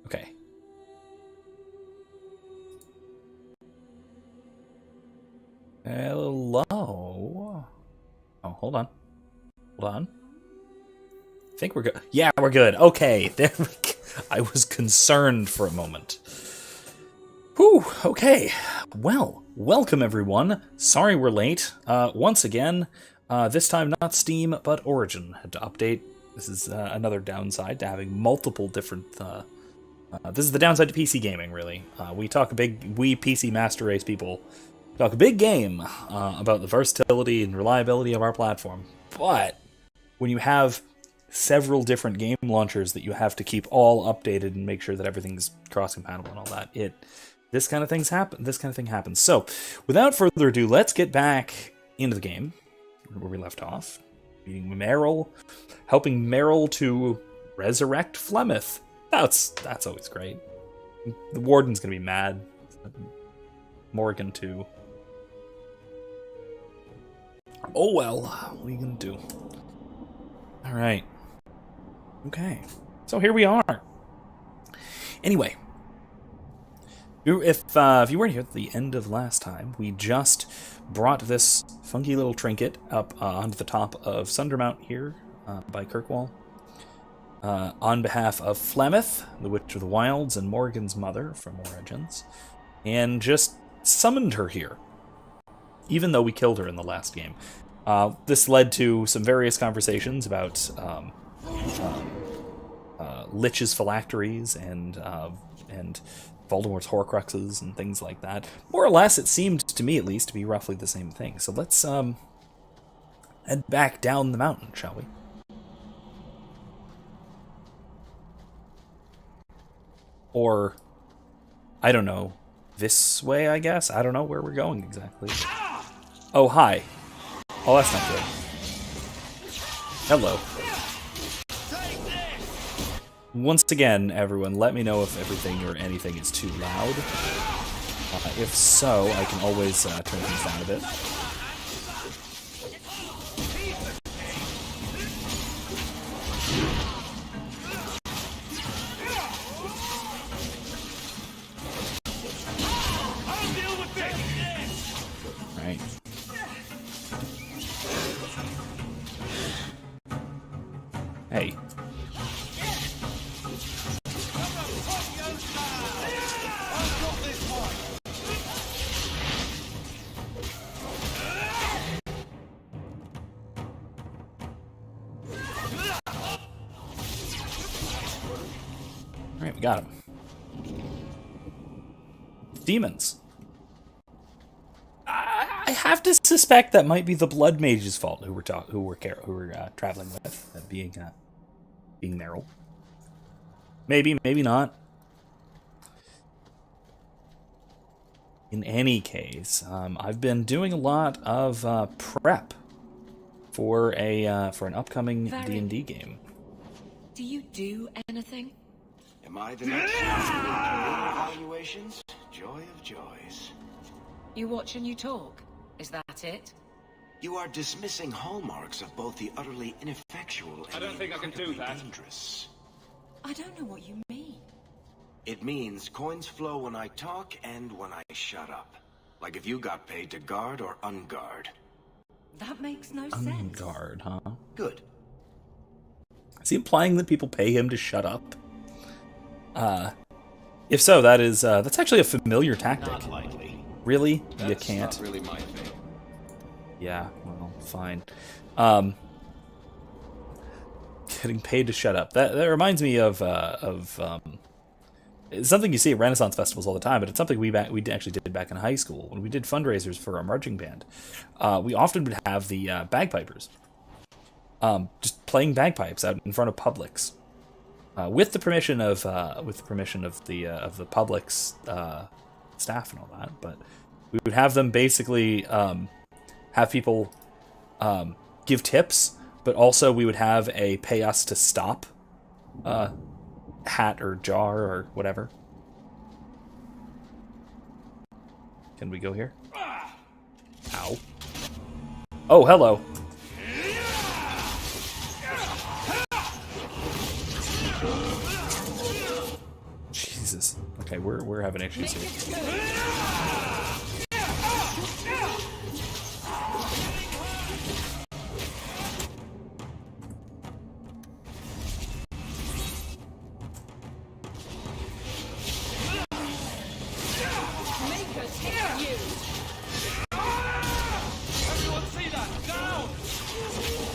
Okay. Hello. Oh, hold on. Hold on. I think we're good. Yeah, we're good. Okay. There we go. I was concerned for a moment. Whew. Okay. Well, welcome everyone. Sorry we're late. Once again, this time not Steam, but Origin had to update. This is another downside to having multiple different... this is the downside to PC gaming, really. We PC Master Race people talk a big game about the versatility and reliability of our platform. But when you have several different game launchers that you have to keep all updated and make sure that everything's cross-compatible and all that, this kind of thing happens. So, without further ado, let's get back into the game where we left off. Beating Merrill, helping Merrill to resurrect Flemeth. That's always great. The Warden's gonna be mad. Morgan too. Oh well, what are you gonna do? Alright. Okay. So here we are. Anyway. If you weren't here at the end of last time, we just brought this funky little trinket up onto the top of Sundermount here by Kirkwall. On behalf of Flemeth, the Witch of the Wilds, and Morgan's mother from Origins. And just summoned her here. Even though we killed her in the last game. This led to some various conversations about Lich's phylacteries and Voldemort's Horcruxes and things like that. More or less, it seemed to me at least to be roughly the same thing. So let's head back down the mountain, shall we? Or, I don't know, this way, I guess? I don't know where we're going exactly. Oh, hi. Oh, that's not good. Hello. Once again, everyone, let me know if everything or anything is too loud. If so, I can always turn things down a bit. Right. Hey. Alright, we got him. Demons. I have to suspect that might be the Blood Mage's fault who we're traveling with, being Merrill. Maybe not. In any case, I've been doing a lot of prep for an upcoming D&D game. Do you do anything? Am I the next evaluations? Joy of joys. You watch and you talk. Is that it? You are dismissing hallmarks of both the utterly ineffectual and I don't think I can do that. dangerous. I don't know what you mean. It means coins flow when I talk and when I shut up. Like if you got paid to guard or unguard. That makes no sense. Unguard, huh? Good. Is he implying that people pay him to shut up? If so, that's actually a familiar tactic. Not likely. Really? That's You can't? not really my thing. Yeah, well, fine. Getting paid to shut up. That reminds me of it's something you see at Renaissance festivals all the time, but it's something we actually did back in high school when we did fundraisers for our marching band. We often would have the bagpipers just playing bagpipes out in front of publics, with the permission of the public's staff and all that. But we would have them basically have people give tips, but also we would have a pay us to stop hat or jar or whatever. Can we go here? Ow. Oh, hello. Jesus. Okay, we're having issues here.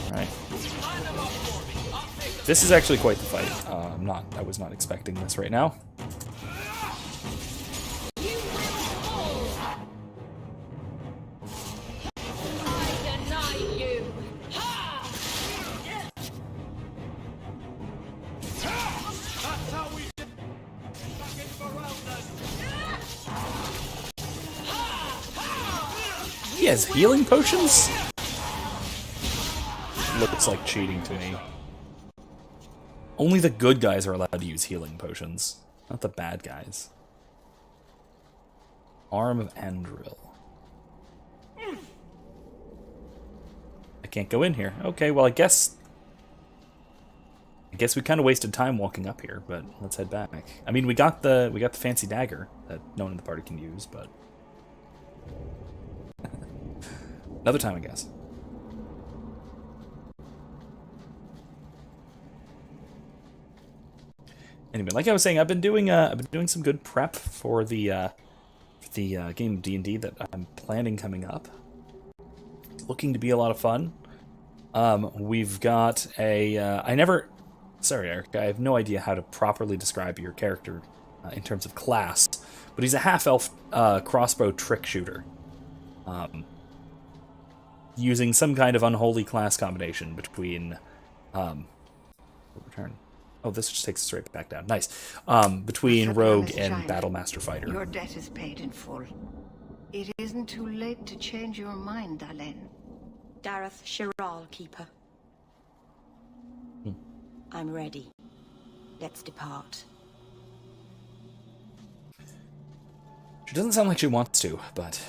Alright. This is actually quite the fight. I was not expecting this right now. He has healing potions? Looks like cheating to me. Only the good guys are allowed to use healing potions, not the bad guys. Arm of Andril. I can't go in here. Okay, well I guess we kind of wasted time walking up here, but let's head back. I mean, we got the fancy dagger that no one in the party can use, but another time, I guess. Anyway, like I was saying, I've been doing some good prep for the game of D&D that I'm planning coming up. It's looking to be a lot of fun. We've got a sorry, Eric, I have no idea how to properly describe your character in terms of class, but he's a half-elf crossbow trick shooter. Using some kind of unholy class combination between return. Oh, this just takes us right back down. Nice. Between rogue and battlemaster fighter. Your debt is paid in full. It isn't too late to change your mind, Dalen. Dareth Shiral, Keeper. I'm ready. Let's depart. She doesn't sound like she wants to, but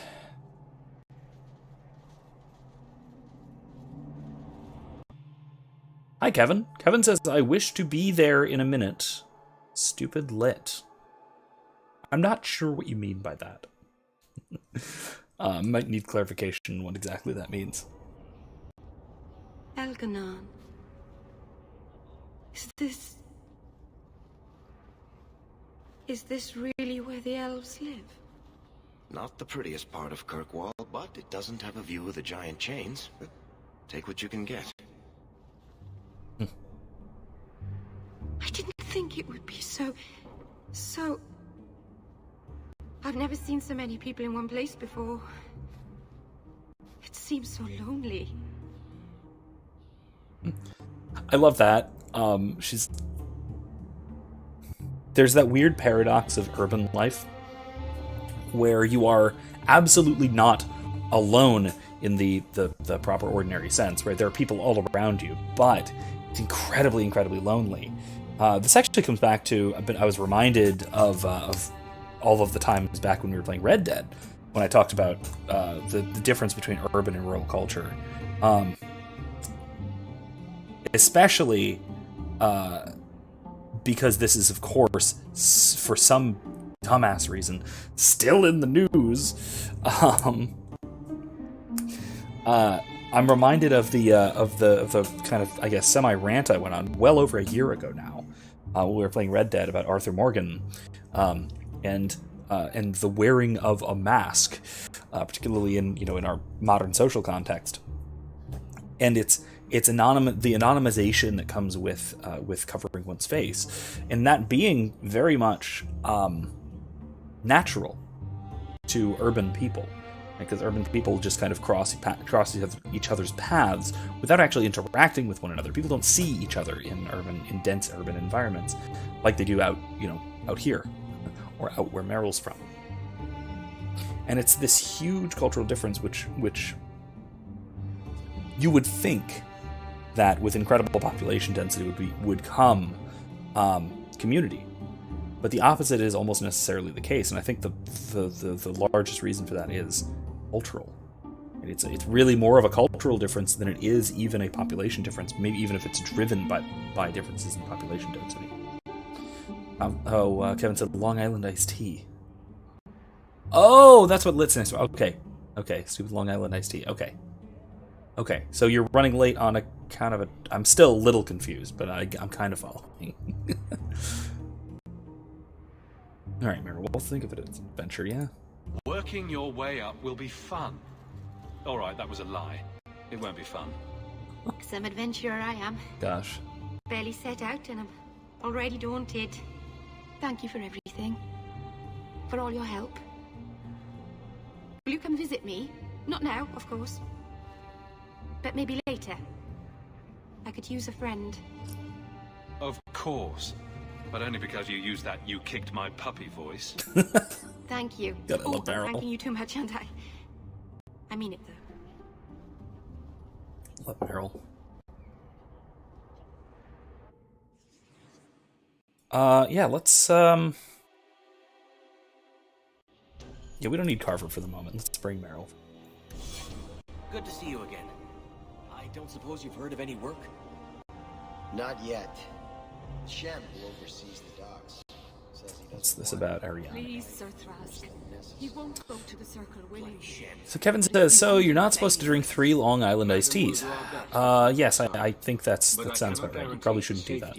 hi, Kevin. Kevin says, I wish to be there in a minute. Stupid lit. I'm not sure what you mean by that. Might need clarification what exactly that means. Elganon. Is this really where the elves live? Not the prettiest part of Kirkwall, but it doesn't have a view of the giant chains. But take what you can get. I didn't think it would be so... I've never seen so many people in one place before. It seems so lonely. I love that. There's that weird paradox of urban life where you are absolutely not alone in the proper ordinary sense, right? There are people all around you, but it's incredibly, incredibly lonely. This actually comes back to, I was reminded of all of the times back when we were playing Red Dead, when I talked about the difference between urban and rural culture. Especially because this is, of course, for some dumbass reason, still in the news. I'm reminded of the kind of, I guess, semi-rant I went on well over a year ago now, when we were playing Red Dead, about Arthur Morgan, and the wearing of a mask, particularly in our modern social context, and it's the anonymization that comes with covering one's face, and that being very much natural to urban people, because urban people just kind of cross each other's paths without actually interacting with one another. People don't see each other in dense urban environments like they do out here, or out where Meryl's from. And it's this huge cultural difference which you would think that with incredible population density would come community. But the opposite is almost necessarily the case, and I think the largest reason for that is cultural. And it's really more of a cultural difference than it is even a population difference, maybe even if it's driven by differences in population density. Kevin said Long Island iced tea. Oh, that's what Lit's next. Okay. Okay, stupid Long Island iced tea. Okay. Okay, so you're running late on account of a... I'm still a little confused, but I'm kind of following. Alright, Mary, we'll think of it as an adventure, yeah? Working your way up will be fun. Alright, that was a lie. It won't be fun. Some adventurer I am. Gosh. Barely set out and I'm already daunted. Thank you for everything. For all your help. Will you come visit me? Not now, of course. But maybe later. I could use a friend. Of course. But only because you used that "you kicked my puppy" voice. Thank you. Gotta love I'm Beryl. thanking you too much, aren't I? I mean it, though. Love Beryl. Yeah, let's, Yeah, we don't need Carver for the moment. Let's bring Meryl. Good to see you again. I don't suppose you've heard of any work? Not yet. Shem, who oversees the docks, says he What's doesn't this want about Ariana? Please, Sir Thrask. He won't go to the circle, will he? So Kevin says, so you're not supposed to drink 3 Long Island iced teas. Yes, I think that sounds about right. You probably shouldn't do that.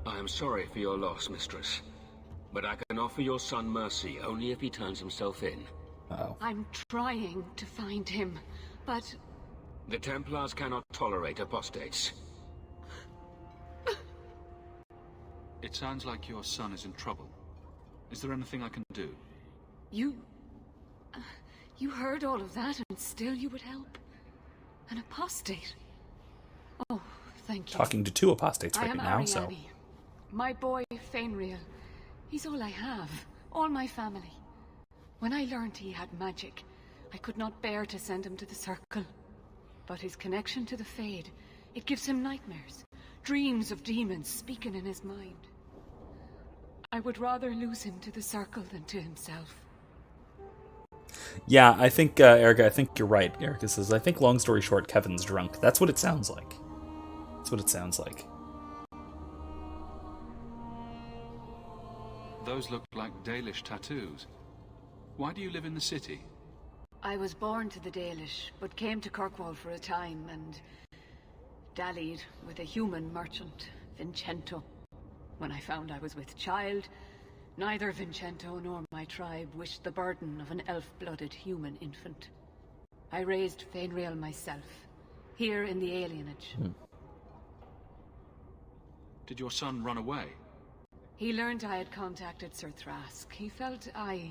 I am sorry for your loss, mistress. But I can offer your son mercy only if he turns himself in. Uh-oh. I'm trying to find him, but... The Templars cannot tolerate apostates. It sounds like your son is in trouble. Is there anything I can do? You heard all of that and still you would help? An apostate? Oh, thank you. Talking to 2 apostates I right am now, so... Ariane. My boy, Fainriel. He's all I have. All my family. When I learned he had magic, I could not bear to send him to the circle. But his connection to the Fade, it gives him nightmares. Dreams of demons speaking in his mind. I would rather lose him to the circle than to himself. Yeah, I think, Erica, I think you're right. Erica says, I think, long story short, Kevin's drunk. That's what it sounds like. That's what it sounds like. Those look like Dalish tattoos. Why do you live in the city? I was born to the Dalish, but came to Kirkwall for a time and dallied with a human merchant, Vincento. When I found I was with child, neither Vincento nor my tribe wished the burden of an elf-blooded human infant. I raised Fainriel myself, here in the alienage. Did your son run away? He learned I had contacted Sir Thrask. He felt I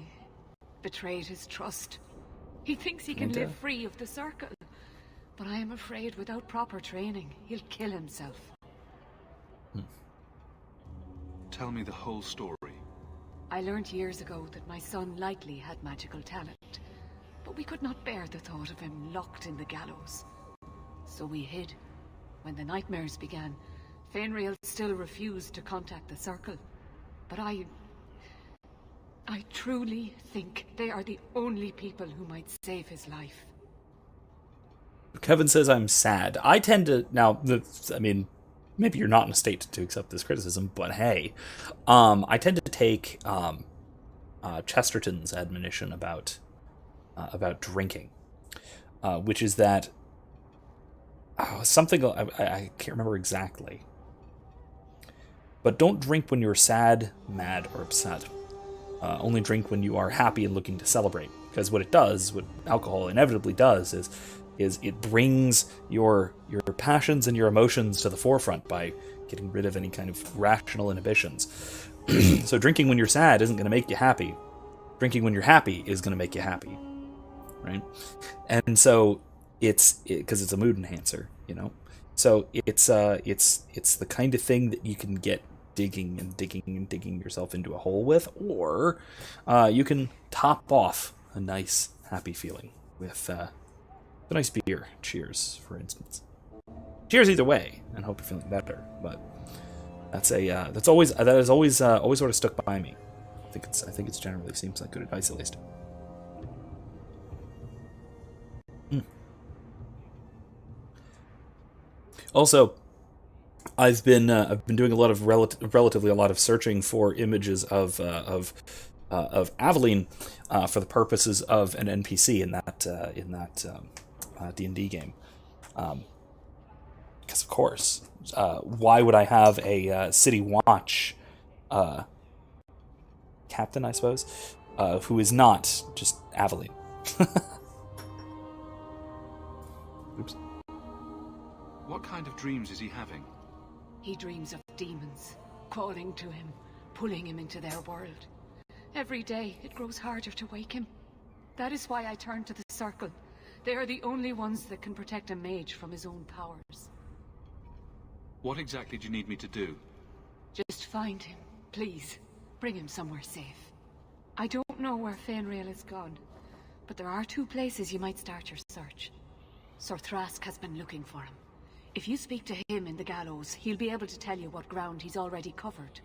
betrayed his trust. He thinks he can live free of the circle, but I am afraid without proper training, he'll kill himself. Tell me the whole story. I learned years ago that my son likely had magical talent, but we could not bear the thought of him locked in the gallows. So we hid. When the nightmares began, Fainriel still refused to contact the circle. But I truly think they are the only people who might save his life. Kevin says I'm sad. I tend to... Now, I mean, maybe you're not in a state to accept this criticism, but hey. I tend to take Chesterton's admonition about drinking, which is that... something... I can't remember exactly. But don't drink when you're sad, mad, or upset. Only drink when you are happy and looking to celebrate. Because what it does, what alcohol inevitably does, is it brings your passions and your emotions to the forefront by getting rid of any kind of rational inhibitions. So drinking when you're sad isn't going to make you happy. Drinking when you're happy is going to make you happy, right? And so because it's a mood enhancer, you know. So it's the kind of thing that you can get digging and digging and digging yourself into a hole with, or you can top off a nice happy feeling with a nice beer. Cheers, for instance. Cheers either way, and hope you're feeling better. But that has always sort of stuck by me. I think it's generally seems like good advice at least. Also, I've been doing a lot of relatively a lot of searching for images of Aveline for the purposes of an NPC in that D&D game. Because of course, why would I have a city watch captain, I suppose, who is not just Aveline? Oops. What kind of dreams is he having? He dreams of demons, calling to him, pulling him into their world. Every day, it grows harder to wake him. That is why I turn to the Circle. They are the only ones that can protect a mage from his own powers. What exactly do you need me to do? Just find him, please. Bring him somewhere safe. I don't know where Fenrir is gone, but there are 2 places you might start your search. Sir Thrask has been looking for him. If you speak to him in the gallows, he'll be able to tell you what ground he's already covered.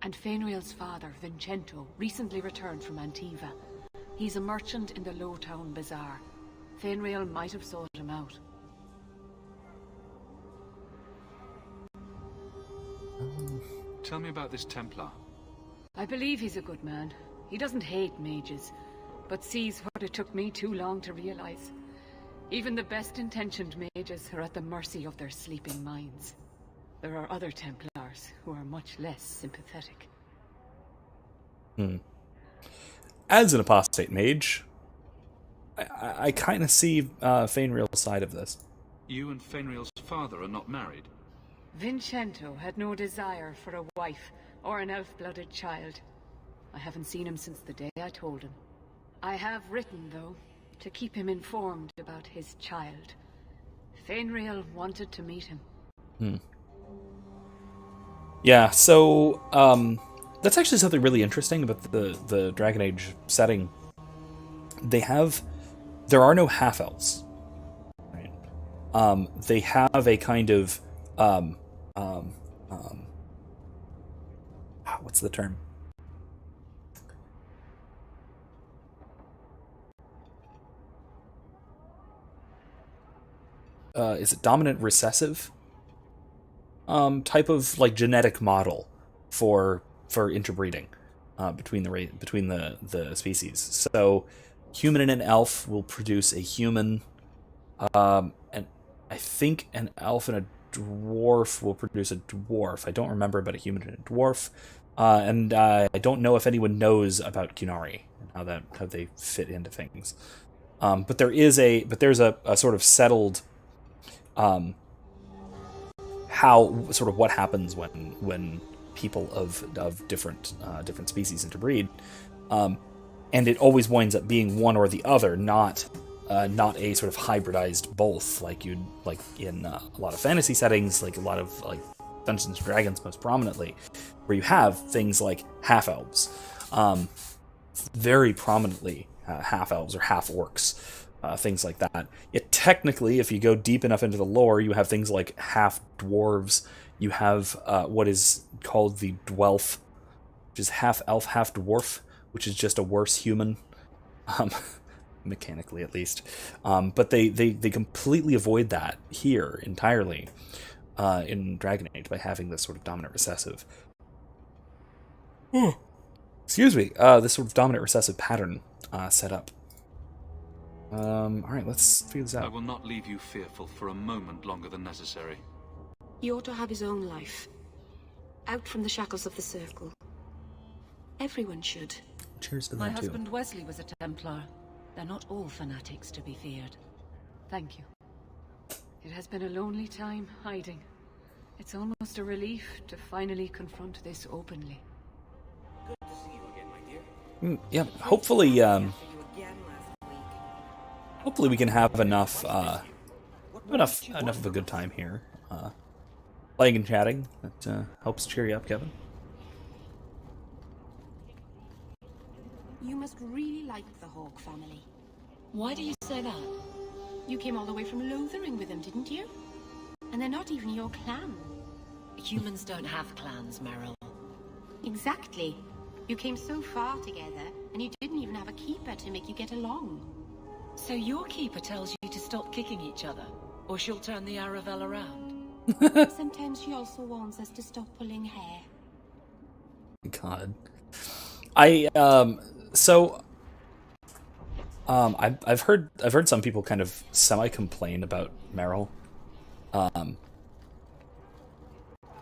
And Fenrir's father, Vincento, recently returned from Antiva. He's a merchant in the Lowtown Bazaar. Fenrir might have sought him out. Tell me about this Templar. I believe he's a good man. He doesn't hate mages, but sees what it took me too long to realize. Even the best-intentioned mages are at the mercy of their sleeping minds. There are other Templars who are much less sympathetic. As an apostate mage, I kind of see Fenrir's side of this. You and Fenrir's father are not married? Vincento had no desire for a wife or an elf-blooded child. I haven't seen him since the day I told him. I have written, though, to keep him informed about his child. Fenrir wanted to meet him. Yeah, so that's actually something really interesting about the Dragon Age setting. There are no half-elves. Right? They have a kind of what's the term? Is it dominant recessive? Type of like genetic model for interbreeding between the species. So, human and an elf will produce a human, and I think an elf and a dwarf will produce a dwarf. I don't remember about a human and a dwarf, and I don't know if anyone knows about Qunari and how they fit into things. But there's a sort of settled how sort of what happens when people of different species interbreed, and it always winds up being one or the other, not a sort of hybridized both like in a lot of fantasy settings, like a lot of like Dungeons and Dragons most prominently, where you have things like half elves, very prominently half elves or half orcs. Things like that. Yet technically, if you go deep enough into the lore, you have things like half dwarves. You have what is called the Dwelf, which is half elf, half dwarf, which is just a worse human, mechanically at least. But they completely avoid that here entirely in Dragon Age by having this sort of dominant recessive. Excuse me. This sort of dominant recessive pattern set up. Alright, let's figure this out. I will not leave you fearful for a moment longer than necessary. He ought to have his own life. Out from the shackles of the Circle. Everyone should. Cheers to My that, too. husband Wesley was a Templar. They're not all fanatics to be feared. Thank you. It has been a lonely time hiding. It's almost a relief to finally confront this openly. Good to see you again, my dear. Yeah, hopefully, hopefully we can have enough of a good time here, playing and chatting. That helps cheer you up, Kevin. You must really like the Hawke family. Why do you say that? You came all the way from Lothering with them, didn't you? And they're not even your clan. Humans don't have clans, Meryl. Exactly. You came so far together, and you didn't even have a keeper to make you get along. So your keeper tells you to stop kicking each other, or she'll turn the Aravel around? Sometimes she also warns us to stop pulling hair. God. I've heard some people kind of semi-complain about Meryl.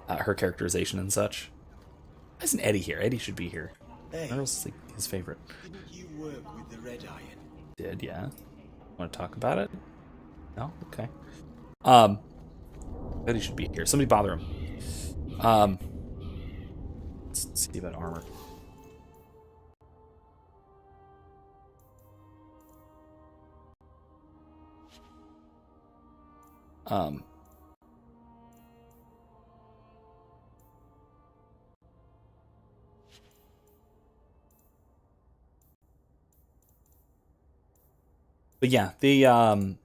Her characterization and such. Why isn't Eddie here? Eddie should be here. Hey, Meryl's like his favorite. didn't you work with the Red Iron? Did, yeah. Want to talk about it? No? Okay. Eddie should be here. Somebody bother him. Let's see about armor. But yeah, the oh,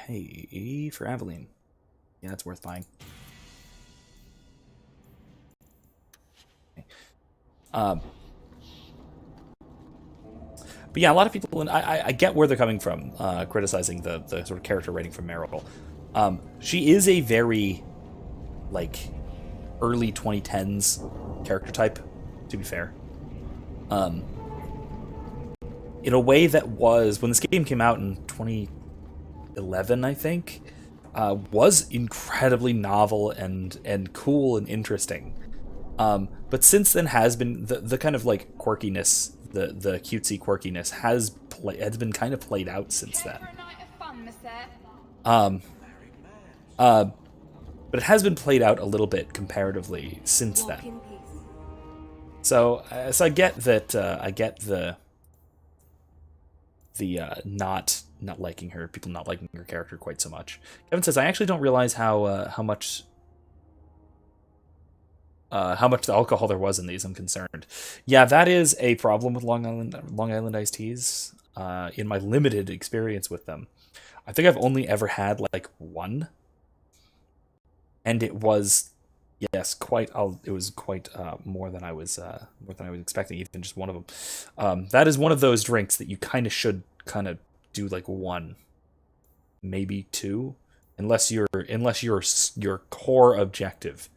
hey, for Aveline. Yeah, that's worth buying. Okay. But yeah, a lot of people, and I get where they're coming from, criticizing the sort of character rating from Meryl. She is a very, like, early 2010s character type, to be fair. In a way that was, when this game came out in 2011, I think, was incredibly novel and cool and interesting. But since then has been, the kind of, like, quirkiness, the cutesy quirkiness has been kind of played out since then. But it has been played out a little bit comparatively since then. So I get that. I get the not liking her, people not liking her character quite so much. Kevin says, I actually don't realize how much the alcohol there was in these. I'm concerned. Yeah, that is a problem with Long Island iced teas. In my limited experience with them, I think I've only ever had like one, and it was, yes, quite. It was quite more than I was expecting. Even just one of them. That is one of those drinks that you kind of should do like one, maybe two, unless your core objective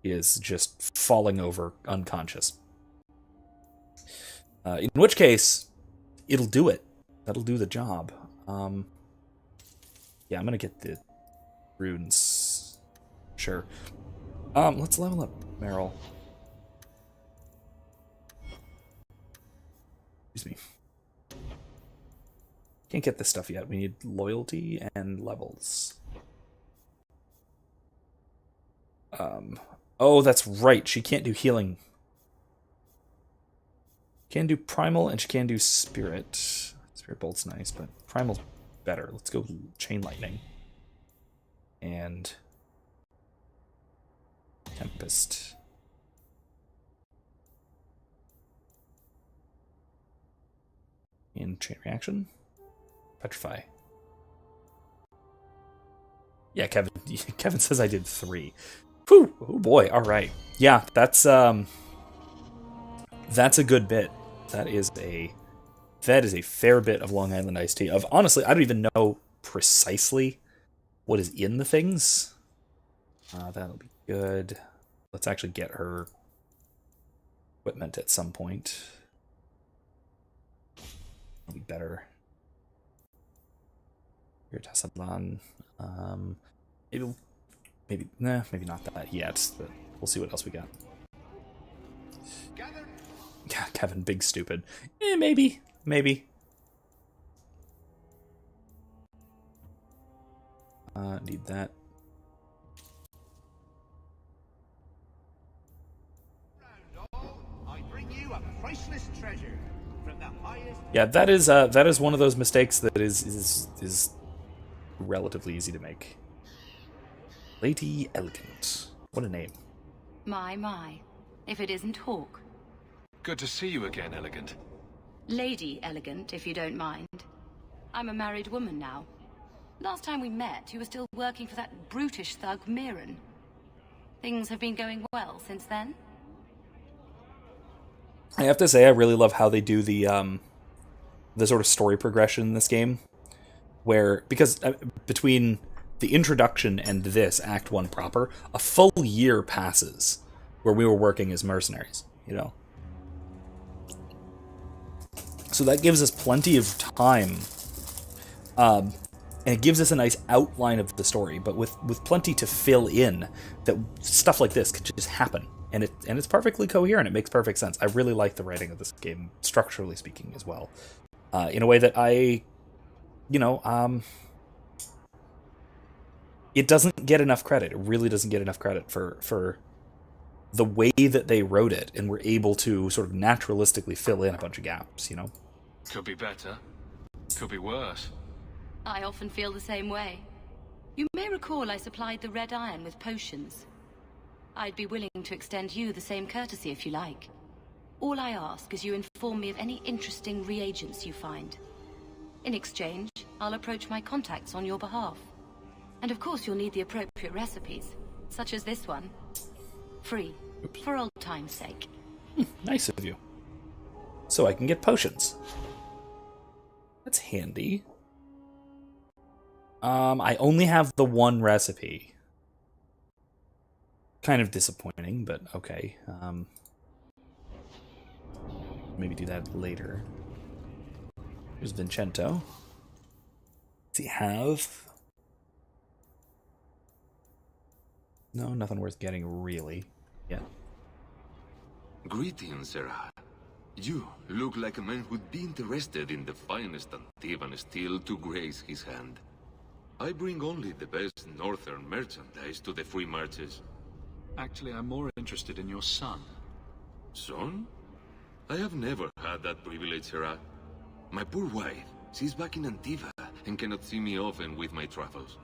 is just falling over unconscious. In which case, it'll do it. That'll do the job. Yeah, I'm gonna get the runes. Sure. Let's level up Meryl. Excuse me. Can't get this stuff yet. We need loyalty and levels. Oh, that's right. She can't do healing. Can do primal and she can do spirit. Spirit bolt's nice, but primal's better. Let's go chain lightning. And tempest. In chain reaction. Petrify. Yeah, Kevin says I did 3. Whew, oh boy, alright. Yeah, that's a good bit. That is a fair bit of Long Island iced tea. Honestly, I don't even know precisely what is in the things. That'll be good. Let's actually get her equipment at some point. That'll be better. Here, Tassalan. Maybe not that yet, but we'll see what else we got. Yeah, Kevin, big stupid. Maybe. Need that. Yeah, that is one of those mistakes that is relatively easy to make. Lady Elegant. What a name. My. If it isn't Hawke. Good to see you again, Elegant. Lady Elegant, if you don't mind. I'm a married woman now. Last time we met, you were still working for that brutish thug, Mirren. Things have been going well since then? I have to say, I really love how they do the sort of story progression in this game. Where, because between the introduction and this Act 1 proper, a full year passes where we were working as mercenaries, you know? So that gives us plenty of time, and it gives us a nice outline of the story, but with plenty to fill in, that stuff like this could just happen. And it's perfectly coherent. It makes perfect sense. I really like the writing of this game, structurally speaking, as well. In a way that it doesn't get enough credit. It really doesn't get enough credit for the way that they wrote it and were able to sort of naturalistically fill in a bunch of gaps, you know? Could be better. Could be worse. I often feel the same way. You may recall I supplied the Red Iron with potions. I'd be willing to extend you the same courtesy if you like. All I ask is you inform me of any interesting reagents you find. In exchange, I'll approach my contacts on your behalf. And of course you'll need the appropriate recipes, such as this one. Free, for old time's sake. Nice of you. So I can get potions. That's handy. I only have the one recipe. Kind of disappointing, but okay. Maybe do that later. Here's Vincento. Does he have... No, nothing worth getting, really. Yeah. Greetings, Sarah. You look like a man who'd be interested in the finest Antivan steel to grace his hand. I bring only the best northern merchandise to the free marches. Actually, I'm more interested in your son. Son? I have never had that privilege, Sarah. My poor wife, she's back in Antiva and cannot see me often with my travels.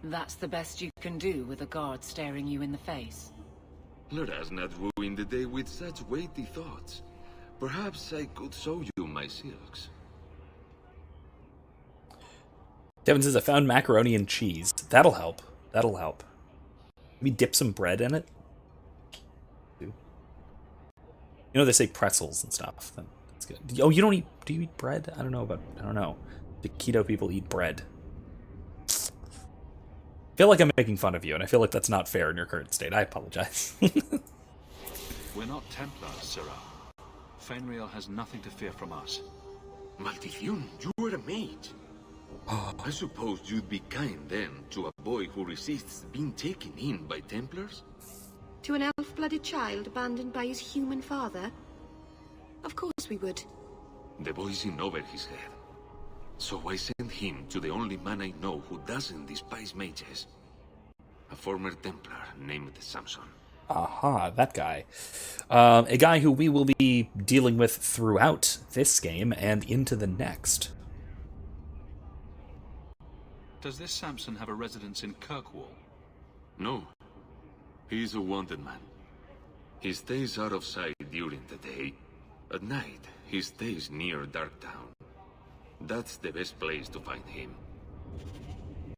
That's the best you can do with a guard staring you in the face. Let us not ruin the day with such weighty thoughts. Perhaps I could show you my silks. Devin says, I found macaroni and cheese. That'll help. That'll help. Maybe dip some bread in it? You know, they say pretzels and stuff. That's good. Oh, you don't eat... Do you eat bread? I don't know. Do keto people eat bread? I feel like I'm making fun of you, and I feel like that's not fair in your current state. I apologize. We're not Templars, Sirrah. Fenrir has nothing to fear from us. Maldición, you were a mage. I suppose you'd be kind then to a boy who resists being taken in by Templars? To an elf-blooded child abandoned by his human father? Of course we would. The boy's in over his head. So I sent him to the only man I know who doesn't despise mages. A former Templar named Samson. Aha, that guy. A guy who we will be dealing with throughout this game and into the next. Does this Samson have a residence in Kirkwall? No. He's a wanted man. He stays out of sight during the day. At night, he stays near Darktown. That's the best place to find him.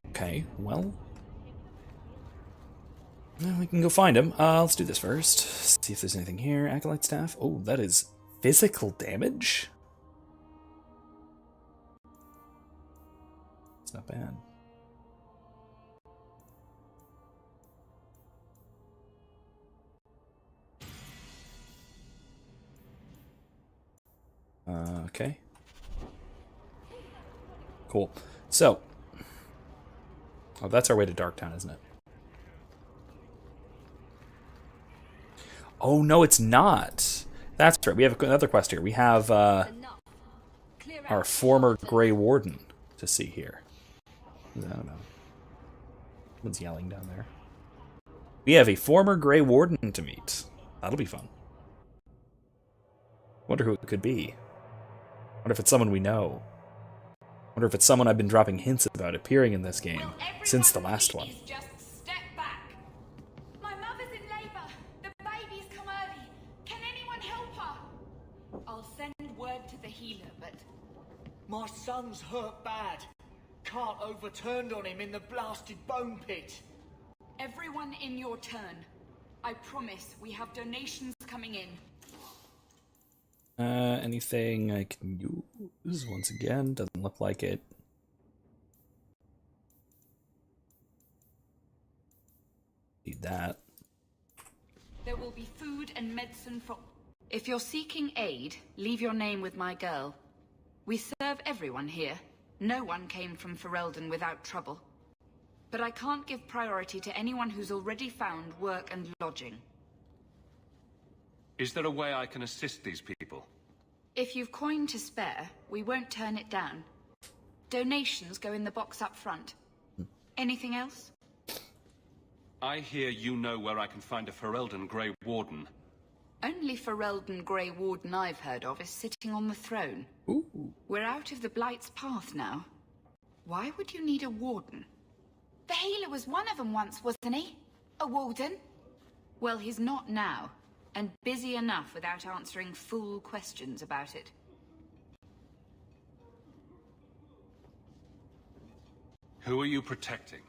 Okay, well... we can go find him. Let's do this first. See if there's anything here. Acolyte staff. Oh, that is physical damage? It's not bad. Okay. Cool. So. Oh, that's our way to Darktown, isn't it? Oh, no, it's not. That's right. We have another quest here. We have our former Grey Warden to see here. I don't know. Someone's yelling down there. We have a former Grey Warden to meet. That'll be fun. Wonder who it could be. Wonder if it's someone we know. Wonder if it's someone I've been dropping hints about appearing in this game since the last one. Just step back. My mother's in labor. The baby's come early. Can anyone help her? I'll send word to the healer, but my son's hurt bad. Can't overturned on him in the blasted bone pit. everyone in your turn. I promise we have donations coming in. Anything I can use? Once again, doesn't look like it. need that. There will be food and medicine for... If you're seeking aid, leave your name with my girl. We serve everyone here. No one came from Ferelden without trouble. But I can't give priority to anyone who's already found work and lodging. Is there a way I can assist these people? If you've coin to spare, we won't turn it down. Donations go in the box up front. Anything else? I hear you know where I can find a Ferelden Grey Warden. Only Ferelden Grey Warden I've heard of is sitting on the throne. Ooh. We're out of the Blight's path now. Why would you need a warden? The healer was one of them once, wasn't he? A warden? Well, he's not now, and busy enough without answering fool questions about it. Who are you protecting?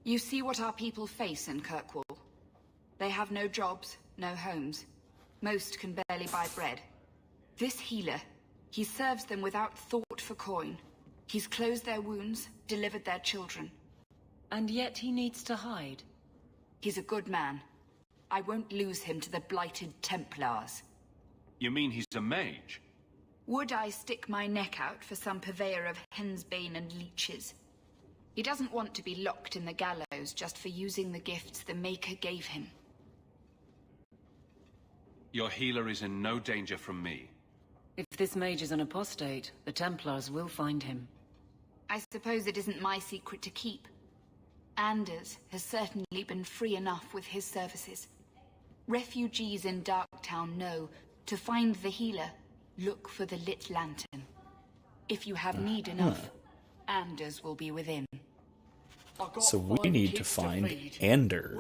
You see what our people face in Kirkwall. They have no jobs, no homes. Most can barely buy bread. This healer, he serves them without thought for coin. He's closed their wounds, delivered their children. And yet he needs to hide. He's a good man. I won't lose him to the blighted Templars. You mean he's a mage? Would I stick my neck out for some purveyor of hensbane and leeches? He doesn't want to be locked in the gallows just for using the gifts the Maker gave him. Your healer is in no danger from me. If this mage is an apostate, the Templars will find him. I suppose it isn't my secret to keep. Anders has certainly been free enough with his services. Refugees in Darktown know, to find the healer, look for the lit lantern. If you have need enough, Anders will be within. So we need to find Anders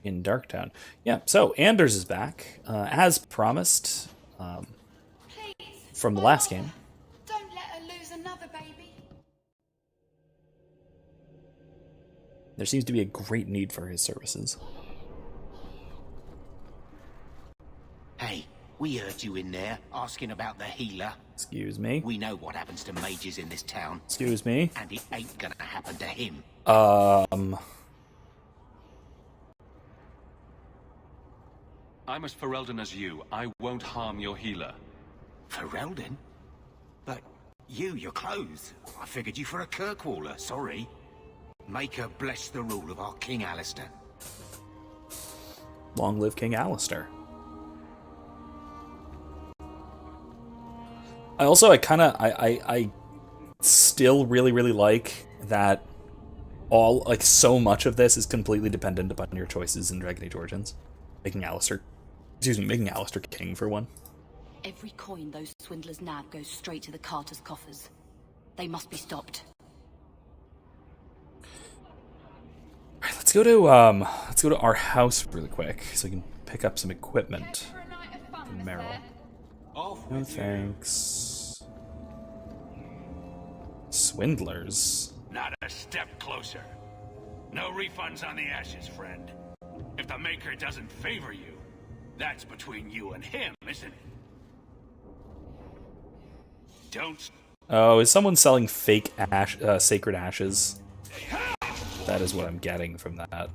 in Darktown. Yeah, so Anders is back, as promised, from the last game. Don't let her lose another baby. There seems to be a great need for his services. Hey, we heard you in there, asking about the healer. Excuse me? We know what happens to mages in this town. Excuse me? And it ain't gonna happen to him. I'm as Ferelden as you. I won't harm your healer. Ferelden? But you're clothes. I figured you for a Kirkwaller, sorry. Maker bless the rule of our King Alistair. Long live King Alistair. I still really like that so much of this is completely dependent upon your choices in Dragon Age Origins. Making Alistair king for one. Every coin those swindlers nab goes straight to the Carter's coffers. They must be stopped. Alright, let's go to our house really quick so we can pick up some equipment from Meryl. No thanks. Swindlers. Not a step closer. No refunds on the ashes, friend. If the Maker doesn't favor you, that's between you and him, isn't it? Don't... Oh, is someone selling fake sacred ashes? That is what I'm getting from that.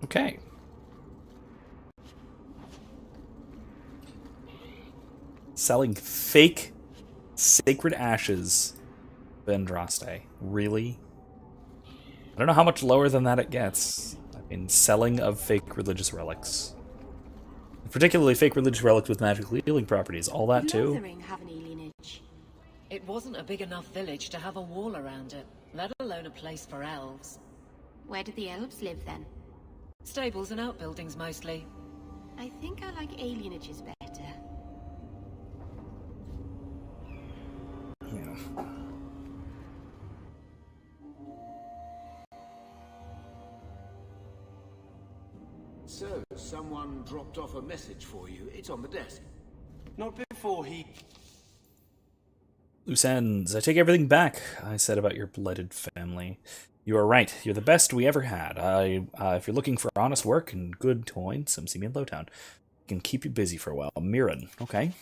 Okay. Selling fake sacred ashes, Vendraste. Really? I don't know how much lower than that it gets. I mean, selling of fake religious relics. Particularly fake religious relics with magical healing properties. All that too? Have any lineage. It wasn't a big enough village to have a wall around it, let alone a place for elves. Where do the elves live then? Stables and outbuildings mostly. I think I like alienages better. Yeah. So, someone dropped off a message for you. It's on the desk. Not before he... Loose ends. I take everything back I said about your blooded family. You are right. You're the best we ever had. If you're looking for honest work and good coin, come see me in Lowtown. I can keep you busy for a while. Mirren. Okay.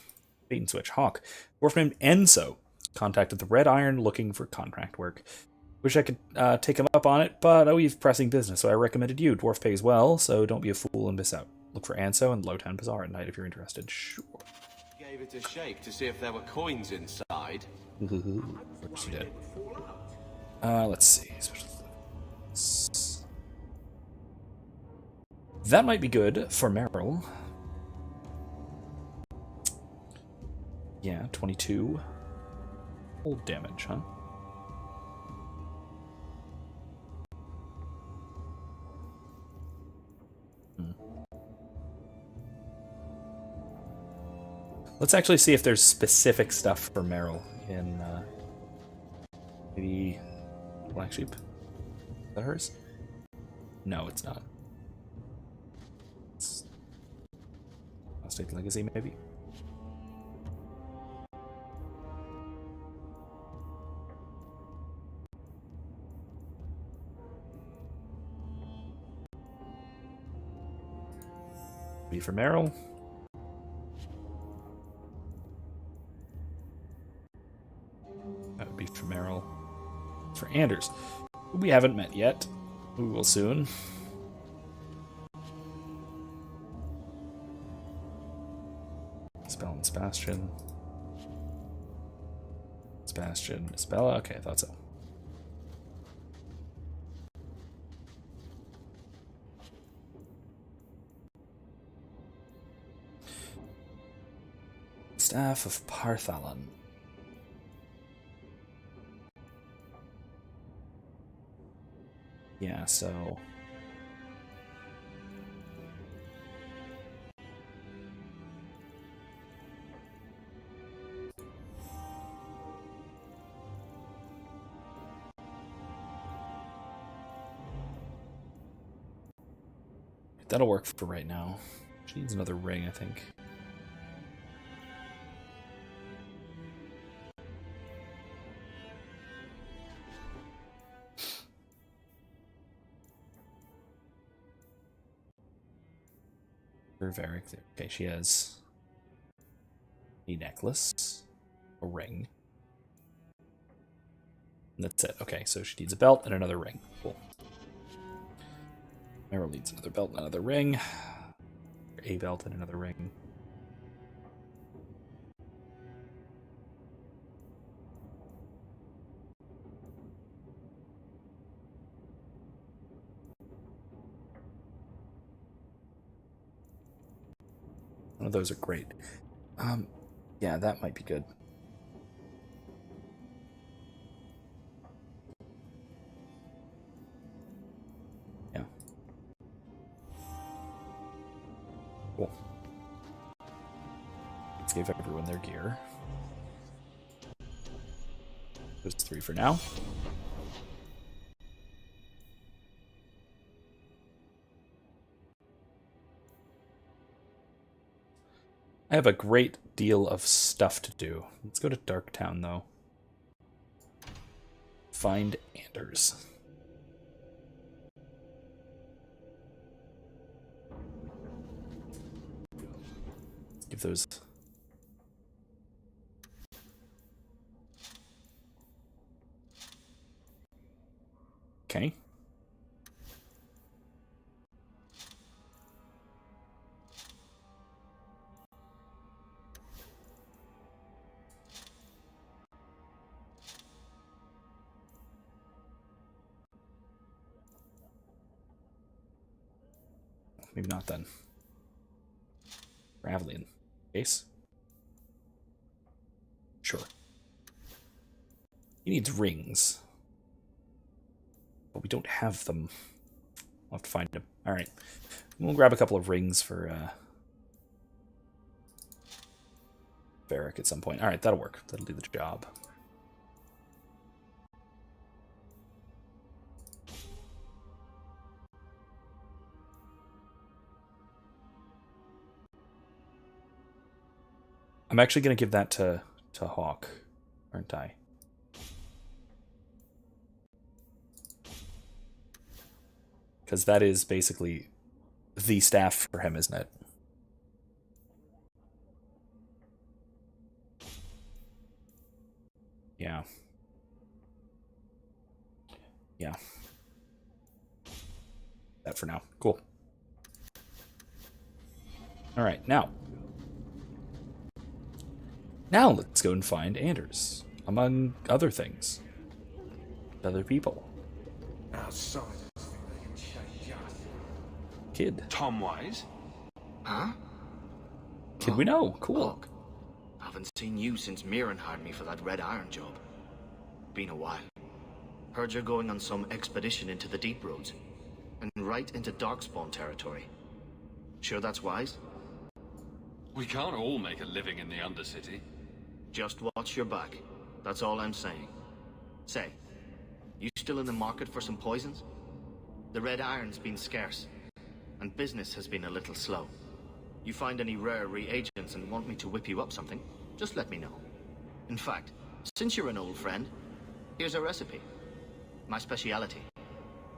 Bait and switch. Hawke. Dwarf named Enso contacted the Red Iron looking for contract work. Wish I could take him up on it, but we've pressing business, so I recommended you. Dwarf pays well, so don't be a fool and miss out. Look for Anso and Lowtown Bazaar at night if you're interested. Sure. Gave it a shake to see if there were coins inside. Of course you did. Let's see. That might be good for Meryl. Yeah, 22. Old damage, huh? Let's actually see if there's specific stuff for Meryl in maybe Black Sheep. Is that hers? No, it's not. It's State Legacy, maybe? Be for Meryl. That would be for Meryl. For Anders, who we haven't met yet. We will soon. Spell and Sebastian. Sebastian, Isabella. Okay, I thought so. Staff of Parthalan. Yeah, so... That'll work for right now. She needs another ring, I think. Varric. Okay, she has a necklace, a ring. And that's it. Okay, so she needs a belt and another ring. Cool. Meryl needs another belt and another ring. A belt and another ring. One of those are great. Yeah, that might be good. Yeah. Cool. Let's give everyone their gear. Those 3 for now. I have a great deal of stuff to do. Let's go to Darktown, though. Find Anders. Give those... Okay. Maybe not then. Ravlian. Case? Sure. He needs rings. But we don't have them. I'll have to find them. Alright. We'll grab a couple of rings for Varric at some point. All right, that'll work. That'll do the job. I'm actually going to give that to Hawke, aren't I? Because that is basically the staff for him, isn't it? Yeah. Yeah. That for now. Cool. All right, now. Now let's go and find Anders, among other things. Other people. Kid. Tom Wise? Huh? Kid we know. Cool. Hawke. Haven't seen you since Mirren hired me for that Red Iron job. Been a while. Heard you're going on some expedition into the deep roads. And right into Darkspawn territory. Sure that's wise? We can't all make a living in the Undercity. Just watch your back. That's all I'm saying. Say, you still in the market for some poisons? The Red Iron's been scarce, and business has been a little slow. You find any rare reagents and want me to whip you up something, just let me know. In fact, since you're an old friend, here's a recipe. My speciality.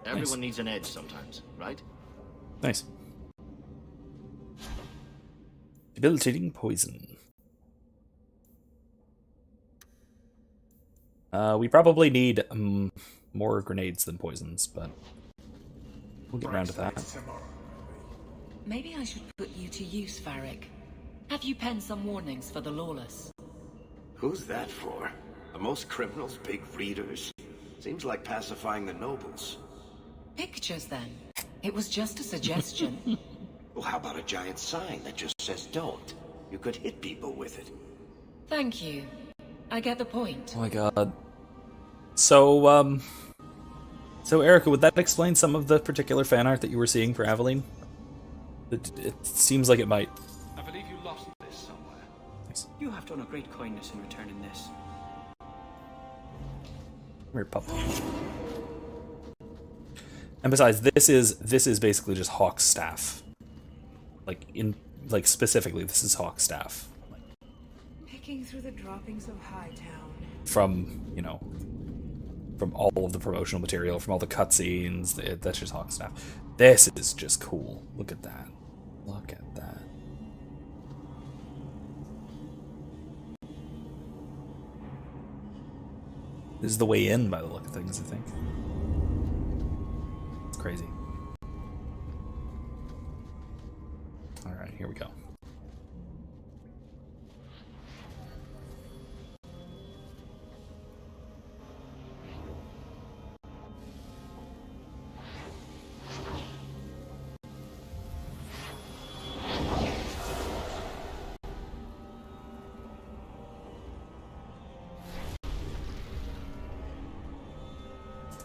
Everyone needs an edge sometimes, right? Nice. Debilitating poison. We probably need more grenades than poisons, but we'll get around to that. Maybe I should put you to use, Varric. Have you penned some warnings for the lawless? Who's that for? Are most criminals big readers? Seems like pacifying the nobles. Pictures, then. It was just a suggestion. Well, how about a giant sign that just says don't? You could hit people with it. Thank you. I get the point. Oh my god. So, so Erica, would that explain some of the particular fan art that you were seeing for Aveline? It seems like it might. I believe you lost this somewhere. Thanks. You have done a great kindness in returning this. Come here, pup. And besides, this is basically just Hawke's staff. Like specifically, this is Hawke's staff. Picking through the droppings of Hightown. From, you know, from all of the promotional material, from all the cutscenes, that's just Hawke's staff. This is just cool. Look at that. Look at that. This is the way in by the look of things, I think. It's crazy. Alright, here we go.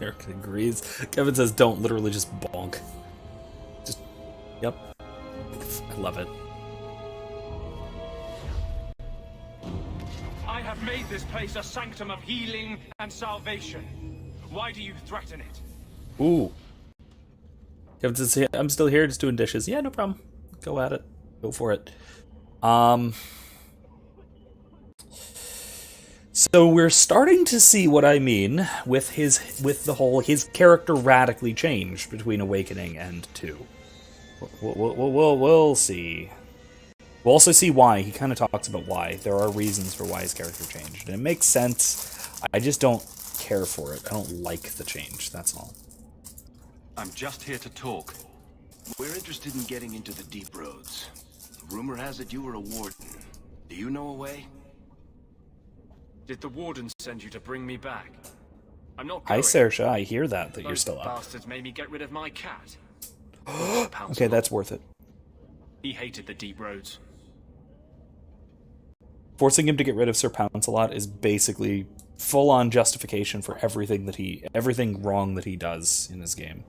Eric agrees. Kevin says don't literally just bonk. Just, yep. I love it. I have made this place a sanctum of healing and salvation. Why do you threaten it? Ooh. Kevin says, I'm still here just doing dishes. Yeah, no problem. Go at it. Go for it. So we're starting to see what I mean with his character radically changed between Awakening and 2. We'll see. We'll also see why. He kind of talks about why. There are reasons for why his character changed. And it makes sense. I just don't care for it. I don't like the change, that's all. I'm just here to talk. We're interested in getting into the deep roads. Rumor has it you were a warden. Do you know a way? Did the warden send you to bring me back? I'm not Hi, going. Saoirse. I hear that you're Those still up. bastards made me get rid of my cat. Okay, that's worth it. He hated the deep roads. Forcing him to get rid of Sir Pouncelot is basically full-on justification for everything wrong that he does in this game.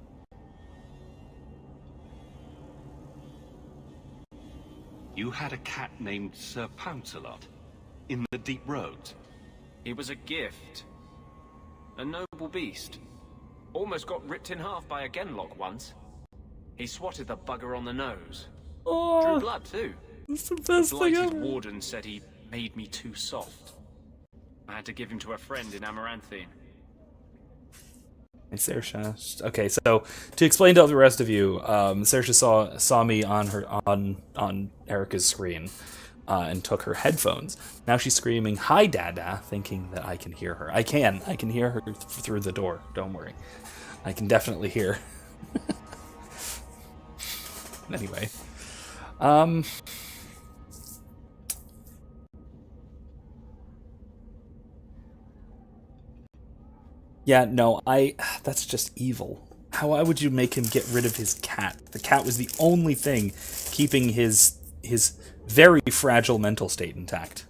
You had a cat named Sir Pouncelot? in the deep roads? He was a gift. A noble beast. Almost got ripped in half by a genlock once. He swatted the bugger on the nose. Drew blood, too. It's the best The thing blighted ever. warden said he made me too soft. I had to give him to a friend in Amaranthine. Hey, Saoirse. Okay, so to explain to the rest of you, Saoirse saw me on Erica's screen and took her headphones. Now she's screaming, "Hi, Dada," thinking that I can hear her. I can hear her through the door. Don't worry, I can definitely hear. Anyway, yeah, no, that's just evil. Why would you make him get rid of his cat? The cat was the only thing keeping his very fragile mental state intact.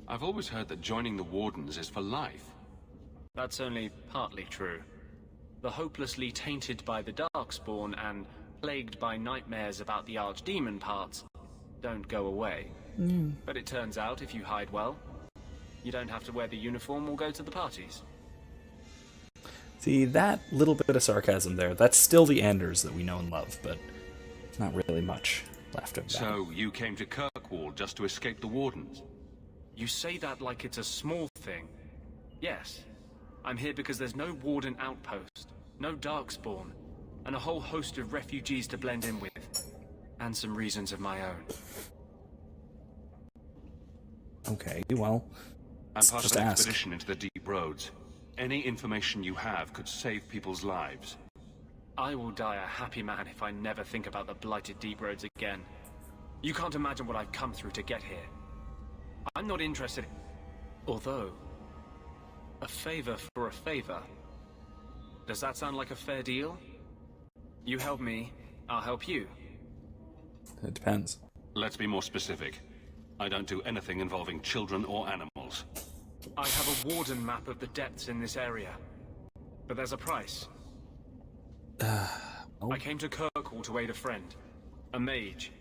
I've always heard that joining the Wardens is for life. That's only partly true. The hopelessly tainted by the Darkspawn and plagued by nightmares about the Archdemon parts don't go away. But it turns out if you hide well, you don't have to wear the uniform or go to the parties. See, that little bit of sarcasm there, that's still the Anders that we know and love, but it's not really much left of that. So you came to Kirkwall just to escape the Wardens? You say that like it's a small thing. Yes, I'm here because there's no Warden outpost, no Darkspawn, and a whole host of refugees to blend in with. And some reasons of my own. Okay, well, I'm part just of an ask. expedition into the deep roads. Any information you have could save people's lives. I will die a happy man if I never think about the blighted deep roads again. You can't imagine what I've come through to get here. I'm not interested. Although, a favor for a favor. Does that sound like a fair deal? You help me, I'll help you. It depends. Let's be more specific. I don't do anything involving children or animals. I have a warden map of the depths in this area. But there's a price. I came to Kirkwall to aid a friend. A mage.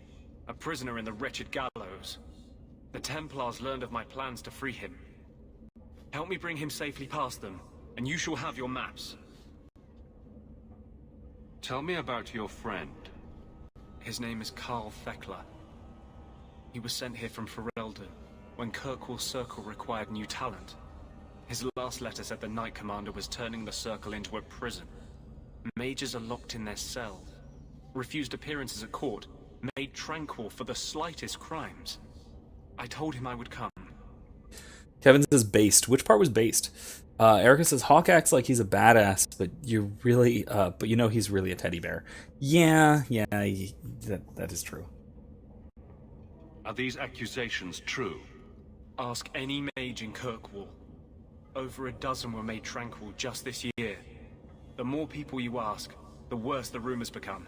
A prisoner in the wretched gallows. The Templars learned of my plans to free him. Help me bring him safely past them, and you shall have your maps. Tell me about your friend. His name is Carl Thekla. He was sent here from Ferelden when Kirkwall Circle required new talent. His last letter said the Knight Commander was turning the Circle into a prison. Mages are locked in their cells, refused appearances at court, made tranquil for the slightest crimes. I told him I would come. Kevin says based. Which part was based? Erica says Hawke acts like he's a badass, but you're really, but you know he's really a teddy bear. Yeah, that is true. Are these accusations true? Ask any mage in Kirkwall. Over a dozen were made tranquil just this year. The more people you ask, the worse the rumors become.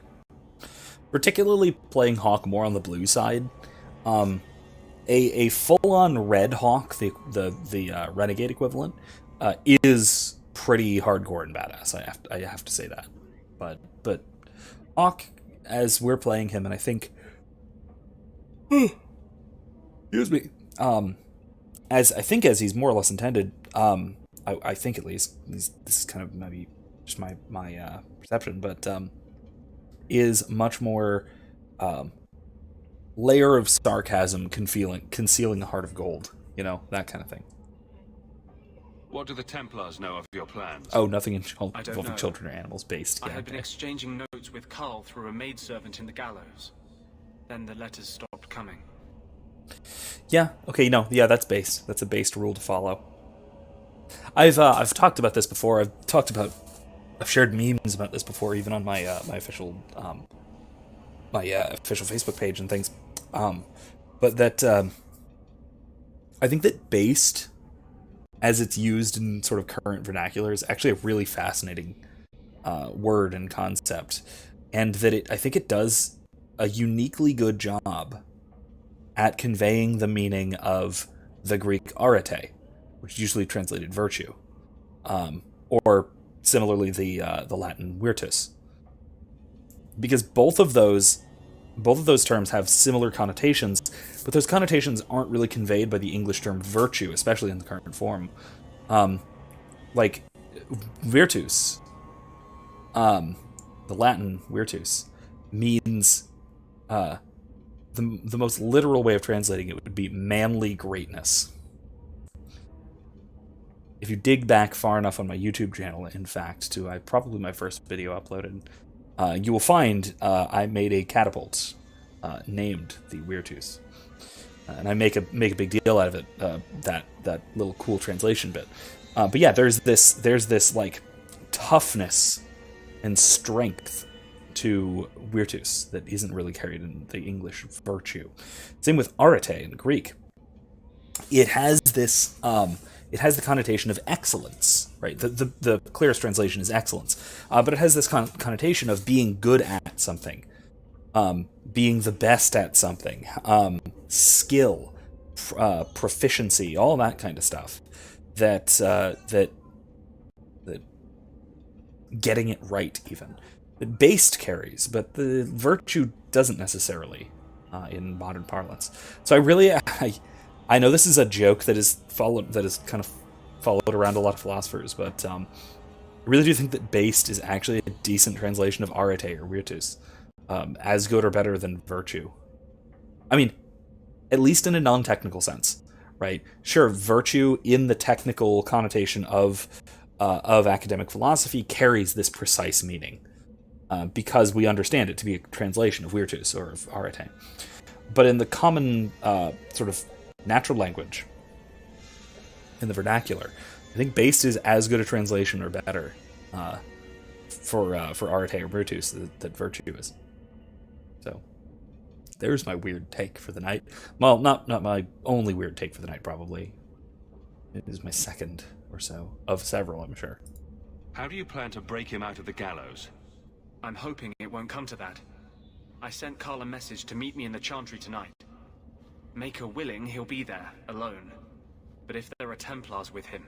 Particularly playing Hawke more on the blue side. A full-on red Hawke, the renegade equivalent, is pretty hardcore and badass. I have to say that. But Hawke, as we're playing him, and I think, excuse me, as he's more or less intended, I think at least this is kind of maybe just my perception, but is much more layer of sarcasm concealing a heart of gold, that kind of thing. What do the Templars know of your plans? Oh, nothing I don't involving know. children or animals based. I Yeah, had been okay. exchanging notes with Carl through a maidservant in the gallows. Then the letters stopped coming. Yeah, okay, that's based. That's a based rule to follow. I've talked about this before. I've shared memes about this before, even on my official official Facebook page and things. But that I think that based, as it's used in sort of current vernacular, is actually a really fascinating word and concept, and that I think it does a uniquely good job at conveying the meaning of the Greek arete, which is usually translated virtue, or similarly the Latin virtus, because both of those terms have similar connotations, but those connotations aren't really conveyed by the English term virtue, especially in the current form. Like, virtus, the Latin virtus, means, the most literal way of translating it would be manly greatness. If you dig back far enough on my YouTube channel, in fact, to probably my first video uploaded, you will find I made a catapult named the Virtus, and I make a big deal out of it. That little cool translation bit. But yeah, there's this like toughness and strength to Virtus that isn't really carried in the English virtue. Same with arete in Greek. It has this. It has the connotation of excellence, right? The clearest translation is excellence, but it has this connotation of being good at something, being the best at something, skill, proficiency, all that kind of stuff. That getting it right, even. The based carries, but the virtue doesn't necessarily in modern parlance. So I know this is a joke that is kind of followed around a lot of philosophers, but I really do think that based is actually a decent translation of arete or virtus, as good or better than virtue. I mean, at least in a non-technical sense, right? Sure, virtue in the technical connotation of academic philosophy carries this precise meaning, because we understand it to be a translation of virtus or of arete. But in the common sort of natural language, in the vernacular, I think based is as good a translation or better for arete or virtus that virtue is. So there's my weird take for the night. Well, not my only weird take for the night, probably. It is my second or so of several, I'm sure. How do you plan to break him out of the gallows? I'm hoping it won't come to that. I sent Carl a message to meet me in the Chantry tonight. Maker willing, he'll be there, alone. But if there are Templars with him,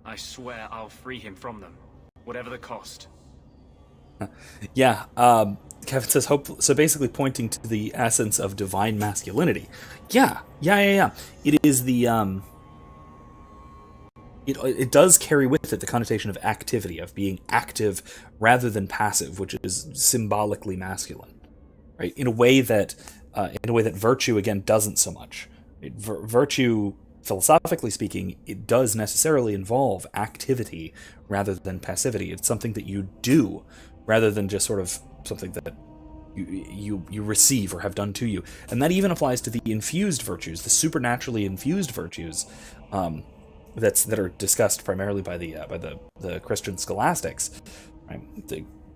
I swear I'll free him from them, whatever the cost. Yeah, Kevin says, so basically pointing to the essence of divine masculinity. Yeah. It is the, it does carry with it the connotation of activity, of being active rather than passive, which is symbolically masculine, right? In a way that virtue, again, doesn't so much. Virtue, philosophically speaking, it does necessarily involve activity rather than passivity. It's something that you do rather than just sort of something that you receive or have done to you. And that even applies to the infused virtues, the supernaturally infused virtues that are discussed primarily by the Christian scholastics, right?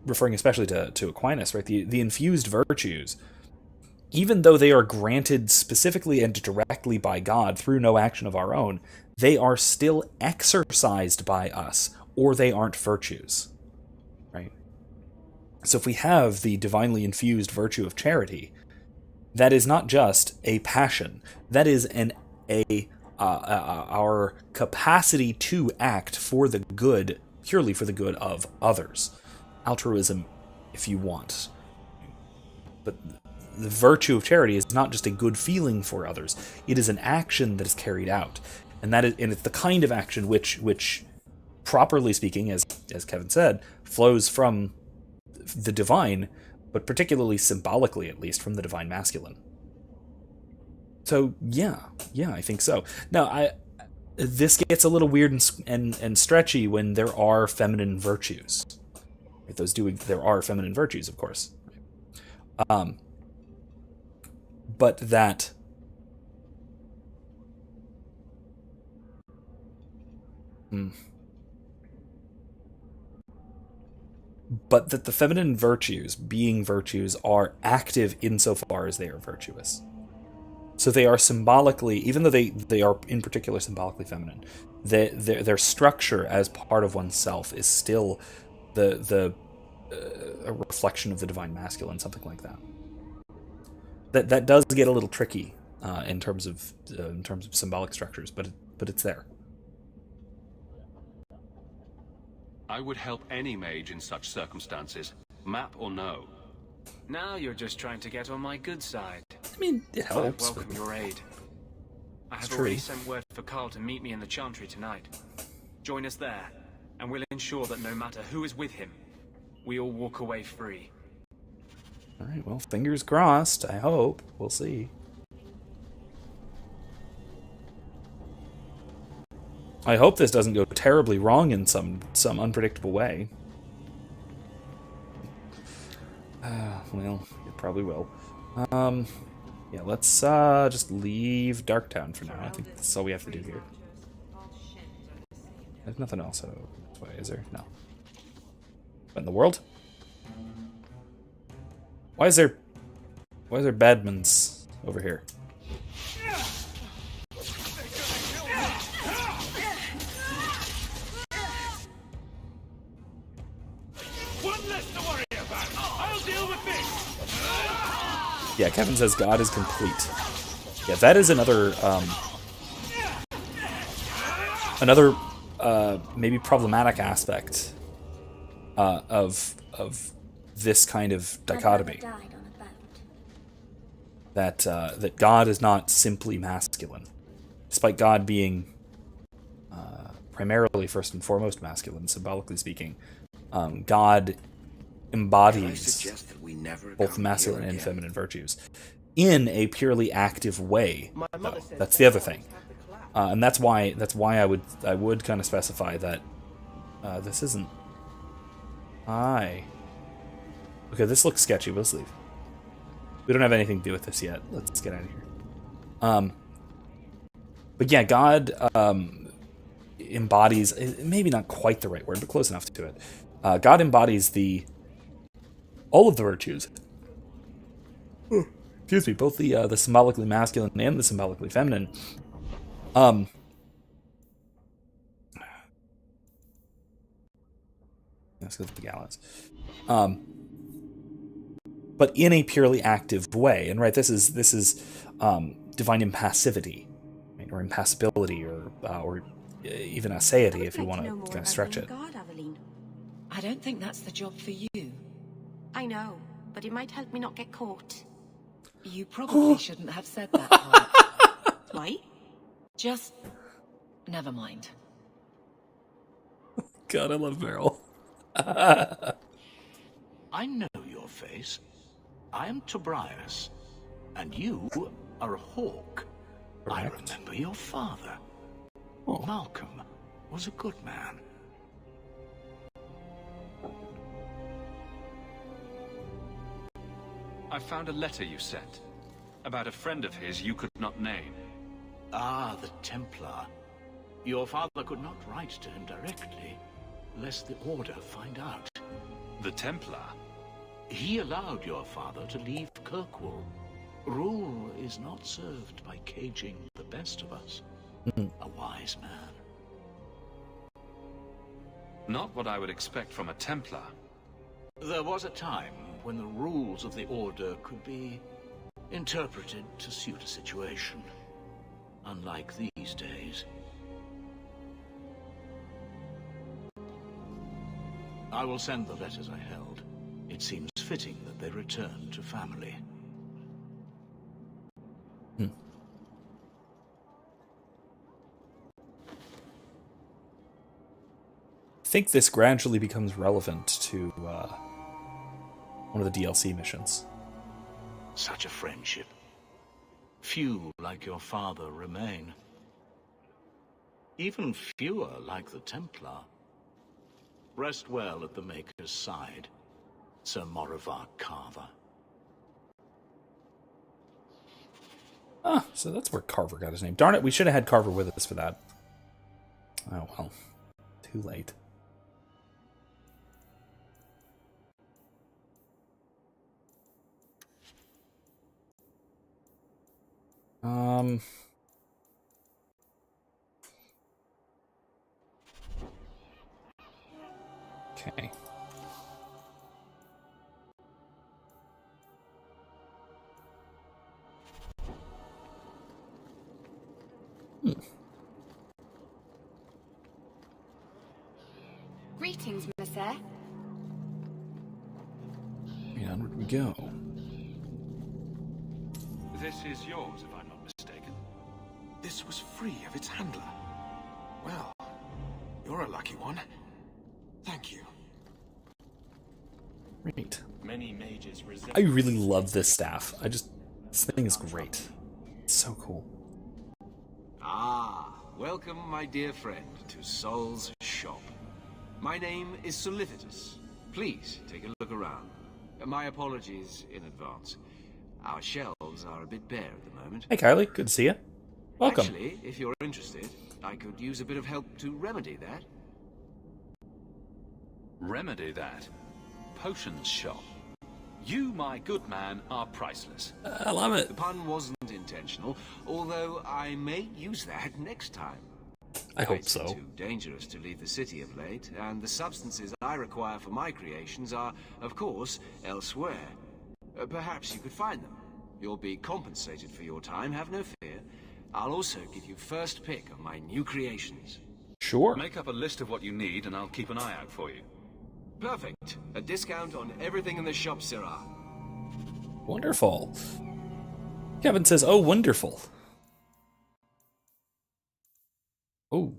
Referring especially to Aquinas, right? The infused virtues, even though they are granted specifically and directly by God through no action of our own, they are still exercised by us, or they aren't virtues, right? So if we have the divinely infused virtue of charity, that is not just a passion, that is our capacity to act for the good, purely for the good of others. Altruism, if you want. But the virtue of charity is not just a good feeling for others. It is an action that is carried out. And it's the kind of action which properly speaking, as Kevin said, flows from the divine, but particularly symbolically, at least, from the divine masculine. So yeah, I think so. Now, this gets a little weird and stretchy when there are feminine virtues. Right? There are feminine virtues, of course. But that the feminine virtues, being virtues, are active insofar as they are virtuous. So they are symbolically, even though they are in particular symbolically feminine, their structure as part of oneself is still a reflection of the divine masculine, something like that. That does get a little tricky in terms of symbolic structures, but it's there. I would help any mage in such circumstances, map or no. Now you're just trying to get on my good side. I mean, it helps. I welcome your aid. I have already sent word for Carl to meet me in the Chantry tonight. Join us there, and we'll ensure that no matter who is with him, we all walk away free. Alright, well, fingers crossed, I hope. We'll see. I hope this doesn't go terribly wrong in some unpredictable way. Well, it probably will. Yeah, let's just leave Darktown for now. I think that's all we have to do here. There's nothing else this way, is there? No. What in the world? Why is there Badmans over here? One less to worry about. I'll deal with this. Yeah, Kevin says God is complete. Yeah, that is another maybe problematic aspect of this kind of dichotomy. That God is not simply masculine, despite God being primarily first and foremost masculine, symbolically speaking. God embodies both masculine and feminine virtues in a purely active way. Though. That's the other thing, and that's why I would kind of specify that this isn't. Okay, this looks sketchy. Let's leave. We don't have anything to do with this yet. Let's get out of here. But yeah, God embodies, maybe not quite the right word, but close enough to it. God embodies all of the virtues. Excuse me, both the symbolically masculine and the symbolically feminine. Let's go to the gallows. But in a purely active way, and right, this is divine impassivity, right? Or impassibility, or even aseity, if you want to kind of stretch it. I don't think that's the job for you. I know, but it might help me not get caught. You probably shouldn't have said that part. Why? Just never mind. God, I love Meryl. I know your face. I am Tobias, and you are a Hawke. I remember your father. Malcolm was a good man. I found a letter you sent about a friend of his you could not name. Ah, the Templar. Your father could not write to him directly, lest the Order find out. The Templar? He allowed your father to leave Kirkwall. Rule is not served by caging the best of us. A wise man. Not what I would expect from a Templar. There was a time when the rules of the Order could be interpreted to suit a situation. Unlike these days. I will send the letters I held. It seems fitting that they return to family. I think this gradually becomes relevant to one of the DLC missions. Such a friendship. Few like your father remain. Even fewer like the Templar. Rest well at the Maker's side, Sir Morivar Carver. Ah, so that's where Carver got his name. Darn it, we should have had Carver with us for that. Oh well, too late. Okay. Greetings, Monsieur. And onward we go. This is yours, if I'm not mistaken. This was free of its handler. Well, you're a lucky one. Thank you. Great. Many mages I really love this staff. This thing is great. It's so cool. Ah, welcome, my dear friend, to Sol's shop. My name is Solicitus. Please take a look around. My apologies in advance. Our shelves are a bit bare at the moment. Hey, Kylie. Good to see you. Welcome. Actually, if you're interested, I could use a bit of help to remedy that. Remedy that? Potions shop. You, my good man, are priceless. I love it. The pun wasn't intentional, although I may use that next time. I hope so. Too dangerous to leave the city of late, and the substances I require for my creations are, of course, elsewhere. Perhaps you could find them. You'll be compensated for your time, have no fear. I'll also give you first pick of my new creations. Sure. Make up a list of what you need, and I'll keep an eye out for you. Perfect. A discount on everything in the shop, Sirrah. Wonderful. Kevin says, oh, wonderful. Oh.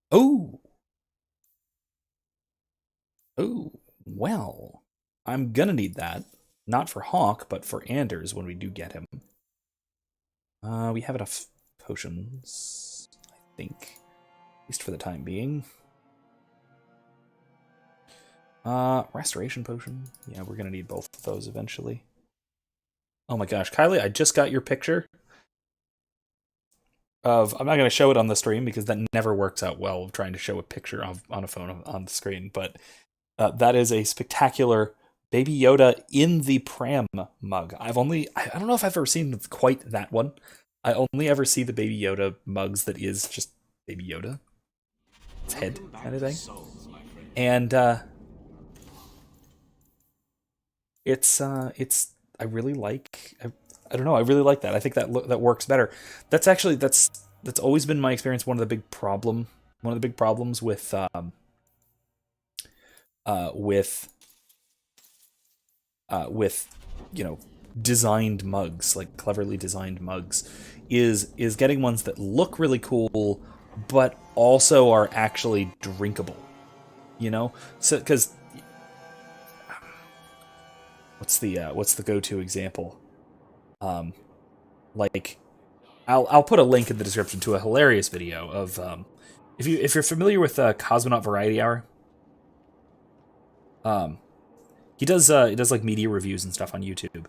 Oh. Oh. Well, I'm gonna need that. Not for Hawke, but for Anders when we do get him. We have enough potions, I think. At least for the time being. Restoration potion. Yeah, we're gonna need both of those eventually. Oh my gosh, Kylie, I just got your picture of... I'm not gonna show it on the stream because that never works out well, trying to show a picture on a phone on the screen, but that is a spectacular Baby Yoda in the pram mug. I don't know if I've ever seen quite that one. I only ever see the Baby Yoda mugs that is just Baby Yoda. Its head kind of thing. And I really like, I don't know, I really like that. I think that works better. That's always been my experience. One of the big problems with you know, designed mugs, like cleverly designed mugs, is getting ones that look really cool but also are actually drinkable, you know? So because what's the go-to example? Like I'll put a link in the description to a hilarious video of if you're familiar with Cosmonaut Variety Hour. He does like media reviews and stuff on YouTube.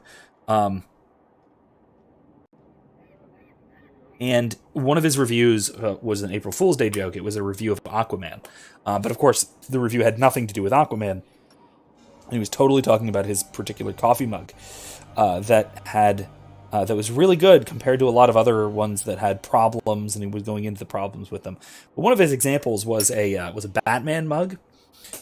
And one of his reviews was an April Fool's Day joke. It was a review of Aquaman. But of course, the review had nothing to do with Aquaman. And he was totally talking about his particular coffee mug that was really good compared to a lot of other ones that had problems, and he was going into the problems with them. But one of his examples was a Batman mug.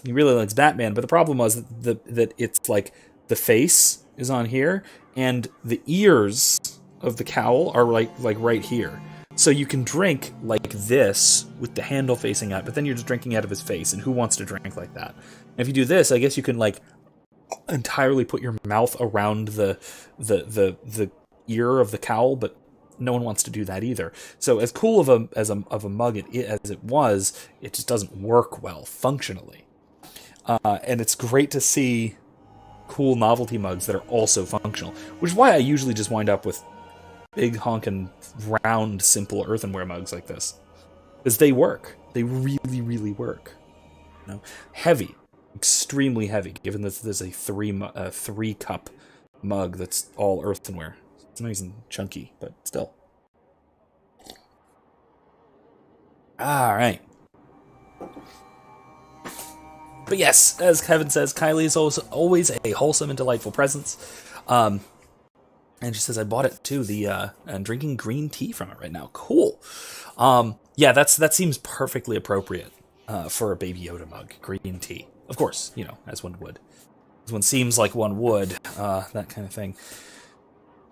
He really likes Batman, but the problem was that it's like the face is on here, and the ears of the cowl are like right here. So you can drink like this with the handle facing out, but then you're just drinking out of his face, and who wants to drink like that? And if you do this, I guess you can like entirely put your mouth around the ear of the cowl, but no one wants to do that either. So as cool of a mug as it was, it just doesn't work well functionally. And it's great to see cool novelty mugs that are also functional, which is why I usually just wind up with big honkin' round simple earthenware mugs like this, because they work. They really, really work. You know, heavy, extremely heavy. Given that there's a 3 cup mug that's all earthenware, it's nice and chunky, but still. All right. But yes, as Kevin says, Kylie is also always a wholesome and delightful presence. And she says, I bought it too. I'm drinking green tea from it right now. Cool. Yeah, that seems perfectly appropriate for a Baby Yoda mug. Green tea. Of course, you know, as one would. As one seems like one would. That kind of thing.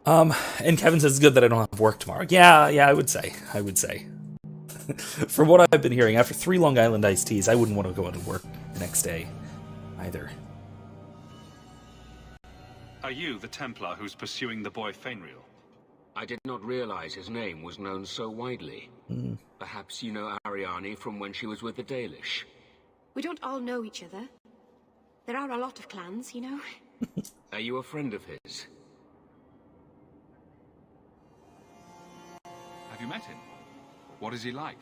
And Kevin says it's good that I don't have work tomorrow. Yeah, I would say. From what I've been hearing, after 3 Long Island iced teas, I wouldn't want to go into work the next day either. Are you the Templar who's pursuing the boy Fainriel? I did not realize his name was known so widely. Perhaps you know Ariane from when she was with the Dalish. We don't all know each other. There are a lot of clans, you know. Are you a friend of his? Have you met him? What is he like?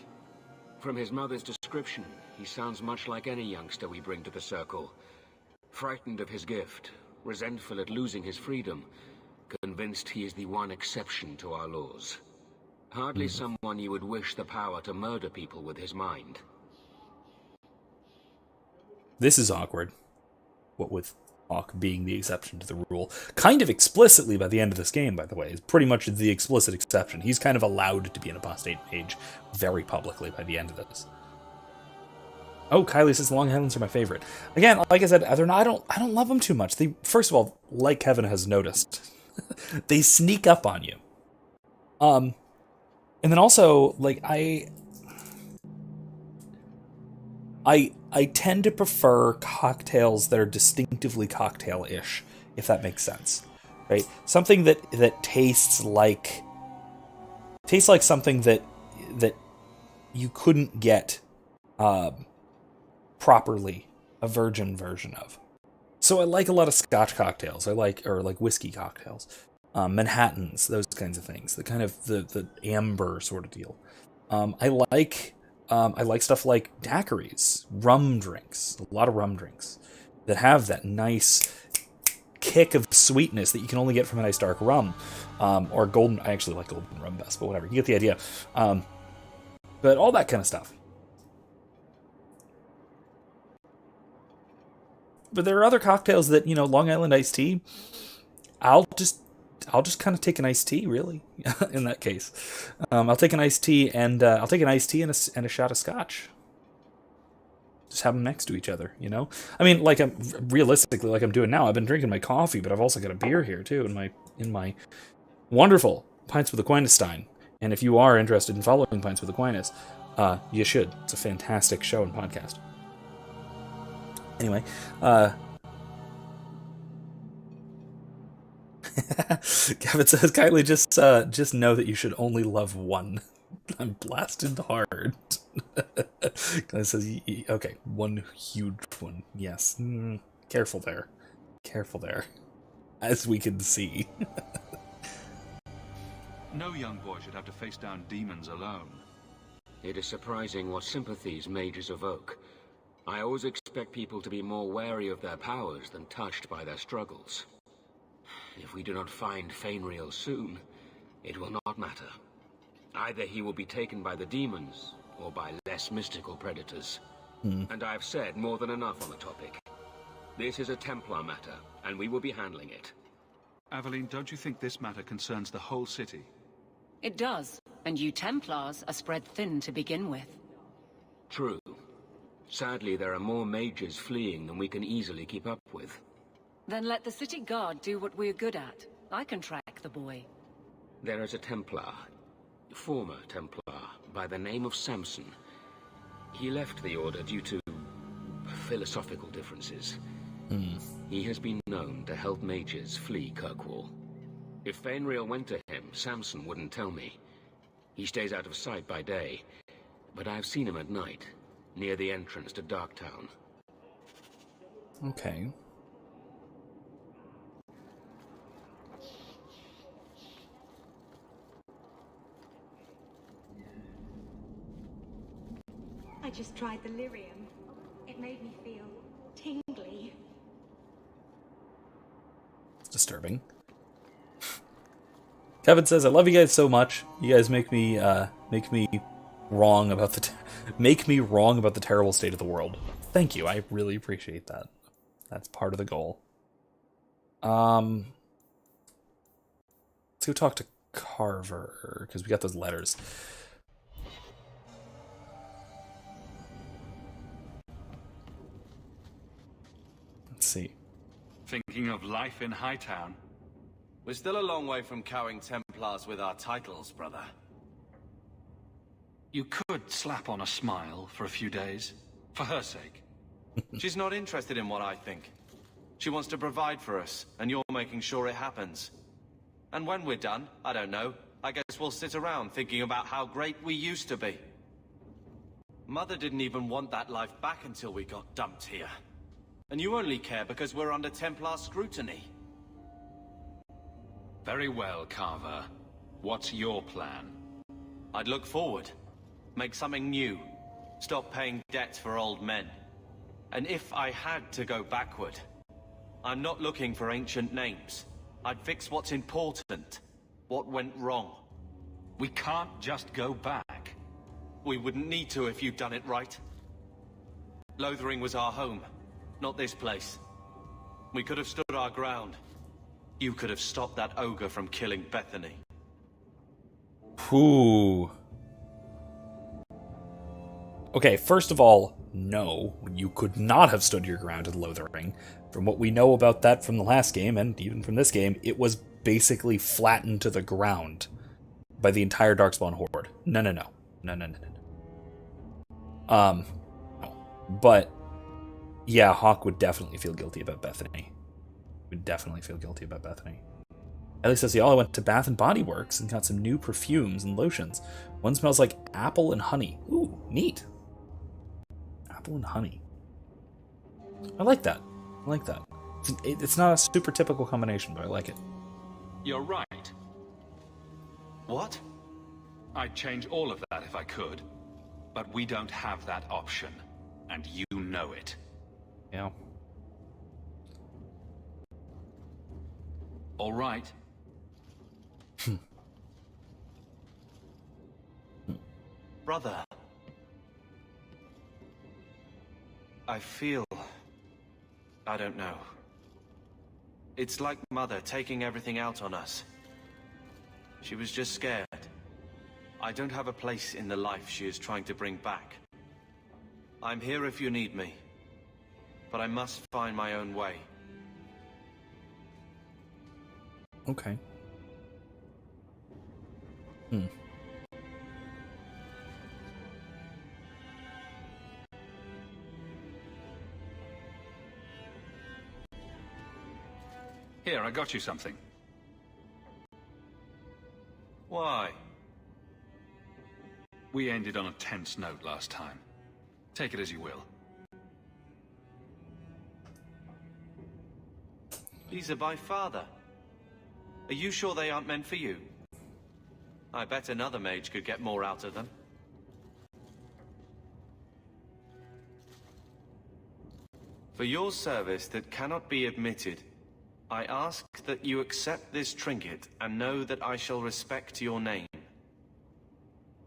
From his mother's description, he sounds much like any youngster we bring to the Circle. Frightened of his gift, resentful at losing his freedom, convinced he is the one exception to our laws. Hardly someone you would wish the power to murder people with his mind. This is awkward. What with Hawke being the exception to the rule. Kind of explicitly by the end of this game, by the way. Is pretty much the explicit exception. He's kind of allowed to be an apostate mage very publicly by the end of this. Oh, Kylie says the Long Highlands are my favorite. Again, like I said, I don't love them too much. They, first of all, like Kevin has noticed, they sneak up on you. And then also, like, I tend to prefer cocktails that are distinctively cocktail-ish, if that makes sense, right? Something that tastes like something that you couldn't get properly a virgin version of. So I like a lot of Scotch cocktails. Or whiskey cocktails, Manhattans, those kinds of things. The kind of the amber sort of deal. I like stuff like daiquiris, rum drinks, a lot of rum drinks that have that nice kick of sweetness that you can only get from a nice dark rum, or golden. I actually like golden rum best, but whatever. You get the idea. But all that kind of stuff. But there are other cocktails that, Long Island iced tea. I'll just kind of take an iced tea, really. In that case, I'll take an iced tea and a shot of scotch. Just have them next to each other, I mean, like I'm doing now. I've been drinking my coffee, but I've also got a beer here too in my wonderful Pints with Aquinas Stein. And if you are interested in following Pints with Aquinas, you should. It's a fantastic show and podcast. Anyway, Kevin says, Kylie, just know that you should only love one. I'm blasted hard. Kylie says, okay, one huge one. Yes. Careful there. As we can see. No young boy should have to face down demons alone. It is surprising what sympathies mages evoke. I always expect people to be more wary of their powers than touched by their struggles. If we do not find Fainriel soon, it will not matter. Either he will be taken by the demons, or by less mystical predators. And I have said more than enough on the topic. This is a Templar matter, and we will be handling it. Aveline, don't you think this matter concerns the whole city? It does, and you Templars are spread thin to begin with. True. Sadly, there are more mages fleeing than we can easily keep up with. Then let the city guard do what we're good at. I can track the boy. There is a Templar, former Templar, by the name of Samson. He left the order due to philosophical differences. He has been known to help mages flee Kirkwall. If Fainriel went to him, Samson wouldn't tell me. He stays out of sight by day, but I've seen him at night, near the entrance to Darktown. Okay. I just tried the lyrium. It made me feel tingly. It's disturbing. Kevin says, "I love you guys so much. You guys make me wrong about the terrible state of the world." Thank you. I really appreciate that. That's part of the goal. Let's go talk to Carver because we got those letters. Let's see. Thinking of life in Hightown? We're still a long way from cowing Templars with our titles, brother. You could slap on a smile for a few days, for her sake. She's not interested in what I think. She wants to provide for us, and you're making sure it happens. And when we're done, I don't know, I guess we'll sit around thinking about how great we used to be. Mother didn't even want that life back until we got dumped here. And you only care because we're under Templar scrutiny. Very well, Carver. What's your plan? I'd look forward. Make something new. Stop paying debts for old men. And if I had to go backward, I'm not looking for ancient names. I'd fix what's important. What went wrong. We can't just go back. We wouldn't need to if you'd done it right. Lothering was our home, not this place. We could have stood our ground. You could have stopped that ogre from killing Bethany. Whew. Okay, first of all, no, you could not have stood your ground at Lothering. From what we know about that from the last game, and even from this game, it was basically flattened to the ground by the entire Darkspawn horde. No. But yeah, Hawke would definitely feel guilty about Bethany. Would definitely feel guilty about Bethany. Ellie says, I went to Bath and Body Works and got some new perfumes and lotions. One smells like apple and honey. Ooh, neat. Apple and honey. I like that. It's not a super typical combination, but I like it. You're right. What? I'd change all of that if I could. But we don't have that option. And you know it. Yeah. All right. Brother. I feel... I don't know. It's like Mother taking everything out on us. She was just scared. I don't have a place in the life she is trying to bring back. I'm here if you need me. But I must find my own way. Okay. Here, I got you something. Why? We ended on a tense note last time. Take it as you will. These are by Father. Are you sure they aren't meant for you? I bet another mage could get more out of them. For your service that cannot be admitted, I ask that you accept this trinket and know that I shall respect your name.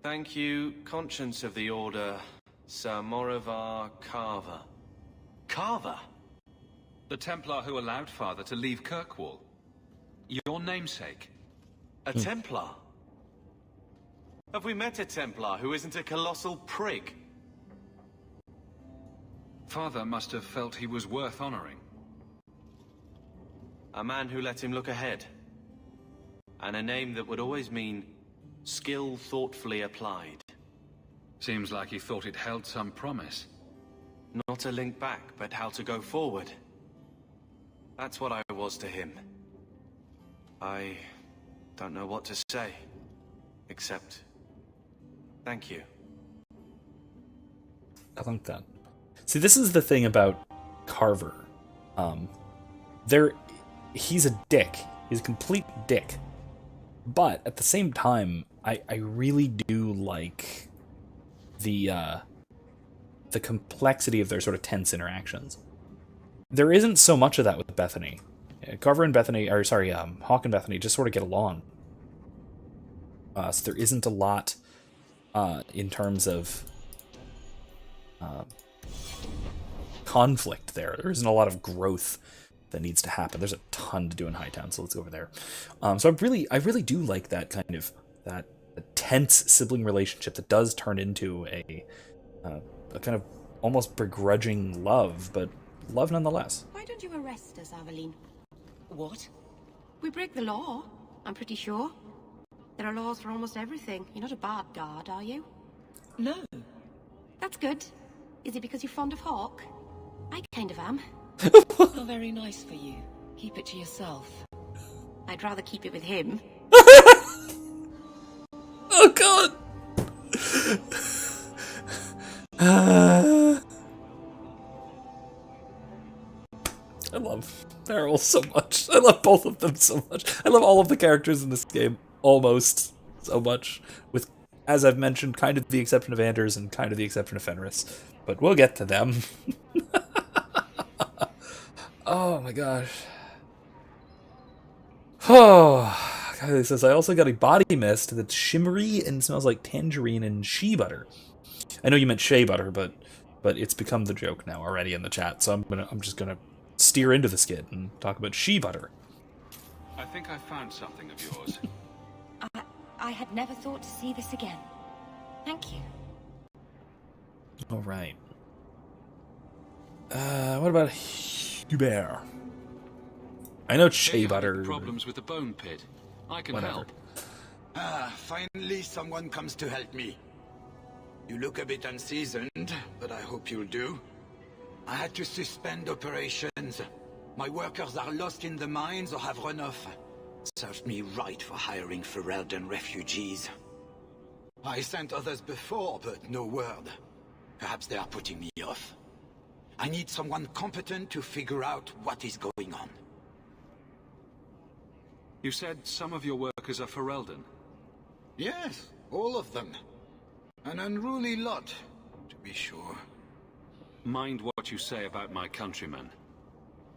Thank you, Conscience of the Order, Sir Morivar Carver. Carver? The Templar who allowed Father to leave Kirkwall. Your namesake. A Templar? Have we met a Templar who isn't a colossal prig? Father must have felt he was worth honoring. A man who let him look ahead. And a name that would always mean skill thoughtfully applied. Seems like he thought it held some promise. Not a link back, but how to go forward. That's what I was to him. I don't know what to say, except thank you. I like that. See, this is the thing about Carver. He's a dick. He's a complete dick. But at the same time, I really do like the complexity of their sort of tense interactions. There isn't so much of that with Bethany. Carver and Bethany, Hawke and Bethany just sort of get along. So there isn't a lot in terms of conflict there. There isn't a lot of growth that needs to happen. There's a ton to do in Hightown, so let's go over there. So I really do like that kind of that tense sibling relationship that does turn into a kind of almost begrudging love, but love nonetheless. Why don't you arrest us, Aveline? What? We break the law, I'm pretty sure. There are laws for almost everything. You're not a bad guard, are you? No. That's good. Is it because you're fond of Hawke? I kind of am. Not very nice for you. Keep it to yourself. I'd rather keep it with him. Oh god! I love Beryl so much. I love both of them so much. I love all of the characters in this game almost so much. With, as I've mentioned, kind of the exception of Anders and kind of the exception of Fenris. But we'll get to them. Oh my gosh. Oh, Kylie says, I also got a body mist that's shimmery and smells like tangerine and shea butter. I know you meant shea butter, but it's become the joke now already in the chat, so I'm just gonna steer into the skit and talk about shea butter. I think I found something of yours. I had never thought to see this again. Thank you. All right. What about Hubert? I know shea butter. Problems with the bone pit. I can help. Finally someone comes to help me. You look a bit unseasoned, but I hope you'll do. I had to suspend operations. My workers are lost in the mines or have run off. Served me right for hiring Ferelden refugees. I sent others before, but no word. Perhaps they are putting me off. I need someone competent to figure out what is going on. You said some of your workers are Ferelden? Yes, all of them. An unruly lot, to be sure. Mind what you say about my countrymen.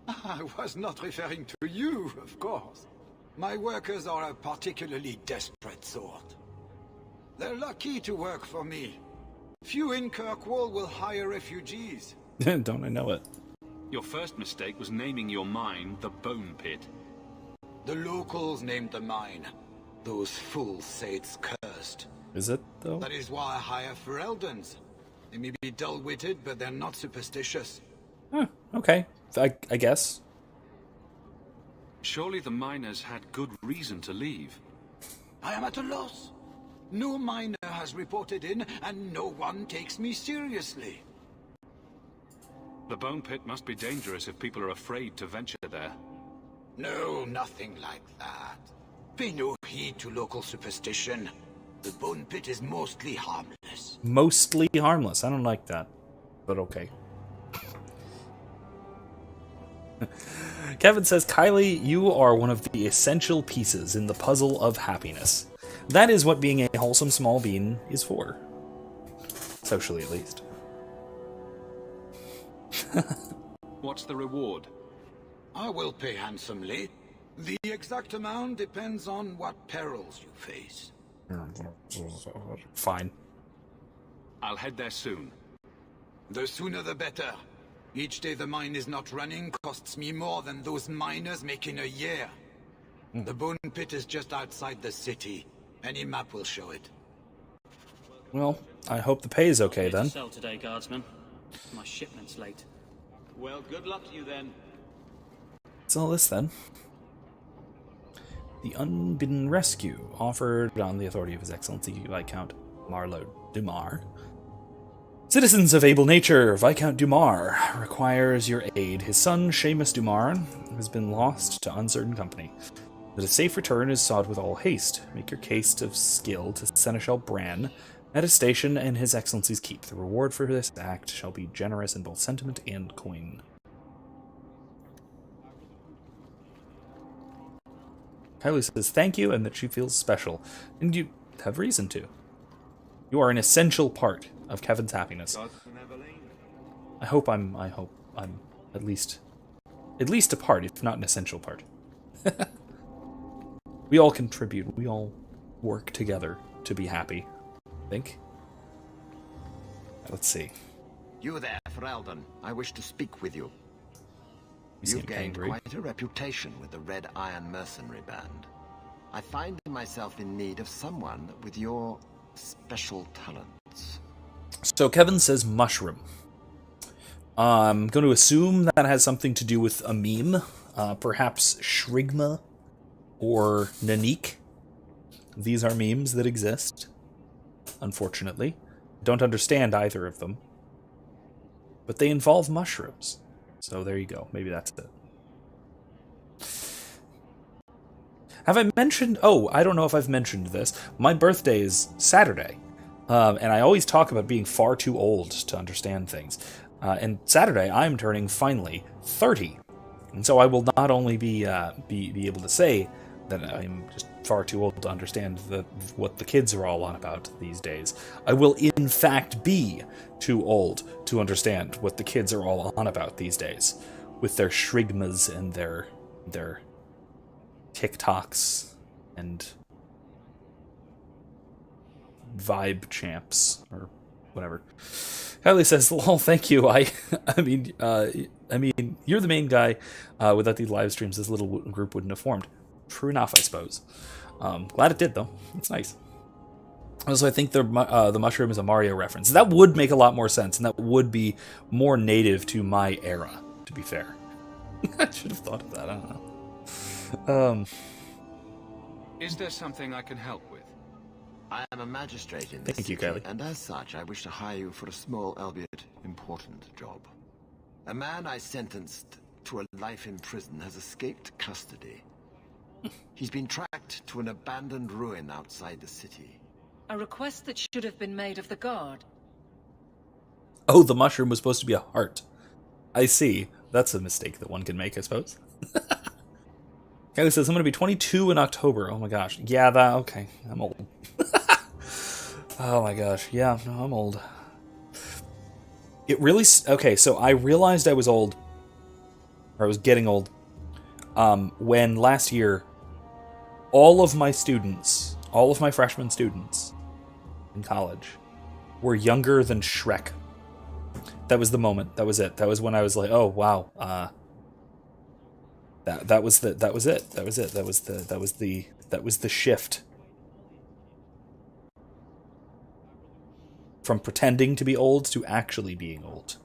I was not referring to you, of course. My workers are a particularly desperate sort. They're lucky to work for me. Few in Kirkwall will hire refugees. Don't I know it? Your first mistake was naming your mine the Bone Pit. The locals named the mine. Those fools say it's cursed. Is it, though? That is why I hire Fereldens. They may be dull-witted, but they're not superstitious. Okay. I guess. Surely the miners had good reason to leave. I am at a loss. No miner has reported in, and no one takes me seriously. The Bone Pit must be dangerous if people are afraid to venture there. No, nothing like that. Pay no heed to local superstition. The Bone Pit is mostly harmless. Mostly harmless. I don't like that, but okay. Kevin says, Kylie, you are one of the essential pieces in the puzzle of happiness. That is what being a wholesome small bean is for. Socially, at least. What's the reward? I will pay handsomely. The exact amount depends on what perils you face. Fine. I'll head there soon. The sooner the better. Each day the mine is not running costs me more than those miners make in a year. The Bone Pit is just outside the city. Any map will show it. Well, I hope the pay is okay then. Sell today, guardsman. My shipment's late. Well, good luck to you then. What's all this then? The unbidden rescue offered on the authority of His Excellency Viscount Marlo Dumar. Citizens of able nature, Viscount Dumar requires your aid. His son, Seamus Dumar, has been lost to uncertain company. That a safe return is sought with all haste. Make your case of skill to Seneschal Bran at his station and His Excellency's keep. The reward for this act shall be generous in both sentiment and coin. Kylie says thank you and that she feels special. And you have reason to. You are an essential part of Kevin's happiness. I hope I'm at least a part, if not an essential part. We all contribute. We all work together to be happy, I think. Let's see. You there, Ferelden. I wish to speak with you. You've gained quite a reputation with the Red Iron Mercenary Band. I find myself in need of someone with your special talents. So Kevin says mushroom. I'm going to assume that has something to do with a meme. Perhaps Shrigma or Nanik. These are memes that exist, unfortunately. Don't understand either of them. But they involve mushrooms. So there you go. Maybe that's it. Have I mentioned... Oh, I don't know if I've mentioned this. My birthday is Saturday. And I always talk about being far too old to understand things. And Saturday, I'm turning, finally, 30. And so I will not only be able to say that I'm just far too old to understand what the kids are all on about these days. I will, in fact, be too old to understand what the kids are all on about these days. With their shrigmas and their TikToks and vibe champs or whatever. Kylie says, "Lol, thank you. I mean, you're the main guy. Without these live streams, this little group wouldn't have formed." True enough, I suppose. Glad it did, though. It's nice. Also, I think the mushroom is a Mario reference. That would make a lot more sense, and that would be more native to my era, to be fair. I should have thought of that. I don't know. Is there something I can help with? I am a magistrate in this Thank you, city, Kylie. and as such, I wish to hire you for a small, albeit important, job. A man I sentenced to a life in prison has escaped custody. He's been tracked to an abandoned ruin outside the city. A request that should have been made of the guard. Oh, the mushroom was supposed to be a heart. I see. That's a mistake that one can make, I suppose. Kylie says, I'm going to be 22 in October. Oh my gosh. Yeah, okay. I'm old. Oh my gosh. Yeah, no, I'm old. It really... Okay, so I realized I was old. Or I was getting old. When last year, all of my freshman students in college were younger than Shrek. That was the moment. That was it. That was when I was like, oh wow. That was it. That was the shift. From pretending to be old to actually being old.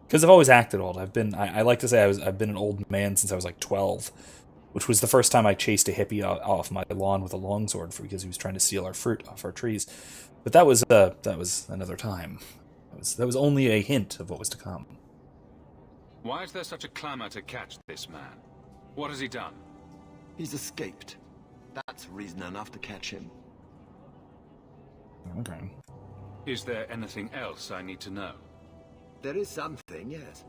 Because I've always acted old. I like to say I've been an old man since I was like 12, which was the first time I chased a hippie off my lawn with a longsword because he was trying to steal our fruit off our trees. But that was another time. That was only a hint of what was to come. Why is there such a clamor to catch this man? What has he done? He's escaped. That's reason enough to catch him. Okay. Is there anything else I need to know? There is something, yes.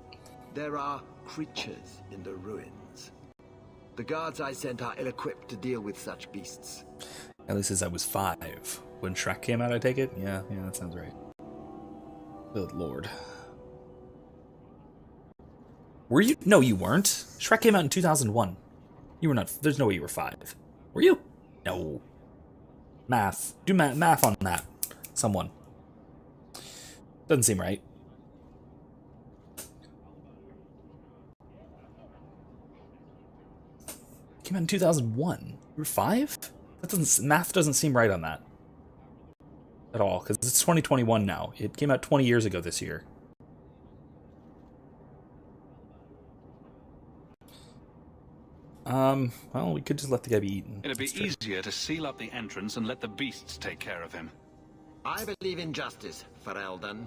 There are creatures in the ruins. The guards I sent are ill-equipped to deal with such beasts. At least as I was 5. When Shrek came out, I take it? Yeah, that sounds right. Good lord. Were you? No, you weren't. Shrek came out in 2001. You were not. There's no way you were 5. Were you? No. Math. Do math on that. Someone. Doesn't seem right. Came out in 2001. You were 5? Math doesn't seem right on that. At all, because it's 2021 now. It came out 20 years ago this year. Well, we could just let the guy be eaten. It'd be easier to seal up the entrance and let the beasts take care of him. I believe in justice, Ferelden,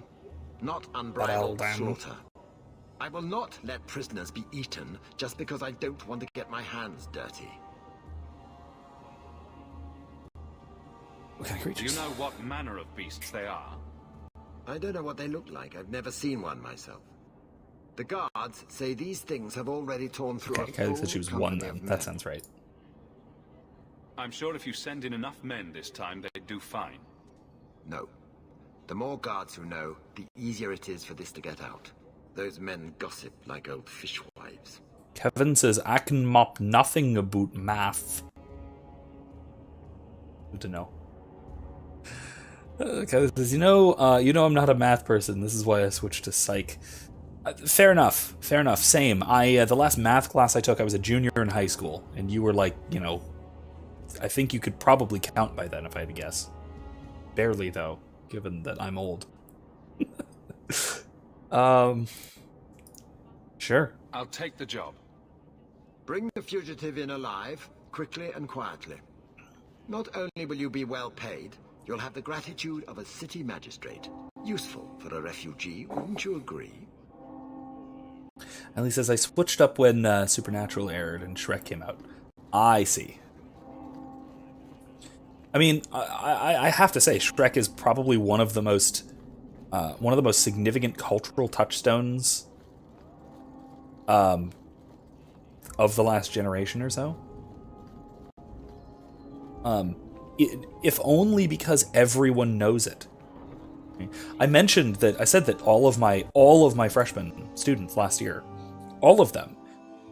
not unbridled slaughter. I will not let prisoners be eaten just because I don't want to get my hands dirty. What kind of creatures? Do you know what manner of beasts they are? I don't know what they look like. I've never seen one myself. The guards say these things have already torn through a Kylie said she was 1 then. That sounds right. I'm sure if you send in enough men this time, they'd do fine. No. The more guards who know, the easier it is for this to get out. Those men gossip like old fishwives. Kevin says, I can mop nothing about math. Good to know. Kevin says, you know I'm not a math person. This is why I switched to psych. Fair enough. Same. The last math class I took, I was a junior in high school, and you were like, I think you could probably count by then if I had to guess. Barely, though, given that I'm old. Sure. I'll take the job. Bring the fugitive in alive, quickly and quietly. Not only will you be well paid, you'll have the gratitude of a city magistrate. Useful for a refugee, wouldn't you agree? Ellie says, I switched up when Supernatural aired and Shrek came out. I see. I mean, I have to say, Shrek is probably one of the most significant cultural touchstones of the last generation or so. If only because everyone knows it. I said that all of my freshman students last year, all of them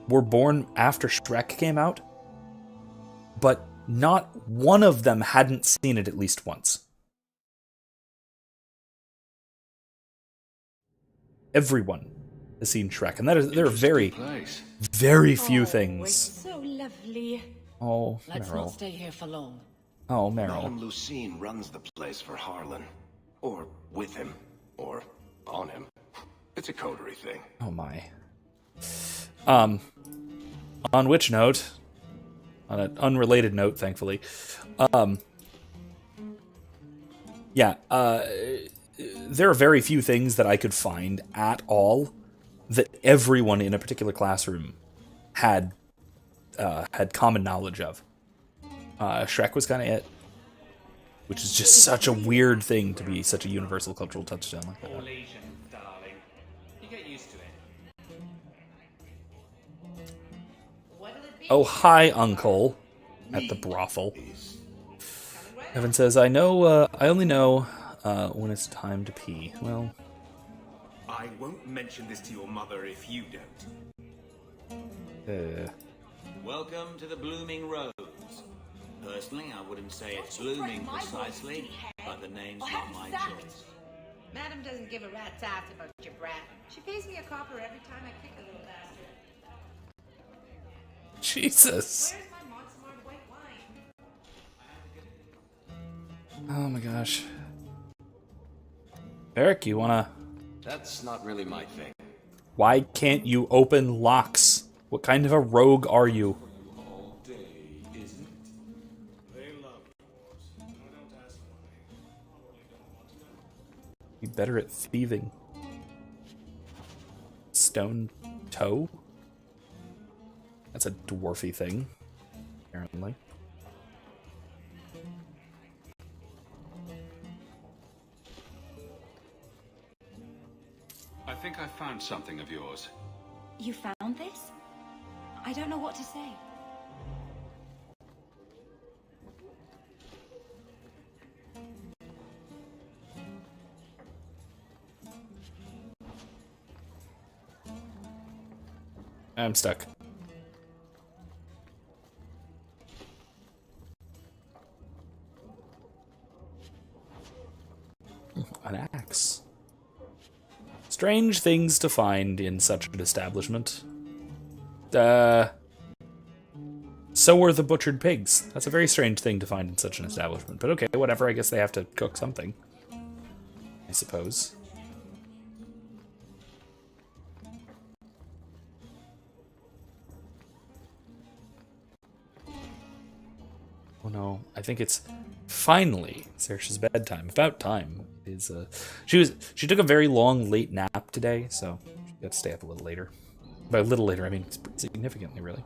were born after Shrek came out, but not one of them hadn't seen it at least once. Everyone has seen Shrek, and there are very few things. It's so lovely. Oh, Let's Meryl. not stay here for long. Oh, Meryl. Madame Lucine runs the place for Harlan. Or with him. Or on him. It's a coterie thing. Oh my. On which note, on an unrelated note, thankfully, there are very few things that I could find at all that everyone in a particular classroom had common knowledge of. Shrek was kind of it, which is just such a weird thing to be such a universal cultural touchstone like that. Legion, darling. You get used to it. Oh, hi, Uncle, at the brothel. Evan says, I only know when it's time to pee. Well, I won't mention this to your mother if you don't. Welcome to the Blooming Rose. Personally, I wouldn't say it's blooming precisely, but the name's not my choice. Madam doesn't give a rat's ass about your brat. She pays me a copper every time I kick a little bastard. Jesus. Where's my Montemart white wine? Oh my gosh. Eric, you wanna... That's not really my thing. Why can't you open locks? What kind of a rogue are you? All day, isn't it? They love yours. I don't ask why. Probably don't want to know. Be better at thieving. Stone toe? That's a dwarfy thing, apparently. I think I found something of yours. You found this? I don't know what to say. I'm stuck. An axe. Strange things to find in such an establishment. So were the butchered pigs. That's a very strange thing to find in such an establishment. But okay, whatever. I guess they have to cook something. I suppose. Oh no, I think it's finally Saoirse's bedtime. About time. She took a very long late nap today, so she got to stay up a little later. By a little later, I mean significantly, really.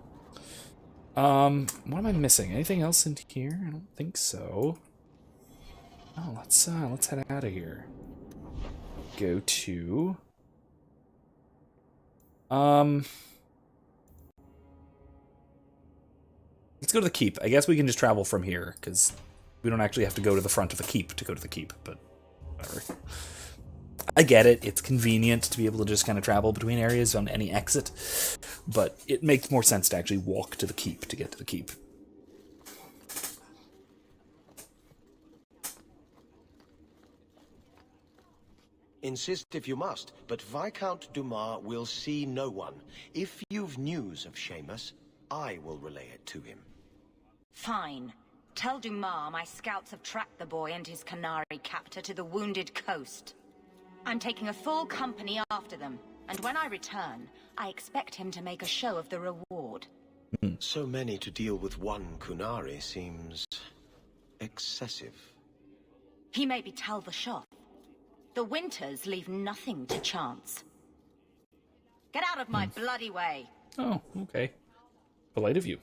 What am I missing? Anything else in here? I don't think so. Oh, let's head out of here. Go to let's go to the keep. I guess we can just travel from here, because we don't actually have to go to the front of the keep to go to the keep, but whatever. I get it. It's convenient to be able to just kind of travel between areas on any exit, but it makes more sense to actually walk to the keep to get to the keep. Insist if you must, but Viscount Dumas will see no one. If you've news of Seamus, I will relay it to him. Fine. Tell Dumas my scouts have tracked the boy and his Canary captor to the wounded coast. I'm taking a full company after them, and when I return, I expect him to make a show of the reward. So many to deal with one Kunari seems excessive. He may be Tal the Shot. The Winters leave nothing to chance. Get out of my bloody way. Oh, okay. Polite of you.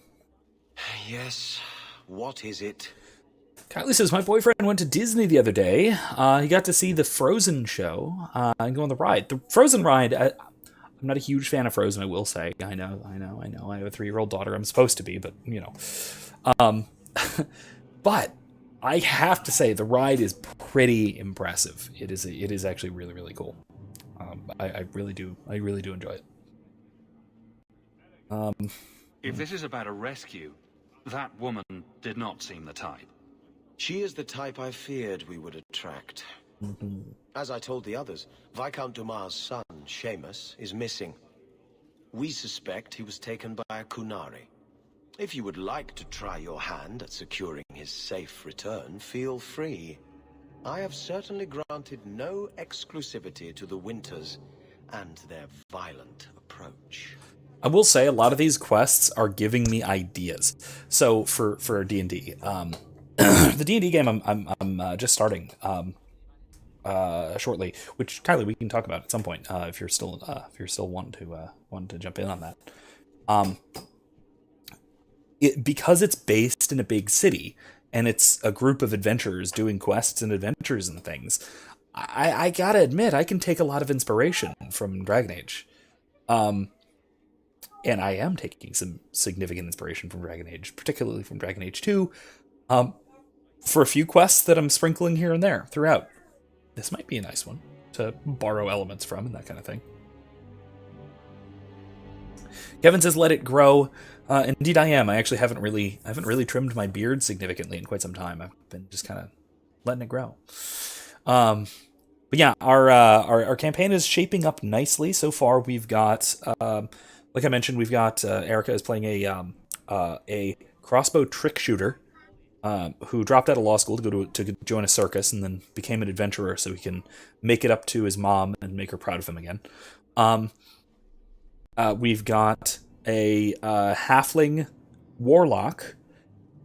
Yes, what is it? Kylie says, my boyfriend went to Disney the other day. He got to see the Frozen show and go on the ride. The Frozen ride, I'm not a huge fan of Frozen, I will say. I know. I have a 3-year-old daughter. I'm supposed to be, but, you know. But I have to say, the ride is pretty impressive. It is actually really, really cool. I really do enjoy it. If this is about a rescue, that woman did not seem the type. She is the type I feared we would attract. As I told the others, Viscount Dumas' son, Seamus, is missing. We suspect he was taken by a Kunari. If you would like to try your hand at securing his safe return, feel free. I have certainly granted no exclusivity to the Winters and their violent approach. I will say a lot of these quests are giving me ideas. So for D&D, the D&D game I'm just starting shortly, which Kylie we can talk about at some point if you're still wanting to jump in on that. Because it's based in a big city and it's a group of adventurers doing quests and adventures and things, I gotta admit I can take a lot of inspiration from Dragon Age. And I am taking some significant inspiration from Dragon Age, particularly from Dragon Age 2, for a few quests that I'm sprinkling here and there throughout. This might be a nice one to borrow elements from and that kind of thing. Kevin says, let it grow. Indeed I am. I actually haven't really trimmed my beard significantly in quite some time. I've been just kind of letting it grow. But yeah, our campaign is shaping up nicely. So far we've got... like I mentioned, we've got Erica is playing a crossbow trick shooter who dropped out of law school to go to join a circus and then became an adventurer so he can make it up to his mom and make her proud of him again. We've got a halfling warlock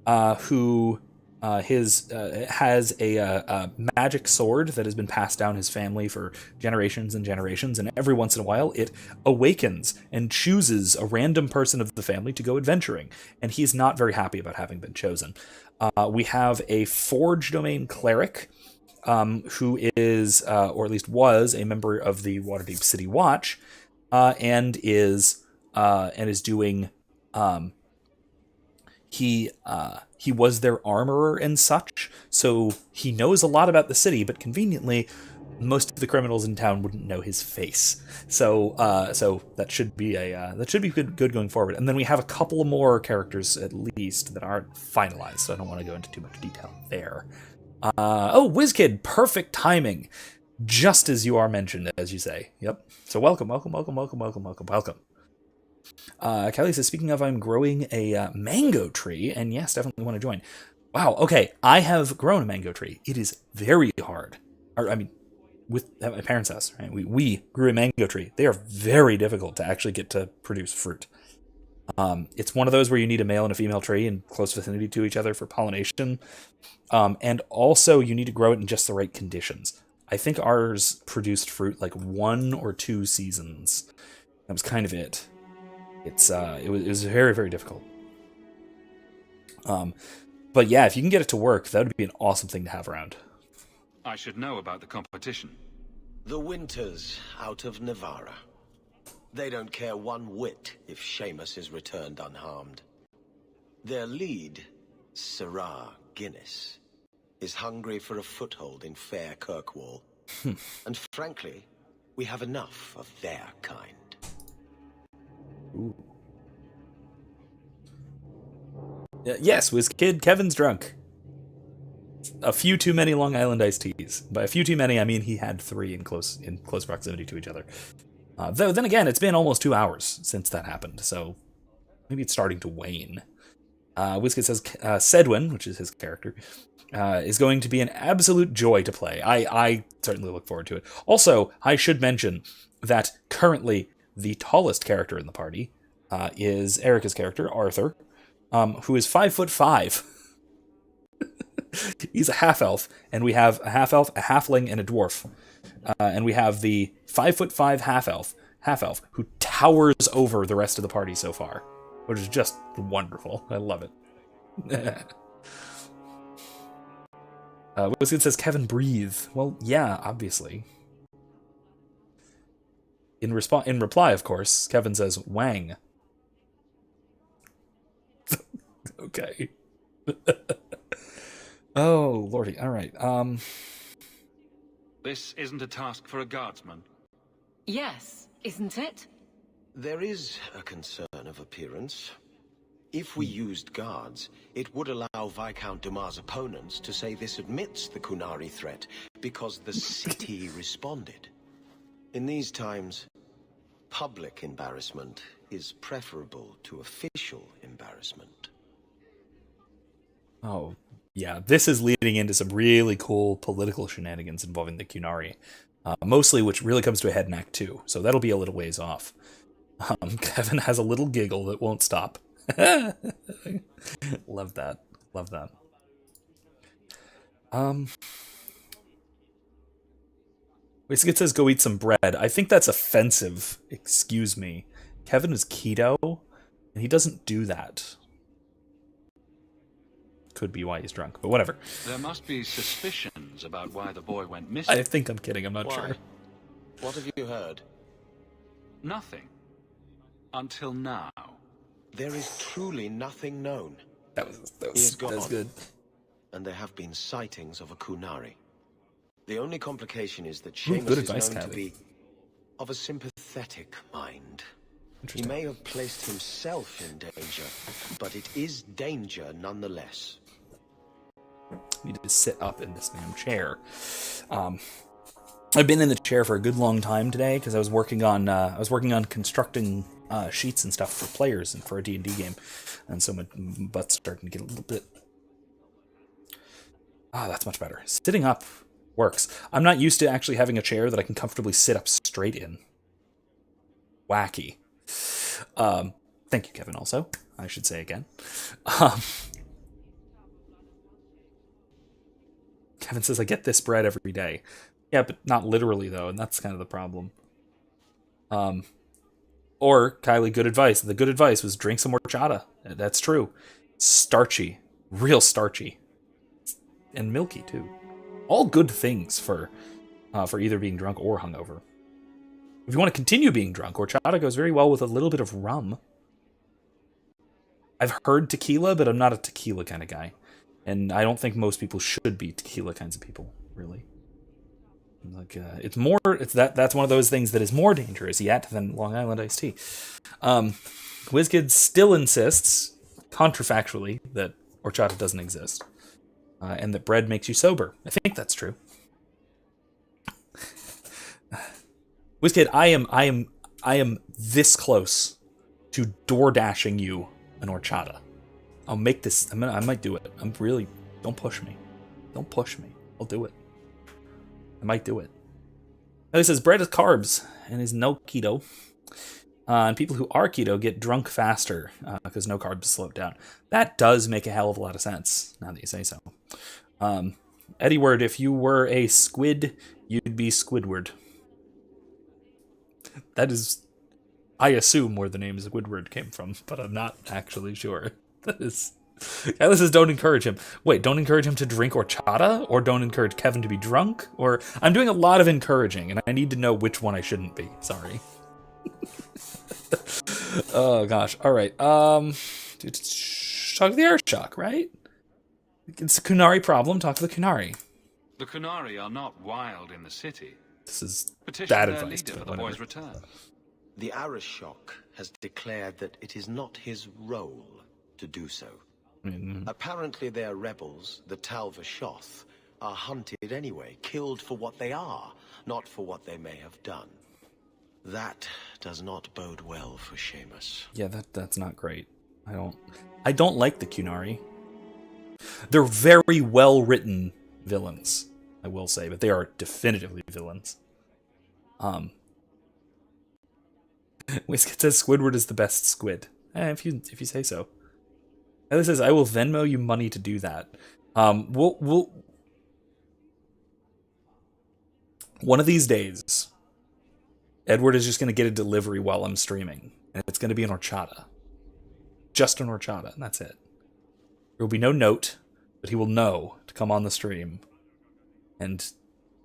who has a magic sword that has been passed down his family for generations and generations, and every once in a while it awakens and chooses a random person of the family to go adventuring, and he's not very happy about having been chosen. We have a Forge Domain cleric who is, or at least was, a member of the Waterdeep City Watch, and is doing... He was their armorer and such, so he knows a lot about the city, but conveniently, most of the criminals in town wouldn't know his face. So that should be good going forward. And then we have a couple more characters at least that aren't finalized, so I don't want to go into too much detail there. WizKid, perfect timing, just as you are mentioned, as you say. Yep. So welcome. Kelly says, speaking of, I'm growing a mango tree, and yes, definitely want to join. Wow, okay, I have grown a mango tree. It is very hard. With at my parents' house, right? We grew a mango tree. They are very difficult to actually get to produce fruit. It's one of those where you need a male and a female tree in close vicinity to each other for pollination. And also you need to grow it in just the right conditions. I think ours produced fruit like 1 or 2 seasons. That was kind of it. It was very, very difficult. But yeah, if you can get it to work, that would be an awesome thing to have around. I should know about the competition. The Winters out of Navarra. They don't care one whit if Seamus is returned unharmed. Their lead, Sirrah Guinness, is hungry for a foothold in fair Kirkwall. And frankly, we have enough of their kind. Ooh. Yes, WizKid, Kevin's drunk. A few too many Long Island iced teas. By a few too many, I mean he had 3 in close proximity to each other. Though then again, it's been almost 2 hours since that happened, so maybe it's starting to wane. WizKid says Sedwin, which is his character, is going to be an absolute joy to play. I certainly look forward to it. Also, I should mention that currently the tallest character in the party is Erica's character, Arthur, who is 5'5". He's a half-elf, and we have a half-elf, a halfling, and a dwarf. And we have the 5'5" half-elf who towers over the rest of the party so far, which is just wonderful. I love it. Wizkid says, Kevin, breathe. Well, yeah, obviously. In reply, of course, Kevin says, Wang. Okay. Oh, lordy. All right. This isn't a task for a guardsman. Yes, isn't it? There is a concern of appearance. If we used guards, it would allow Viscount Dumas' opponents to say this admits the Kunari threat, because the city responded. In these times, public embarrassment is preferable to official embarrassment. Oh, yeah. This is leading into some really cool political shenanigans involving the Kunari. Mostly, which really comes to a head in Act 2, so that'll be a little ways off. Kevin has a little giggle that won't stop. Love that. Love that. It says go eat some bread. I think that's offensive. Excuse me. Kevin is keto, and he doesn't do that. Could be why he's drunk, but whatever. There must be suspicions about why the boy went missing. I think I'm kidding. I'm not sure. What have you heard? Nothing. Until now. There is truly nothing known. That was good. And there have been sightings of a Kunari. The only complication is that Ooh, Seamus good is advice, known to Callie. be of a sympathetic mind. He may have placed himself in danger, but it is danger nonetheless. Need to sit up in this damn chair. I've been in the chair for a good long time today because I was working on constructing sheets and stuff for players and for a D&D game, and so my butt's starting to get a little bit. That's much better. Sitting up works. I'm not used to actually having a chair that I can comfortably sit up straight in. Wacky. Thank you, Kevin. Also, I should say again. Kevin says, I get this bread every day. Yeah, but not literally, though, and that's kind of the problem. Or, Kylie, good advice. The good advice was drink some horchata. That's true. Starchy. Real starchy. And milky, too. All good things for either being drunk or hungover. If you want to continue being drunk, horchata goes very well with a little bit of rum. I've heard tequila, but I'm not a tequila kind of guy. And I don't think most people should be tequila kinds of people, really. Like that's one of those things that is more dangerous yet than Long Island iced tea. WizKid still insists, contrafactually, that horchata doesn't exist, and that bread makes you sober. I think that's true. WizKid, I am this close to door dashing you an horchata. I'll make this. I might do it. Don't push me. Don't push me. I'll do it. I might do it. He says bread is carbs and is no keto. And people who are keto get drunk faster because no carbs slow it down. That does make a hell of a lot of sense, now that you say so. Eddie Word, if you were a squid, you'd be Squidward. That is, I assume, where the name Squidward came from, but I'm not actually sure. That is... Alice says don't encourage him. Wait, don't encourage him to drink horchata? Or don't encourage Kevin to be drunk? Or I'm doing a lot of encouraging, and I need to know which one I shouldn't be. Sorry. Oh, gosh. All right. Talk to the Airshock, right? It's a Kunari problem. Talk to the Kunari. The Kunari are not wild in the city. This is Petition bad their advice. leader for the boy's return. The Arishok has declared that it is not his role to do so. Mm-hmm. Apparently their rebels, the Talvashoth, are hunted anyway, killed for what they are, not for what they may have done. That does not bode well for Seamus. Yeah, that's not great. I don't like the Kunari. They're very well written villains, I will say, but they are definitively villains. Whisket says Squidward is the best squid. If you say so. Ellie says, I will Venmo you money to do that. We'll one of these days, Edward is just going to get a delivery while I'm streaming. And it's going to be an horchata. Just an horchata, and that's it. There will be no note, but he will know to come on the stream and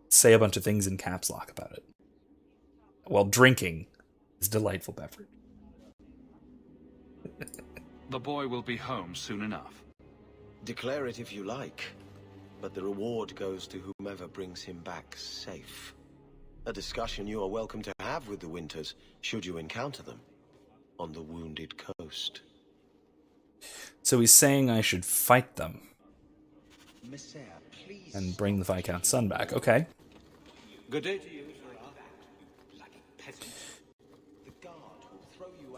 say a bunch of things in caps lock about it, while drinking his delightful beverage. The boy will be home soon enough. Declare it if you like, but the reward goes to whomever brings him back safe. A discussion you are welcome to have with the Winters, should you encounter them, on the Wounded Coast. So he's saying I should fight them and bring the Viscount's son back. Okay. Good day to you.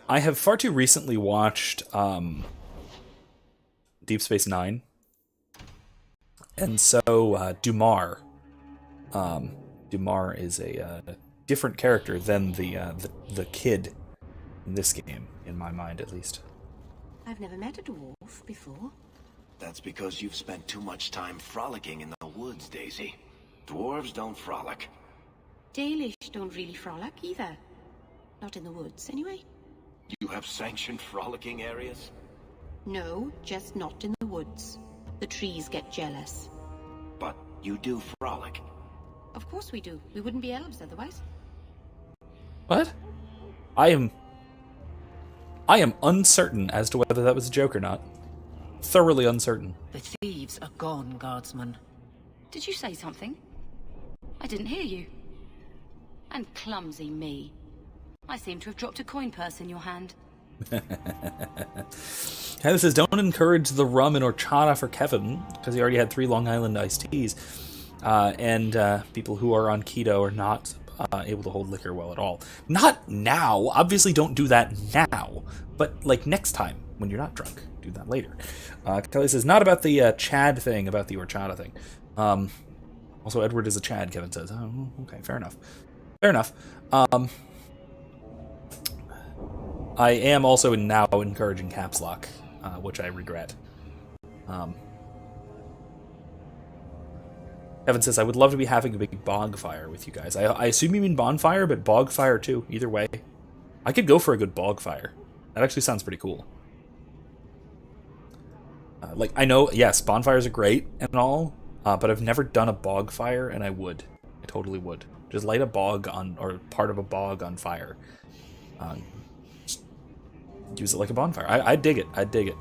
I have far too recently watched Deep Space Nine, and so Dumar is a different character than the kid in this game, in my mind at least. I've never met a dwarf before. That's because you've spent too much time frolicking in the woods, Daisy. Dwarves don't frolic. Dalish don't really frolic either. Not in the woods, anyway. You have sanctioned frolicking areas? No, just not in the woods. The trees get jealous. But you do frolic. Of course we do. We wouldn't be elves otherwise. What? I am uncertain as to whether that was a joke or not. Thoroughly uncertain. The thieves are gone, guardsman. Did you say something? I didn't hear you. And clumsy me. I seem to have dropped a coin purse in your hand. Heather says, don't encourage the rum and horchata for Kevin, because he already had 3 Long Island iced teas. And people who are on keto are not able to hold liquor well at all. Not now. Obviously don't do that now. But, like, next time, when you're not drunk. Do that later. Kelly says, not about the Chad thing, about the horchata thing. Also, Edward is a Chad, Kevin says. Oh, okay, fair enough. Fair enough. I am also now encouraging caps lock, which I regret. Evan says, I would love to be having a big bogfire with you guys. I assume you mean bonfire, but bogfire too. Either way. I could go for a good bogfire. That actually sounds pretty cool. Like, I know, yes, bonfires are great and all, but I've never done a bogfire, and I would. I totally would. Just light a bog on, or part of a bog on fire. Just use it like a bonfire. I dig it. I dig it.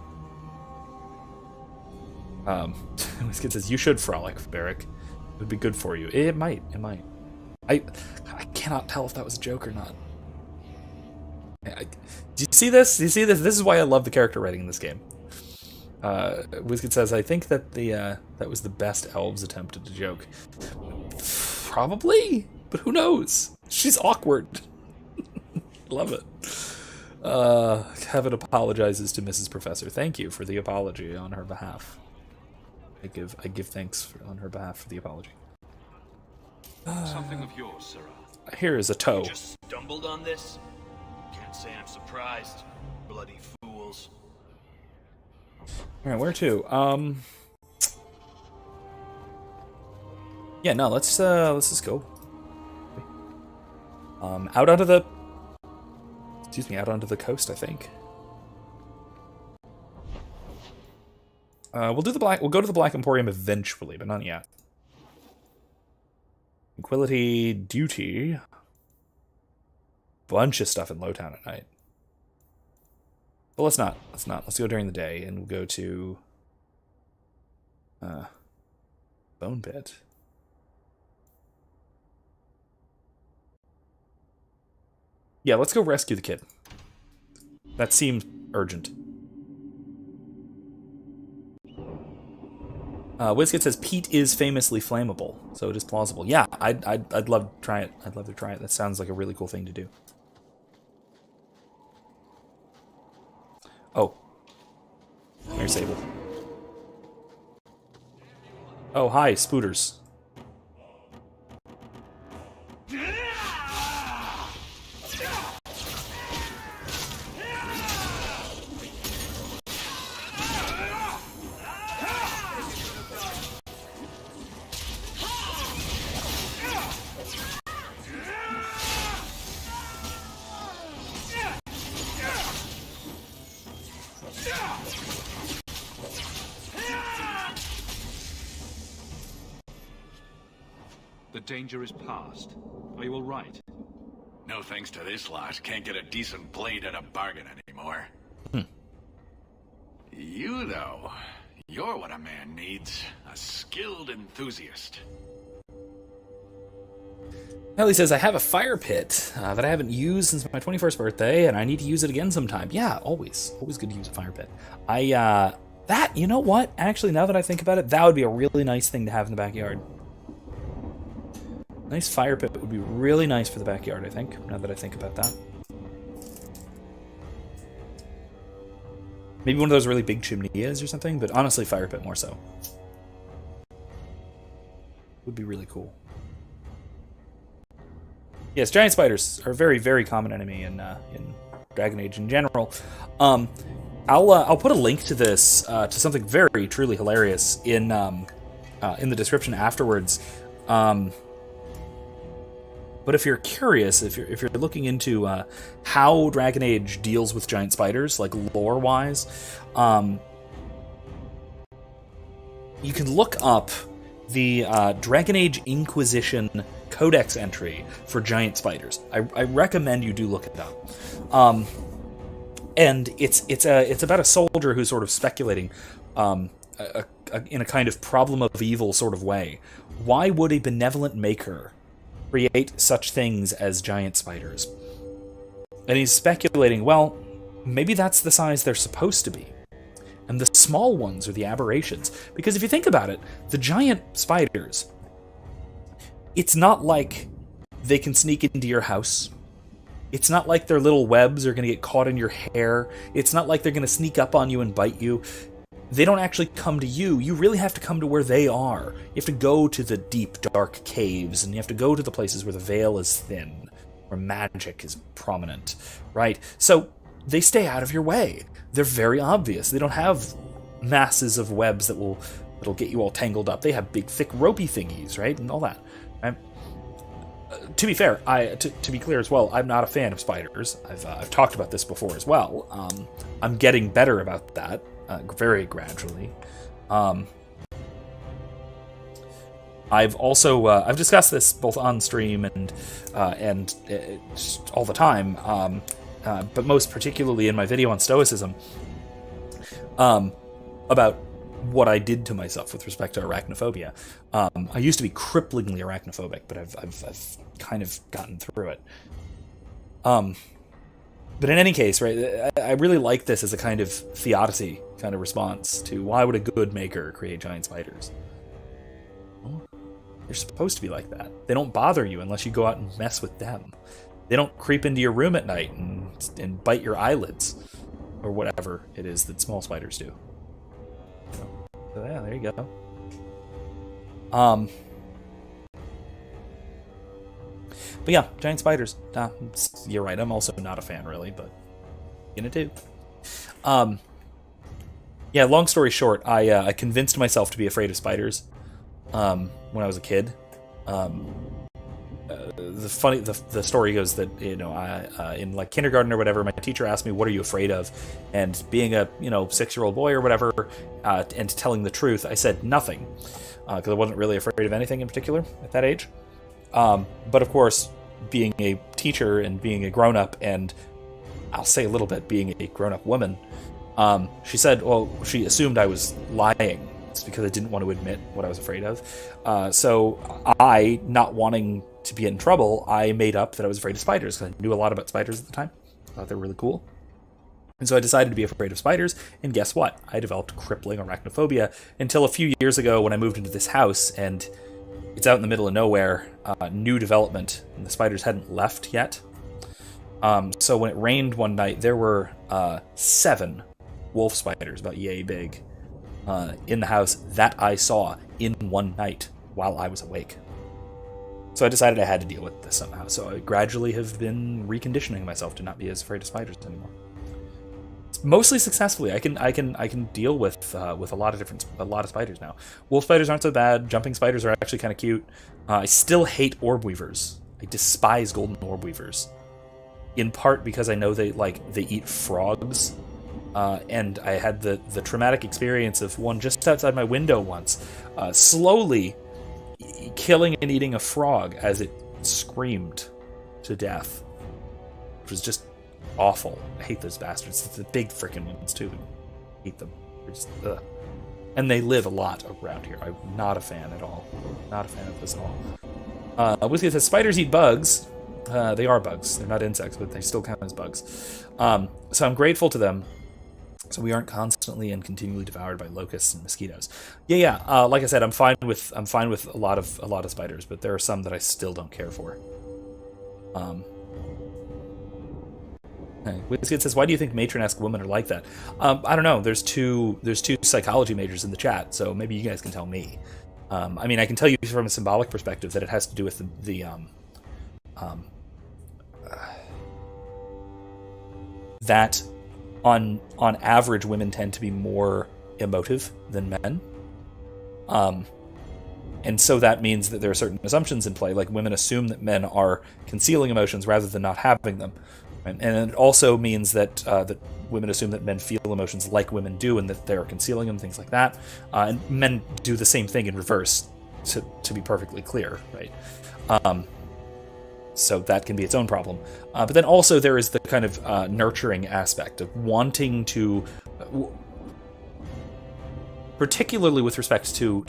This says, you should frolic, Barrick. It would be good for you. It might. It might. I cannot tell if that was a joke or not. Do you see this? Do you see this? This is why I love the character writing in this game. Wizkid says, I think that that was the best elves attempt at a joke. Probably, but who knows? She's awkward. Love it. Kevin apologizes to Mrs. Professor. Thank you for the apology on her behalf. I give thanks on her behalf for the apology. Something of yours, Sirrah. Here is a toe. You just stumbled on this? Can't say I'm surprised. Bloody fools. All right, where to? Yeah, no, let's just go. Out onto the. Excuse me, out onto the coast, I think. We'll go to the Black Emporium eventually, but not yet. Tranquility, duty. Bunch of stuff in Lowtown at night. But let's not. Let's go during the day, and we'll go to Bone Pit. Yeah, let's go rescue the kid. That seems urgent. Wizkid says peat is famously flammable, so it is plausible. Yeah, I'd love to try it. I'd love to try it. That sounds like a really cool thing to do. Oh. Here's Sable. Oh, hi, Spooters. danger is past. Are you all right? No thanks to this lot, can't get a decent blade at a bargain anymore. You, though, you're what a man needs. A skilled enthusiast. Ellie says, I have a fire pit that I haven't used since my 21st birthday, and I need to use it again sometime. Yeah, always. Always good to use a fire pit. You know what? Actually, now that I think about it, that would be a really nice thing to have in the backyard. Nice fire pit would be really nice for the backyard, I think, now that I think about that. Maybe one of those really big chimneys or something, but honestly, fire pit more so. Would be really cool. Yes, giant spiders are a very, very common enemy in Dragon Age in general. I'll put a link to this to something very truly hilarious in the description afterwards. But if you're curious, if you're looking into how Dragon Age deals with giant spiders, like lore-wise, you can look up the Dragon Age Inquisition Codex entry for giant spiders. I recommend you do look it up. And it's about a soldier who's sort of speculating in a kind of problem of evil sort of way. Why would a benevolent maker create such things as giant spiders? And he's speculating, well, maybe that's the size they're supposed to be. And the small ones are the aberrations. Because if you think about it, the giant spiders, it's not like they can sneak into your house. It's not like their little webs are going to get caught in your hair. It's not like they're going to sneak up on you and bite you. They don't actually come to you. You really have to come to where they are. You have to go to the deep, dark caves, and you have to go to the places where the veil is thin, where magic is prominent, right? So they stay out of your way. They're very obvious. They don't have masses of webs that'll get you all tangled up. They have big, thick, ropey thingies, right, and all that. Right? To be fair, to be clear as well, I'm not a fan of spiders. I've talked about this before as well. I'm getting better about that. Very gradually. I've also I've discussed this both on stream and all the time, but most particularly in my video on Stoicism, about what I did to myself with respect to arachnophobia. I used to be cripplingly arachnophobic, but I've kind of gotten through it. But in any case, right, I really like this as a kind of theodicy kind of response to why would a good maker create giant spiders? Well, they're supposed to be like that. They don't bother you unless you go out and mess with them. They don't creep into your room at night and bite your eyelids or whatever it is that small spiders do. So yeah, there you go. But yeah, giant spiders. You're right. I'm also not a fan, really, but gonna do. Yeah. Long story short, I convinced myself to be afraid of spiders when I was a kid. The story goes that I in like kindergarten or whatever, my teacher asked me, "What are you afraid of?" And being a 6-year-old boy or whatever, and telling the truth, I said nothing because I wasn't really afraid of anything in particular at that age. But of course, being a teacher and being a grown-up, and I'll say a little bit being a grown-up woman, she said, well, she assumed I was lying. It's because I didn't want to admit what I was afraid of. So I, not wanting to be in trouble, I made up that I was afraid of spiders because I knew a lot about spiders at the time. I thought they were really cool. And so I decided to be afraid of spiders, and guess what? I developed crippling arachnophobia until a few years ago when I moved into this house, and it's out in the middle of nowhere, new development, and the spiders hadn't left yet. So when it rained one night, there were 7 wolf spiders, about yay big, in the house that I saw in one night while I was awake. So I decided I had to deal with this somehow. So I gradually have been reconditioning myself to not be as afraid of spiders anymore. Mostly successfully. I can deal with a lot of spiders now. Wolf spiders aren't so bad. Jumping spiders are actually kind of cute. I still hate orb weavers. I despise golden orb weavers. In part because I know they eat frogs. And I had the traumatic experience of one just outside my window once, slowly killing and eating a frog as it screamed to death, which was just awful. I hate those bastards. It's the big freaking ones too. I hate them. They're just, ugh. And they live a lot around here. I'm not a fan at all. Not a fan of this at all. Whiskey says, spiders eat bugs. They are bugs. They're not insects, but they still count as bugs. So I'm grateful to them. So we aren't constantly and continually devoured by locusts and mosquitoes. Yeah. Like I said, I'm fine with a lot of spiders, but there are some that I still don't care for. Whiskey says, why do you think matronesque women are like that? I don't know. There's two psychology majors in the chat, so maybe you guys can tell me. I mean, I can tell you from a symbolic perspective that it has to do with that on average women tend to be more emotive than men. And so that means that there are certain assumptions in play, like women assume that men are concealing emotions rather than not having them. And it also means that women assume that men feel emotions like women do and that they're concealing them, things like that. And men do the same thing in reverse, to be perfectly clear, right? So that can be its own problem. But then also there is the kind of nurturing aspect of wanting to, particularly with respect to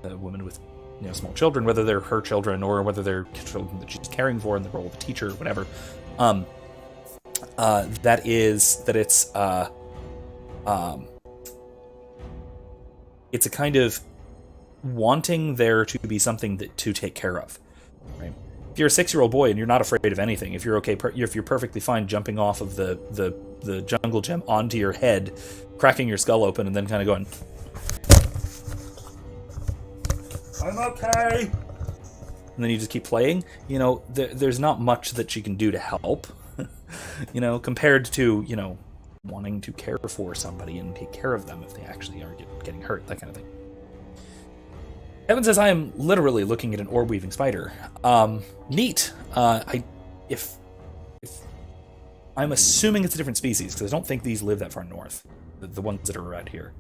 a woman with small children, whether they're her children or whether they're children that she's caring for in the role of a teacher or whatever. It's a kind of wanting there to be something to take care of, right? If you're a 6-year-old boy and you're not afraid of anything, if you're okay, if you're perfectly fine jumping off of the jungle gym onto your head, cracking your skull open, and then kind of going, I'm okay, and then you just keep playing, there's not much that she can do to help, compared to, wanting to care for somebody and take care of them if they actually are getting hurt, that kind of thing. Evan says, I am literally looking at an orb-weaving spider. Neat. If I'm assuming it's a different species, because I don't think these live that far north, the ones that are around here.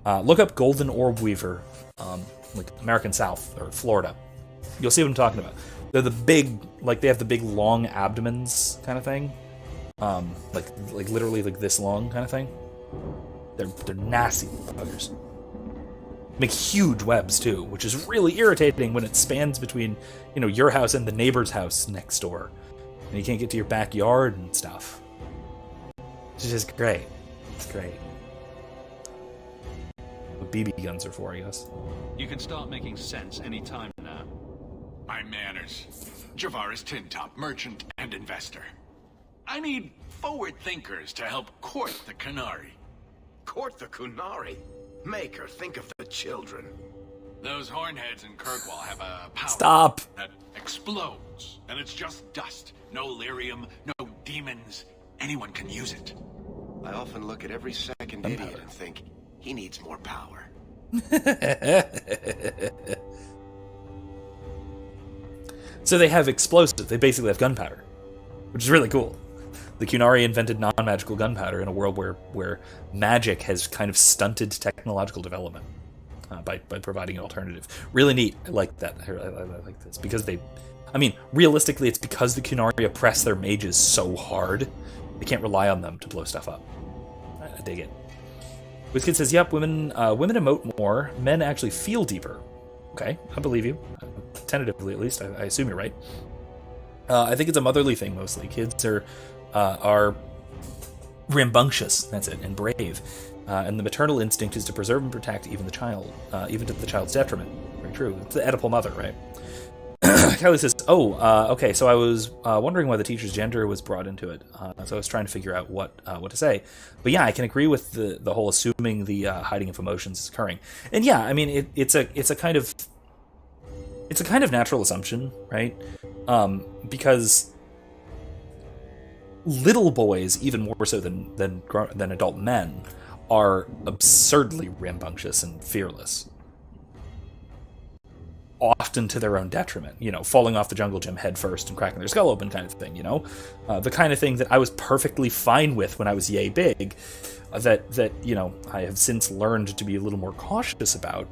Look up golden orb weaver, like American South or Florida. You'll see what I'm talking about. They're the big, they have the big long abdomens kind of thing. Like literally like this long kind of thing. They're nasty buggers. Make huge webs too, which is really irritating when it spans between, your house and the neighbor's house next door, and you can't get to your backyard and stuff. It's just great. It's great. What BB guns are for, I guess. You can start making sense any time now. My manners. Javaris Tintop, merchant and investor. I need forward thinkers to help court the Kunari. Court the Kunari? Maker, think of the children. Those hornheads in Kirkwall have a power Stop. that explodes, and it's just dust. No lyrium, no demons. Anyone can use it. I often look at every second idiot and think, he needs more power. So they have explosives. They basically have gunpowder, which is really cool. The Kunari invented non-magical gunpowder in a world where magic has kind of stunted technological development by providing an alternative. Really neat. I like that. I like this because realistically, it's because the Kunari oppress their mages so hard, they can't rely on them to blow stuff up. I dig it. WizKid says, "Yep, women emote more. Men actually feel deeper." Okay, I believe you. Tentatively, at least. I assume you're right. I think it's a motherly thing mostly. Kids are rambunctious, that's it, and brave. And the maternal instinct is to preserve and protect even the child, even to the child's detriment. Very true. It's the Oedipal mother, right? Kelly says, okay, so I was wondering why the teacher's gender was brought into it. So I was trying to figure out what to say. But yeah, I can agree with the whole assuming the hiding of emotions is occurring. And yeah, I mean, it's a kind of natural assumption, right? Because little boys, even more so than adult men, are absurdly rambunctious and fearless. Often to their own detriment, falling off the jungle gym head first and cracking their skull open kind of thing, the kind of thing that I was perfectly fine with when I was yay big, that I have since learned to be a little more cautious about.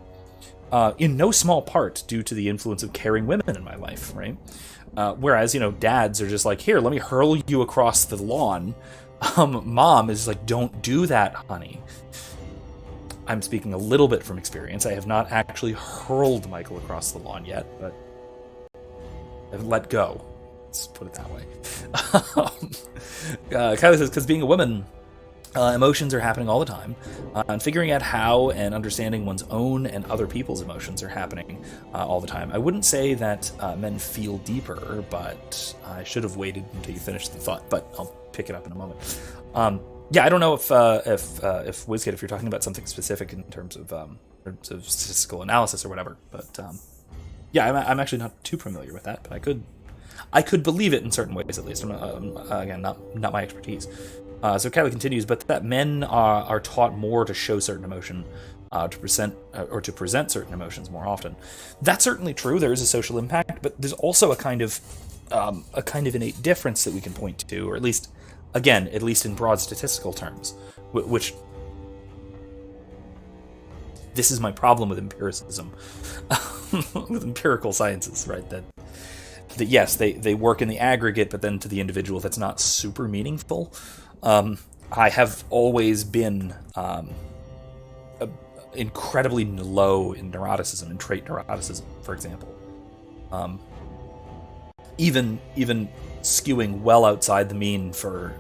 in no small part due to the influence of caring women in my life, right? Whereas, dads are just like, here, let me hurl you across the lawn. Mom is like, don't do that, honey. I'm speaking a little bit from experience. I have not actually hurled Michael across the lawn yet, but I've let go. Let's put it that way. Kylie says, because being a woman, emotions are happening all the time, and figuring out how and understanding one's own and other people's emotions are happening all the time. I wouldn't say that men feel deeper, but I should have waited until you finished the thought, but I'll pick it up in a moment. Yeah, I don't know if WizKid, if you're talking about something specific in terms of statistical analysis or whatever, but yeah, I'm actually not too familiar with that, but I could believe it in certain ways at least. Again, not my expertise. So Kylie continues, but that men are taught more to show certain emotion, to present certain emotions more often. That's certainly true. There is a social impact, but there's also a kind of innate difference that we can point to, or at least in broad statistical terms, which this is my problem with empiricism, with empirical sciences, right? That yes, they work in the aggregate, but then to the individual, that's not super meaningful. I have always been incredibly low in neuroticism and trait neuroticism, for example. Even skewing well outside the mean for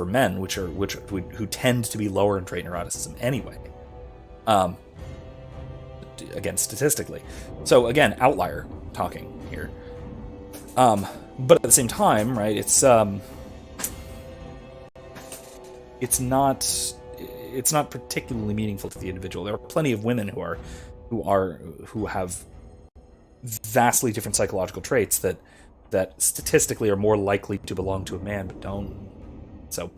men, who tend to be lower in trait neuroticism anyway. Again, statistically. So again, outlier talking here. But at the same time, right? It's not particularly meaningful to the individual. There are plenty of women who have vastly different psychological traits that statistically are more likely to belong to a man, but don't. So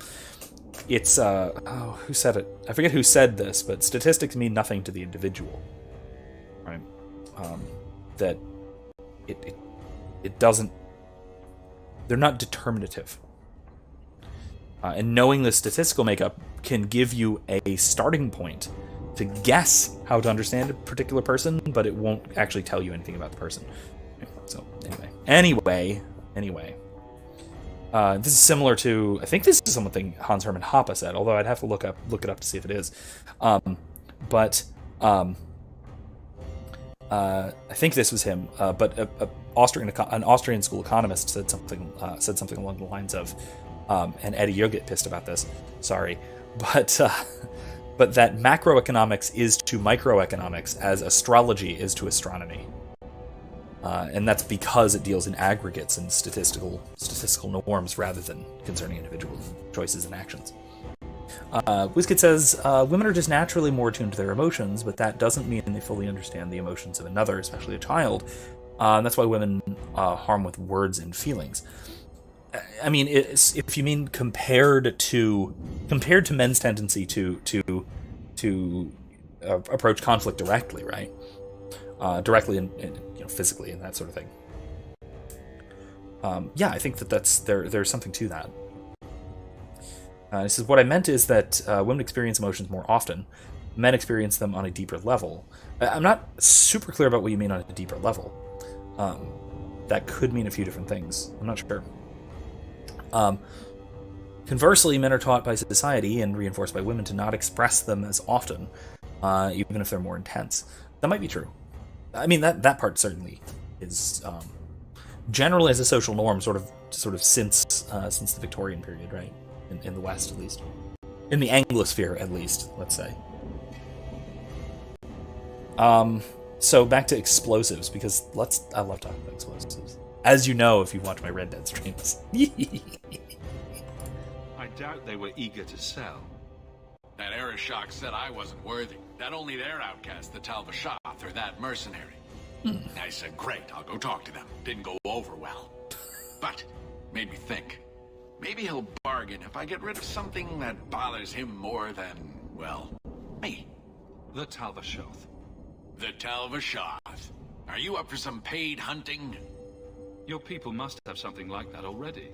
it's who said it? I forget who said this, but statistics mean nothing to the individual, right? That it doesn't. They're not determinative. And knowing the statistical makeup can give you a starting point to guess how to understand a particular person, but it won't actually tell you anything about the person. So anyway, this is similar to, I think this is something Hans Hermann Hoppe said, although I'd have to look it up to see if it is. I think this was him, but an Austrian school economist said something along the lines of, and Eddie, you'll get pissed about this, sorry, but that macroeconomics is to microeconomics as astrology is to astronomy. And that's because it deals in aggregates and statistical norms rather than concerning individual choices and actions. WizKid says, women are just naturally more attuned to their emotions, but that doesn't mean they fully understand the emotions of another, especially a child. And that's why women harm with words and feelings. I mean, if you mean compared to men's tendency to approach conflict directly, right? Directly and physically and that sort of thing. Yeah, I think there's something to that. He says, what I meant is that women experience emotions more often. Men experience them on a deeper level. I'm not super clear about what you mean on a deeper level. That could mean a few different things. I'm not sure. Conversely, men are taught by society and reinforced by women to not express them as often, even if they're more intense. That might be true. I mean, that part certainly is generally as a social norm, sort of since the Victorian period, right? In the West, at least, in the Anglosphere, at least, let's say. So back to explosives, because I love talking about explosives. As you know, if you watch my Red Dead streams. I doubt they were eager to sell. That Arishok said I wasn't worthy. That only their outcast, the Talvashath, or that mercenary. I said, great, I'll go talk to them. Didn't go over well. But, made me think. Maybe he'll bargain if I get rid of something that bothers him more than, well, me. The Talvashath. The Talvashath. Are you up for some paid hunting? Your people must have something like that already.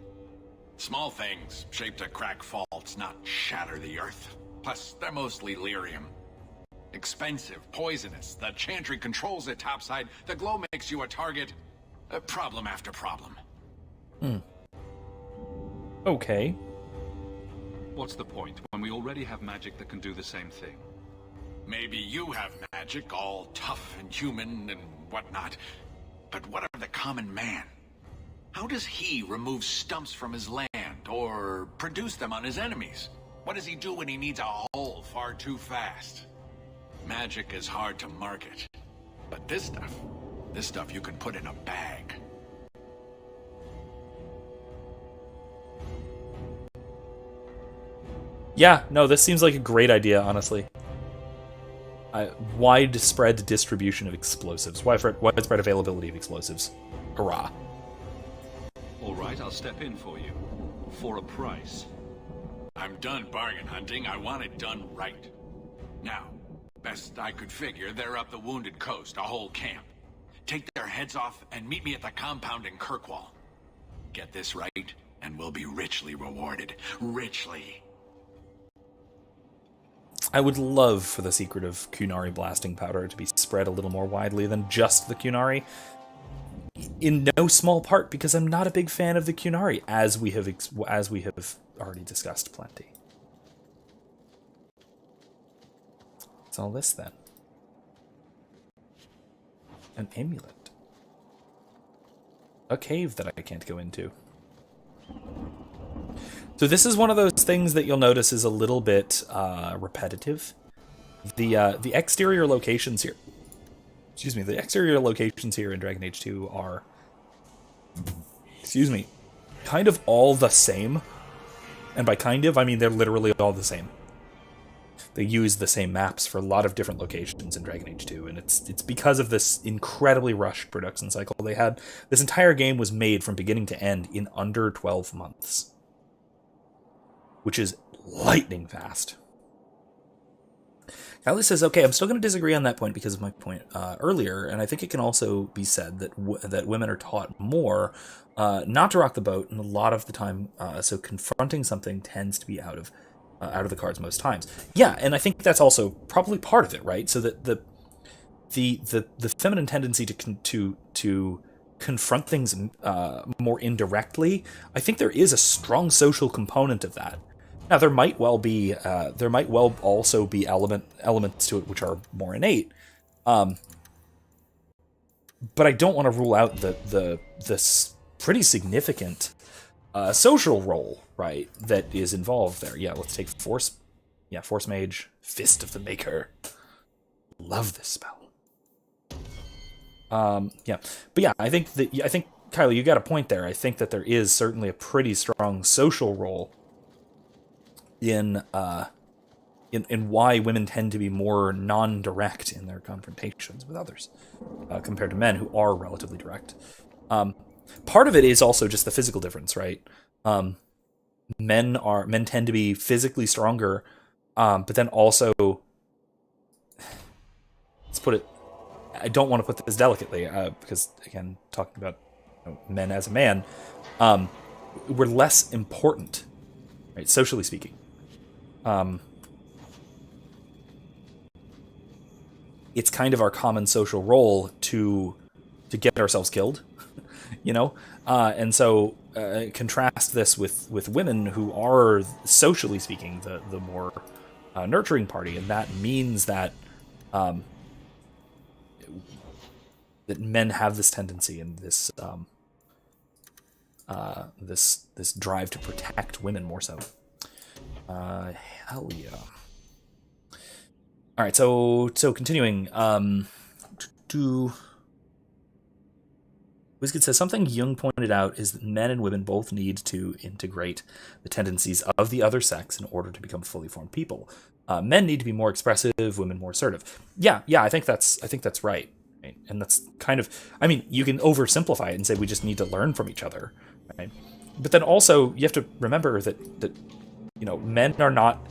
Small things, shaped to crack faults, not shatter the earth. Plus, they're mostly lyrium. Expensive, poisonous. The Chantry controls it topside. The glow makes you a target. Problem after problem. Okay. What's the point when we already have magic that can do the same thing? Maybe you have magic, all tough and human and whatnot. But what of the common man? How does he remove stumps from his land or produce them on his enemies? What does he do when he needs a hole far too fast? Magic is hard to market. But this stuff you can put in a bag. Yeah, no, this seems like a great idea, honestly. Widespread distribution of explosives. Widespread availability of explosives. Hurrah. All right, I'll step in for you. For a price. I'm done bargain hunting. I want it done right. Now, best I could figure, they're up the Wounded Coast, a whole camp. Take their heads off and meet me at the compound in Kirkwall. Get this right, and we'll be richly rewarded. Richly. I would love for the secret of Kunari blasting powder to be spread a little more widely than just the Kunari. In no small part because I'm not a big fan of the Kunari, as we have already discussed plenty. What's all this then? An amulet. A cave that I can't go into. So this is one of those things that you'll notice is a little bit repetitive. The exterior locations here, the exterior locations here in Dragon Age 2 are, kind of all the same. And by kind of, I mean they're literally all the same. They use the same maps for a lot of different locations in Dragon Age 2, and it's because of this incredibly rushed production cycle they had. This entire game was made from beginning to end in under 12 months. Which is lightning fast. Kylie says, okay, I'm still going to disagree on that point because of my point earlier, and I think it can also be said that that women are taught more not to rock the boat, and a lot of the time, so confronting something tends to be out of the cards most times. Yeah, and I think that's also probably part of it, right? So that the feminine tendency to confront things more indirectly, I think there is a strong social component of that. Now, there might well also be elements to it which are more innate, but I don't want to rule out this pretty significant social role, right, that is involved there. Yeah, let's take Force. Yeah, Force Mage, Fist of the Maker. Love this spell. Yeah, but yeah, I think Kylie, you got a point there. I think that there is certainly a pretty strong social role in why women tend to be more non-direct in their confrontations with others compared to men who are relatively direct. Part of it is also just the physical difference, right? Men tend to be physically stronger, but then also, let's put it, I don't want to put this delicately, because again, talking about men as a man, we're less important, right? Socially speaking. It's kind of our common social role to get ourselves killed, and so contrast this with women who are, socially speaking, the more nurturing party, and that means that that men have this tendency and this this drive to protect women more so. Hell yeah. All right, so continuing. Wizkid says something Jung pointed out is that men and women both need to integrate the tendencies of the other sex in order to become fully formed people. Men need to be more expressive, women more assertive. Yeah, I think that's right. And that's kind of, I mean, you can oversimplify it and say we just need to learn from each other, right? But then also you have to remember that men are not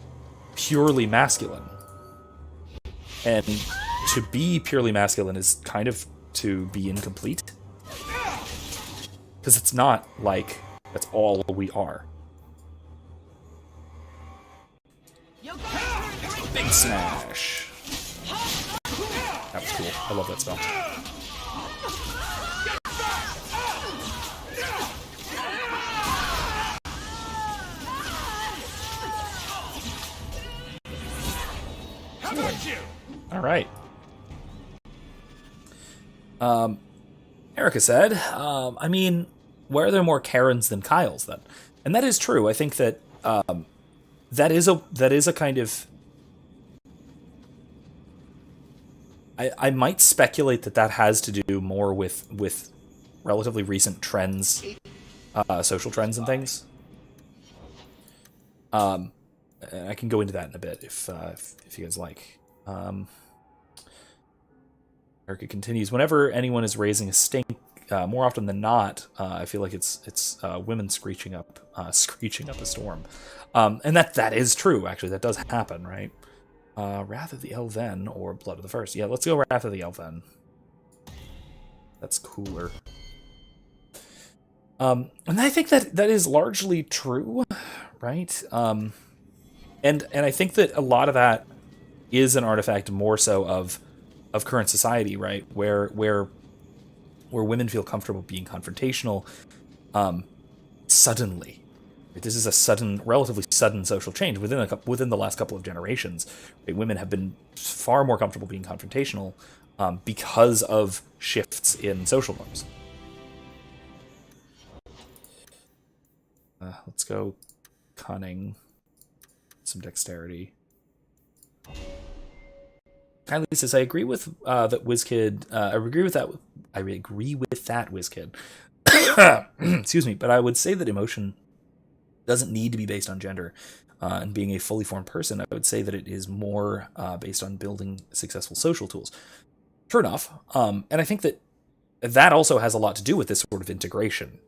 purely masculine. And to be purely masculine is kind of to be incomplete. Because it's not like that's all we are. Big smash. That was cool. I love that spell. All right. Erica said, I mean, where are there more Karens than Kyles then? And that is true. I think that that is a kind of. I might speculate that has to do more with relatively recent trends, social trends and things. I can go into that in a bit if you guys like. Erica continues. Whenever anyone is raising a stink, more often than not, I feel like it's women screeching up a storm, and that is true. Actually, that does happen, right? Wrath of the Elven or Blood of the First. Yeah, let's go Wrath of the Elven. That's cooler. And I think that is largely true, right? And I think that a lot of that is an artifact more so of current society, right? Where women feel comfortable being confrontational suddenly. This is a relatively sudden social change within the last couple of generations. Right? Women have been far more comfortable being confrontational because of shifts in social norms. Let's go cunning, some dexterity. Kylie says, I agree with that WizKid. I agree with that. I agree with that WizKid. Excuse me, but I would say that emotion doesn't need to be based on gender. And being a fully formed person, I would say that it is more based on building successful social tools. Sure enough. And I think that also has a lot to do with this sort of integration.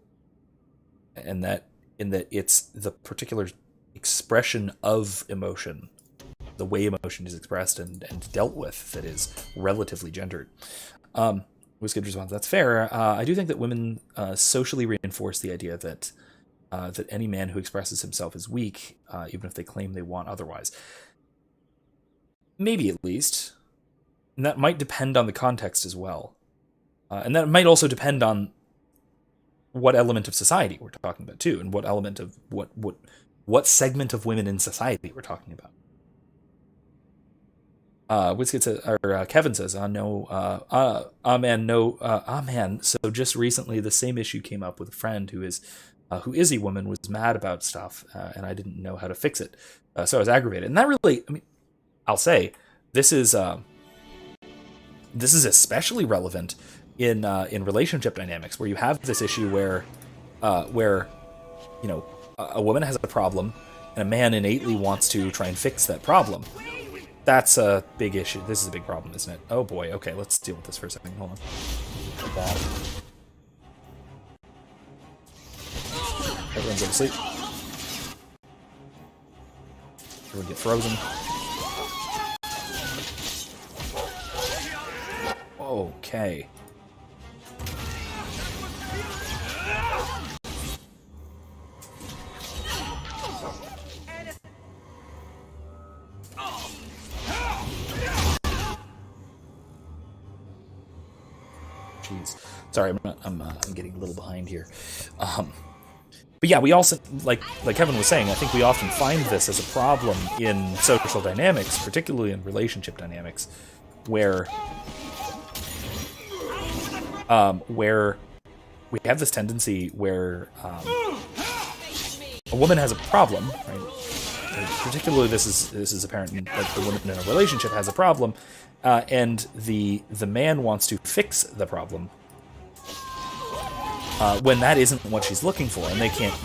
And that it's the particular expression of emotion, the way emotion is expressed and dealt with, that is relatively gendered. WizKid responds, that's fair. I do think that women socially reinforce the idea that any man who expresses himself is weak, even if they claim they want otherwise. Maybe, at least. And that might depend on the context as well. And that might also depend on what element of society we're talking about, too, and what element of what segment of women in society we're talking about. WizKid says, or Kevin says, man. So just recently, the same issue came up with a friend who is a woman, was mad about stuff, and I didn't know how to fix it. So I was aggravated. And that really, I mean, I'll say, this is especially relevant in relationship dynamics, where you have this issue where you know, a woman has a problem, and a man innately wants to try and fix that problem. That's a big issue. This is a big problem, isn't it? Oh boy. Okay, let's deal with this for a second. Hold on. Everyone go to sleep. Everyone get frozen. Okay. Jeez. Sorry, I'm getting a little behind here. But yeah, we also, like Kevin was saying, I think we often find this as a problem in social dynamics, particularly in relationship dynamics, where we have this tendency where a woman has a problem, right? And particularly, this is apparent that the woman in a relationship has a problem, and the man wants to fix the problem. When that isn't what she's looking for, and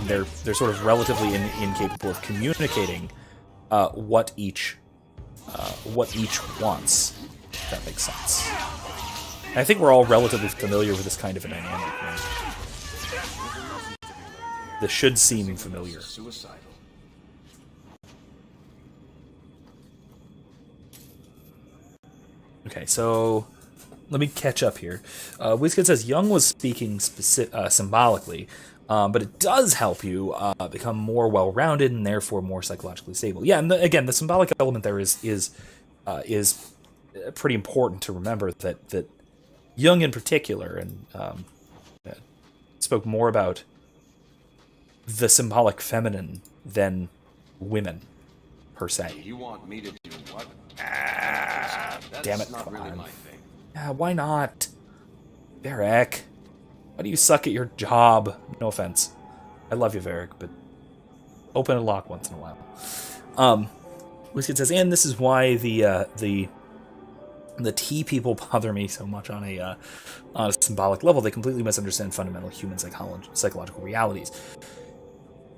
they're sort of relatively incapable of communicating what each wants. If that makes sense. And I think we're all relatively familiar with this kind of a dynamic. Right? This should seem familiar. Okay, so let me catch up here. WizKid says Jung was speaking symbolically, but it does help you become more well-rounded and therefore more psychologically stable. Yeah, and again, the symbolic element there is pretty important to remember that Jung in particular and spoke more about the symbolic feminine than women per se. You want me to do what? Damn it! Not Come really on. my thing. Yeah, why not? Varric, why do you suck at your job? No offense. I love you, Varric, but open a lock once in a while. Wizkid says, and this is why the tea people bother me so much on a symbolic level. They completely misunderstand fundamental human psychological realities.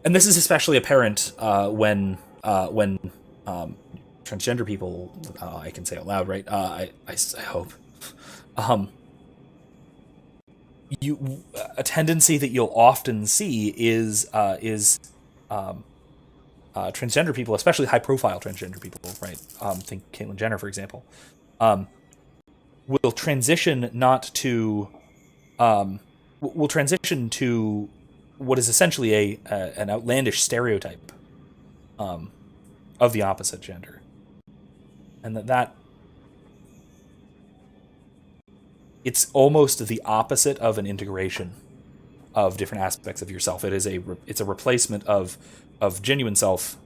And this is especially apparent when transgender people, I can say out loud, right? I hope. A tendency that you'll often see is transgender people, especially high-profile transgender people, right? Think Caitlyn Jenner, for example, will transition will transition to what is essentially an outlandish stereotype of the opposite gender, and that it's almost the opposite of an integration of different aspects of yourself. It's a replacement of genuine self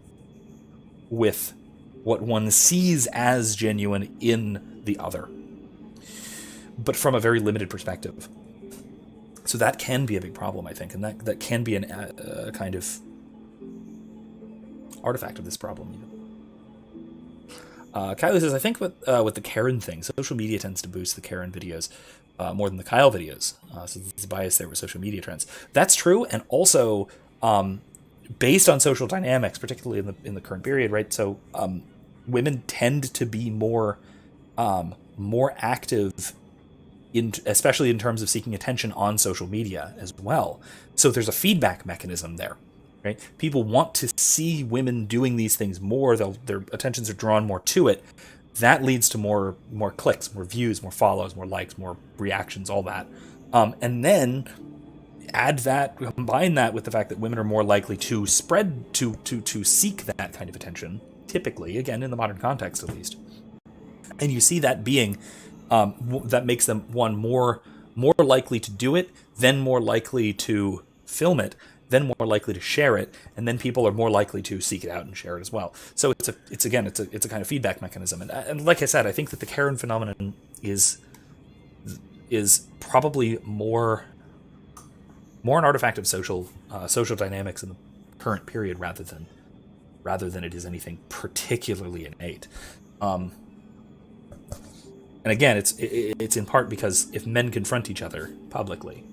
with what one sees as genuine in the other, but from a very limited perspective. So that can be a big problem, I think, and that can be a kind of artifact of this problem. Even. Kylie says, I think with the Karen thing, social media tends to boost the Karen videos more than the Kyle videos. So there's a bias there with social media trends. That's true, and also based on social dynamics, particularly in the current period, right? So women tend to be more active, especially in terms of seeking attention on social media as well. So there's a feedback mechanism there. Right? People want to see women doing these things more. Their attentions are drawn more to it. That leads to more clicks, more views, more follows, more likes, more reactions, all that. And then combine that with the fact that women are more likely to spread, to seek that kind of attention, typically, again, in the modern context at least. And you see that being, that makes them, one, more likely to do it, then more likely to film it, then more likely to share it, and then people are more likely to seek it out and share it as well. So it's a kind of feedback mechanism. And like I said, I think that the Karen phenomenon is probably more an artifact of social dynamics in the current period rather than it is anything particularly innate. And again, it's in part because if men confront each other publicly,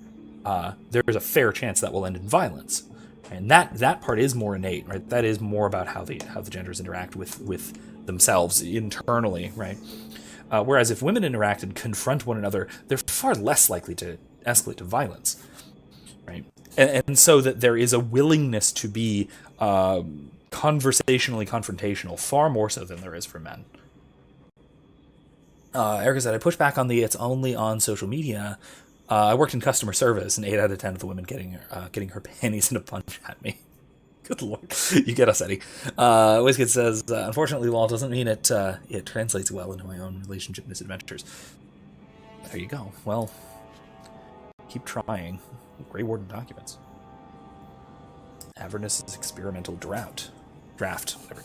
there's a fair chance that will end in violence, and that part is more innate, right? That is more about how the genders interact with themselves internally, right? Whereas if women interact and confront one another, they're far less likely to escalate to violence, right? And so that there is a willingness to be conversationally confrontational, far more so than there is for men. Erica said, I push back on it's only on social media. I worked in customer service, and 8 out of 10 of the women getting her panties in a punch at me. Good lord, you get us, Eddie. Wizkid says, unfortunately, law doesn't mean it translates well into my own relationship misadventures. There you go. Well, keep trying. Grey Warden documents. Avernus' experimental draft, whatever.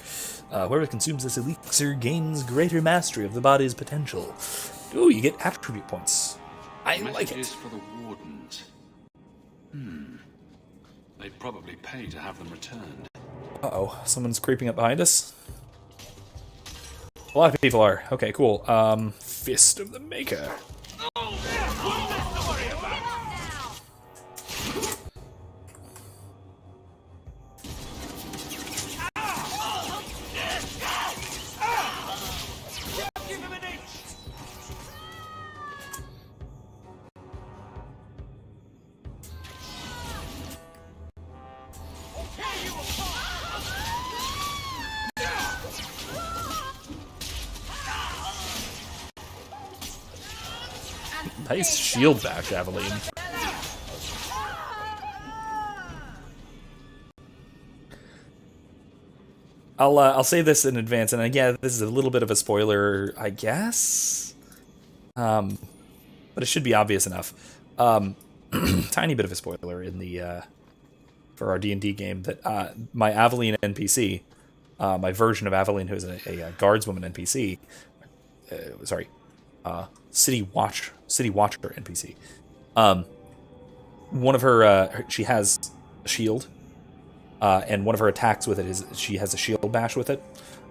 Whoever consumes this elixir gains greater mastery of the body's potential. Ooh, you get attribute points. I like it. Messages for the wardens. They'd probably pay to have them returned. Uh-oh, someone's creeping up behind us. A lot of people are. Okay, cool. Fist of the Maker. Nice shield back, Javelin. I'll say this in advance, and again, this is a little bit of a spoiler, I guess. But it should be obvious enough. Tiny bit of a spoiler in the for our D&D game that my Aveline NPC, my version of Aveline, who is a guardswoman NPC, City Watcher NPC. One of her, she has a shield, and one of her attacks with it is she has a shield bash with it,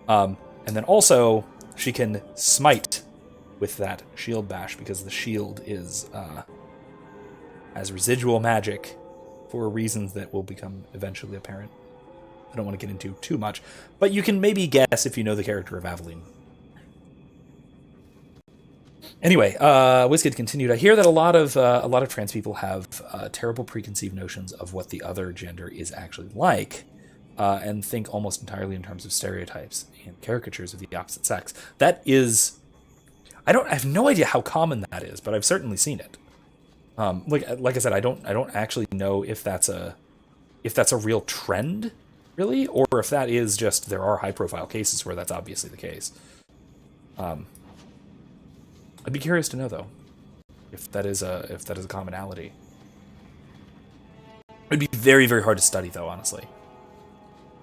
and then also she can smite with that shield bash because the shield is has residual magic for reasons that will become eventually apparent. I don't want to get into too much, but you can maybe guess if you know the character of Aveline. Anyway, WizKid continued. I hear that a lot of trans people have terrible preconceived notions of what the other gender is actually like, and think almost entirely in terms of stereotypes and caricatures of the opposite sex. That is, I have no idea how common that is, but I've certainly seen it. Like I said, I don't actually know if that's a real trend, really, or if that is just there are high profile cases where that's obviously the case. I'd be curious to know though if that is a commonality. It'd be very, very hard to study though, honestly.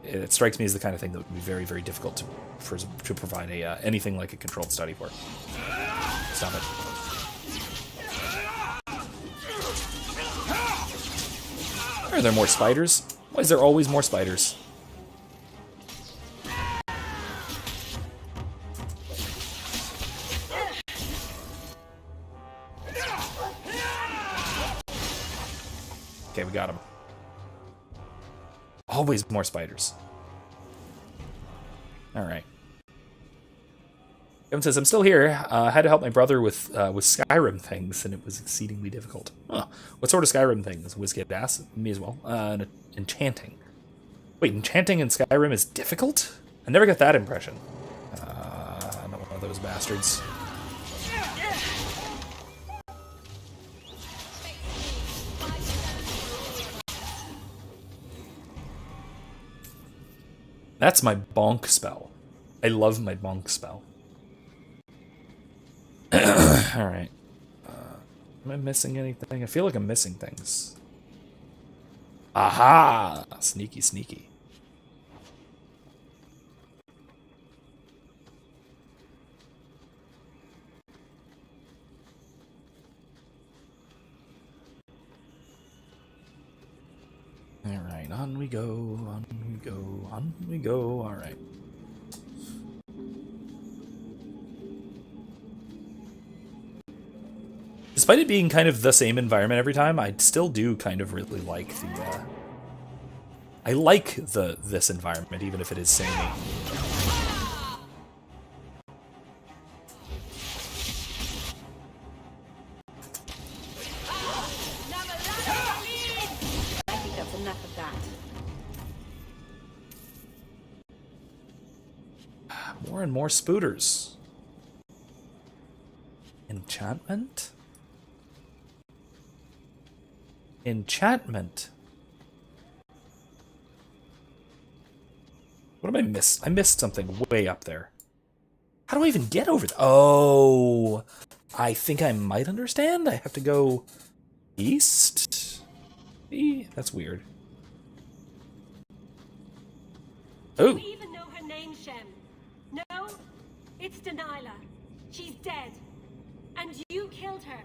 It strikes me as the kind of thing that would be very, very difficult to provide anything like a controlled study for. Stop it. Are there more spiders? Why is there always more spiders? Okay, we got him. Always more spiders. All right. Kevin says, I'm still here. I had to help my brother with Skyrim things, and it was exceedingly difficult. Huh. What sort of Skyrim things? WizKid asks. Me as well. Enchanting. Wait, enchanting in Skyrim is difficult? I never got that impression. I'm not one of those bastards. That's my bonk spell. I love my bonk spell. Alright. Am I missing anything? I feel like I'm missing things. Aha! Sneaky, sneaky. Alright, on we go, on we go, on we go. Alright. Despite it being kind of the same environment every time, I still do kind of really like the, I like this environment, even if it is samey. I think that's enough of that. More and more spooters. Enchantment? Enchantment. What am I missed? I missed something way up there. How do I even get over there? Oh, I think I might understand. I have to go east? That's weird. Oh. Do you even know her name, Shem? No? It's Delilah. She's dead. And you killed her.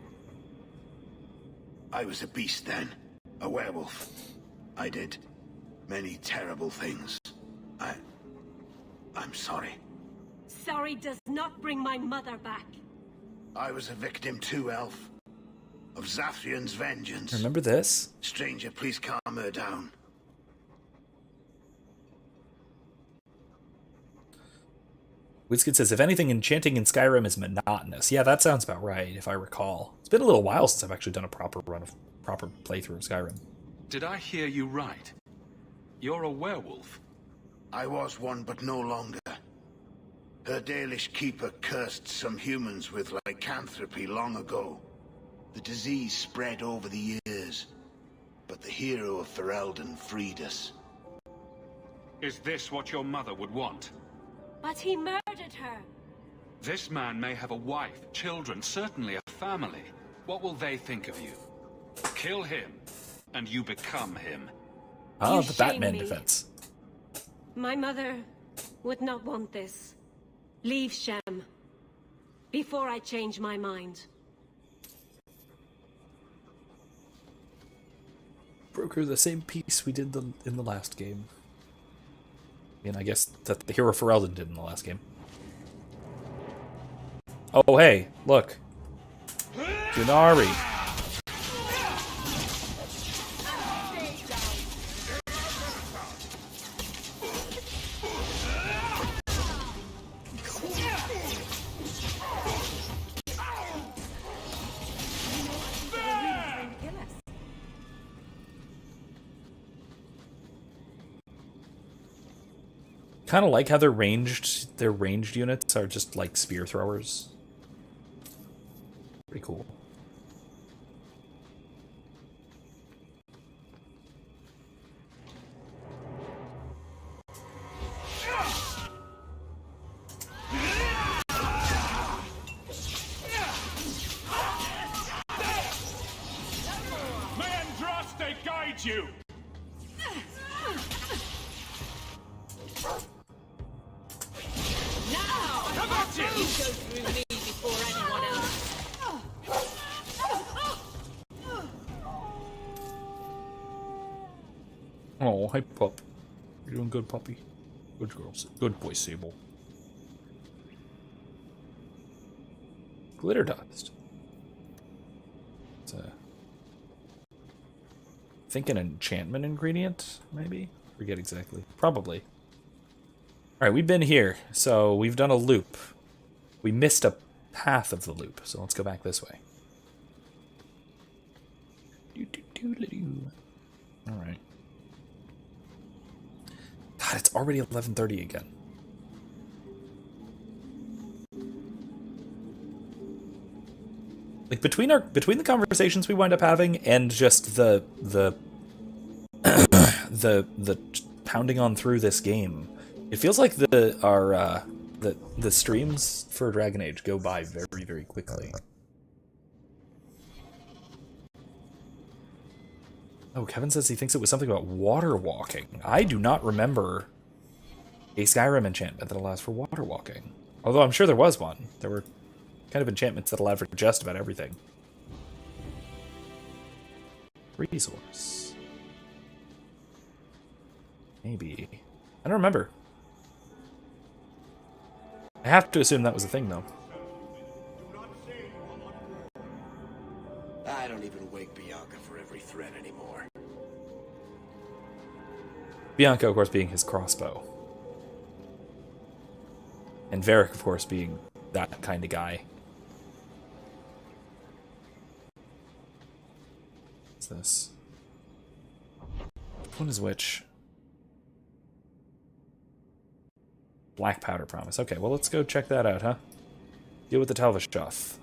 I was a beast then. A werewolf. I did many terrible things. I'm sorry. Sorry does not bring my mother back. I was a victim too, Elf. Of Zathrian's vengeance. Remember this? Stranger, please calm her down. WizKid says, if anything, enchanting in Skyrim is monotonous. Yeah, that sounds about right, if I recall. It's been a little while since I've actually done a proper playthrough of Skyrim. Did I hear you right? You're a werewolf? I was one, but no longer. Her Dalish keeper cursed some humans with lycanthropy long ago. The disease spread over the years, but the hero of Ferelden freed us. Is this what your mother would want? But he murdered her. This man may have a wife, children, certainly a family. What will they think of you? Kill him, and you become him. Ah, You the shame Batman me. defense. My mother would not want this. Leave Shem. Before I change my mind. Broker the same piece we did in the last game. And I guess that the hero Ferelden did in the last game. Oh, hey, look. Qunari. Kind of like how their ranged units are just like spear throwers. Pretty cool. May Andraste guide you! How about you go through me before anyone else? Oh, hi, pup. You're doing good, puppy. Good girl. Good boy, Sable. Glitter dust. It's a... I think an enchantment ingredient, maybe? Forget exactly. Probably. Alright, we've been here, so we've done a loop. We missed a path of the loop, so let's go back this way. Alright. God, it's already 11:30 again. Like between the conversations we wind up having and just the pounding on through this game, it feels like the streams for Dragon Age go by very, very quickly. Oh, Kevin says he thinks it was something about water walking. I do not remember a Skyrim enchantment that allows for water walking. Although I'm sure there was one. There were kind of enchantments that allowed for just about everything. Resource. Maybe. I don't remember. I have to assume that was a thing, though. I don't even wake Bianca for every threat anymore. Bianca, of course, being his crossbow. And Varric, of course, being that kind of guy. What's this? Which one is which? Black powder promise. Okay, well, let's go check that out, huh? Deal with the Talvashoth.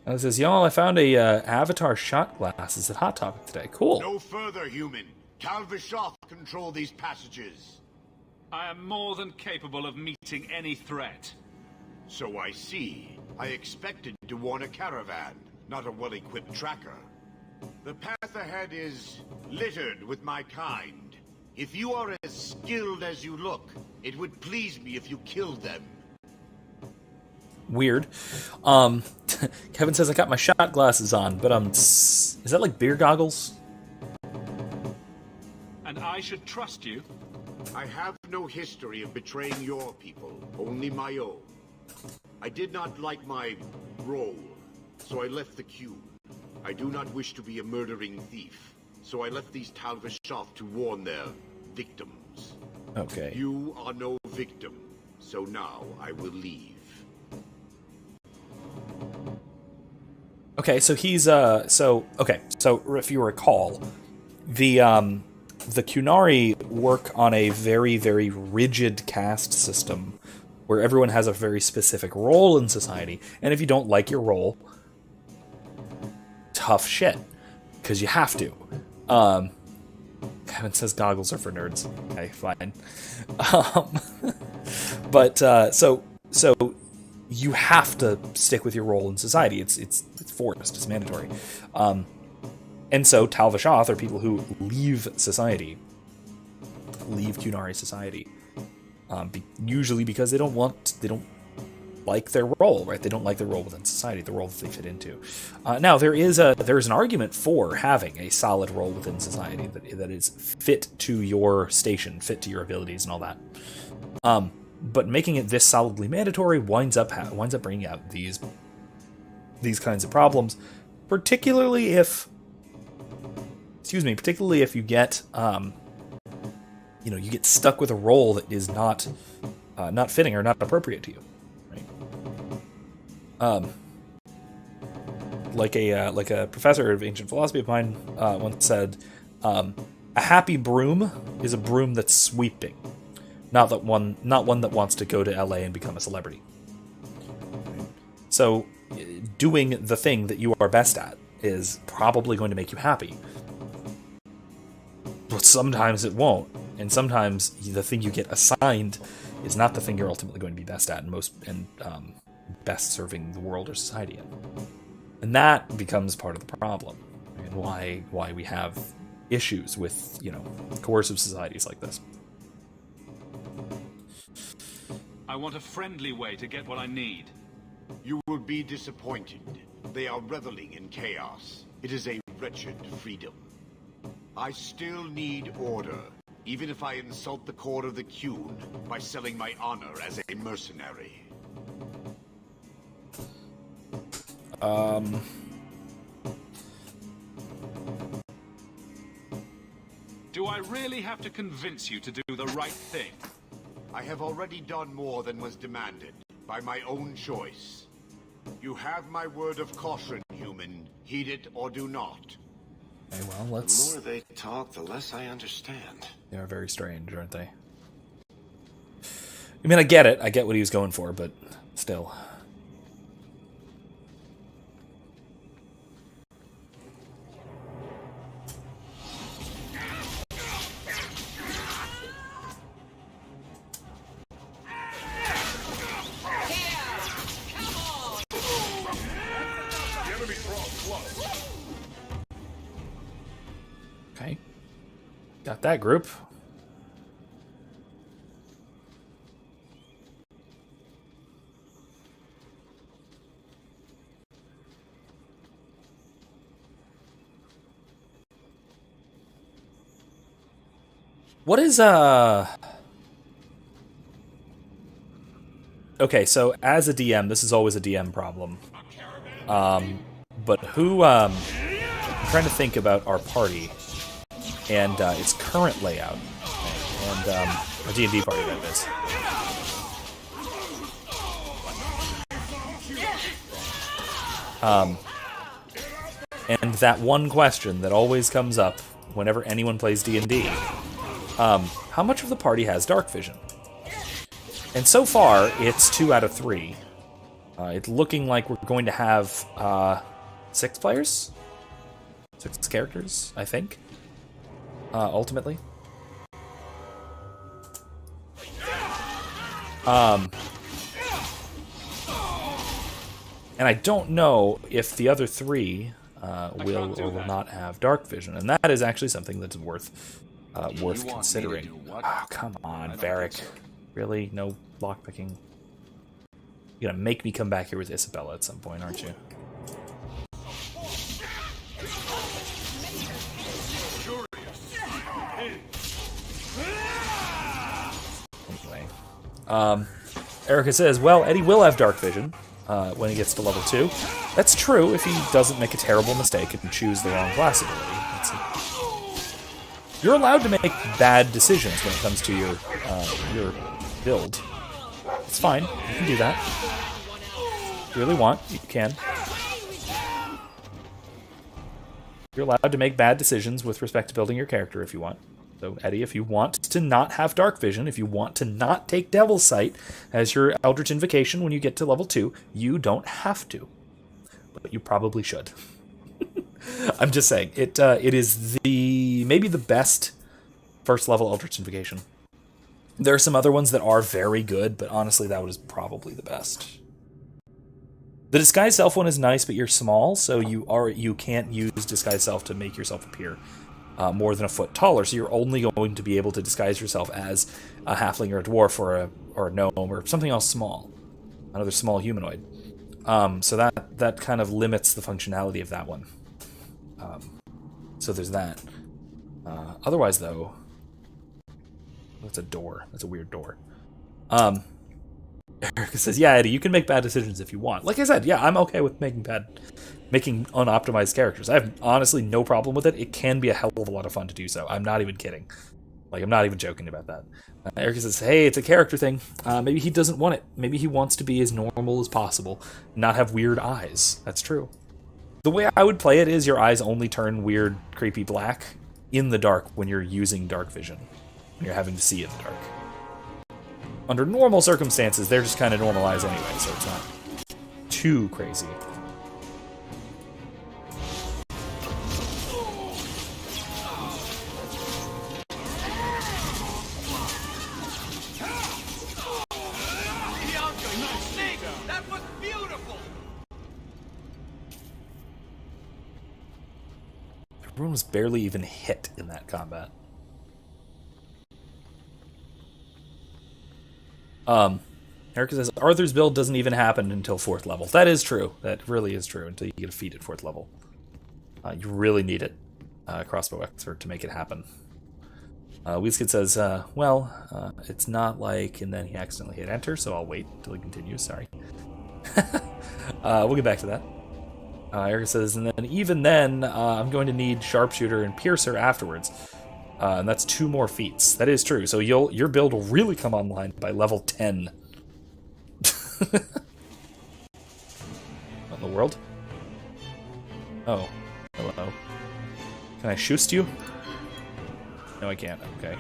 It says, y'all, I found a Avatar shot glass. It's a hot topic today. Cool. No further, human. Talvashoth control these passages. I am more than capable of meeting any threat. So I see. I expected to warn a caravan, not a well-equipped tracker. The path ahead is littered with my kind. If you are as skilled as you look, it would please me if you killed them. Weird. Kevin says I got my shot glasses on, but is that like beer goggles? And I should trust you? I have no history of betraying your people, only my own. I did not like my role, so I left the queue. I do not wish to be a murdering thief, so I left these Talvashoth to warn their victims. Okay. You are no victim, so now I will leave. Okay, so he's so if you recall, the Qunari work on a very, very rigid caste system where everyone has a very specific role in society, and if you don't like your role, tough shit, because you have to. Kevin says goggles are for nerds. Okay, fine. So you have to stick with your role in society. It's forced. It's mandatory. And so Tal Vashoth are people who leave society, leave Qunari society, usually because they don't like their role, right? They don't like their role within society, the role that they fit into. Now there is an argument for having a solid role within society that is fit to your station, fit to your abilities, and all that. But making it this solidly mandatory winds up bringing out these kinds of problems, particularly if you get you get stuck with a role that is not fitting or not appropriate to you. Like a professor of ancient philosophy of mine once said, a happy broom is a broom that's sweeping, not one that wants to go to LA and become a celebrity. So doing the thing that you are best at is probably going to make you happy, but sometimes it won't, and sometimes the thing you get assigned is not the thing you're ultimately going to be best at and best serving the world or society in. And that becomes part of the problem, and why we have issues with, coercive societies like this. I want a friendly way to get what I need. You will be disappointed. They are reveling in chaos. It is a wretched freedom. I still need order, even if I insult the core of the Qun by selling my honor as a mercenary. Do I really have to convince you to do the right thing? I have already done more than was demanded, by my own choice. You have my word of caution, human. Heed it or do not. Okay, well, let's... The more they talk, the less I understand. They are very strange, aren't they? I mean, I get it. I get what he was going for, but still... Okay. Got that group. What is okay, so as a DM, this is always a DM problem. But who I'm trying to think about our party and its current layout, and a D&D party, that is. And that one question that always comes up whenever anyone plays D&D, how much of the party has dark vision? And so far, it's 2 out of 3. It's looking like we're going to have 6 players? 6 characters, I think. Ultimately. And I don't know if the other 3 will or will not have dark vision, and that is actually something that's worth considering. Oh, come on, Varric. Really? No lockpicking? You're gonna make me come back here with Isabella at some point, aren't you? Anyway. Erica says, well, Eddie will have dark vision when he gets to level 2. That's true if he doesn't make a terrible mistake and choose the wrong class ability. You're allowed to make bad decisions when it comes to your build. It's fine. You can do that. If you really want, you can. You're allowed to make bad decisions with respect to building your character if you want. So, Eddie, if you want to not have dark vision, if you want to not take Devil's Sight as your Eldritch Invocation when you get to level 2, you don't have to. But you probably should. I'm just saying, it is maybe the best first level Eldritch Invocation. There are some other ones that are very good, but honestly, that one is probably the best. The Disguise Self one is nice, but you're small, so you can't use Disguise Self to make yourself appear more than a foot taller, so you're only going to be able to disguise yourself as a halfling or a dwarf or a gnome or something else small, another small humanoid. So that kind of limits the functionality of that one. So there's that. Otherwise, though, that's a door. That's a weird door. Erica says, yeah, Eddie, you can make bad decisions if you want. Like I said, yeah, I'm okay with making unoptimized characters. I have honestly no problem with it. It can be a hell of a lot of fun to do so. I'm not even kidding. Like, I'm not even joking about that. Erica says, hey, it's a character thing. Maybe he doesn't want it. Maybe he wants to be as normal as possible, not have weird eyes. That's true. The way I would play it is your eyes only turn weird, creepy black in the dark when you're using dark vision. When you're having to see in the dark. Under normal circumstances, they're just kind of normalized anyway, so it's not too crazy. That was beautiful. Everyone was barely even hit in that combat. Erica says, Arthur's build doesn't even happen until 4th level. That is true. That really is true until you get a feat at 4th level. You really need it, crossbow expert, to make it happen. Weezkid says, it's not like, and then he accidentally hit enter, so I'll wait until he continues, sorry. We'll get back to that. Erica says, and then even then, I'm going to need Sharpshooter and Piercer afterwards. And that's 2 more feats. That is true. So your build will really come online by level 10. What in the world? Oh, hello. Can I shoost you? No, I can't. Okay.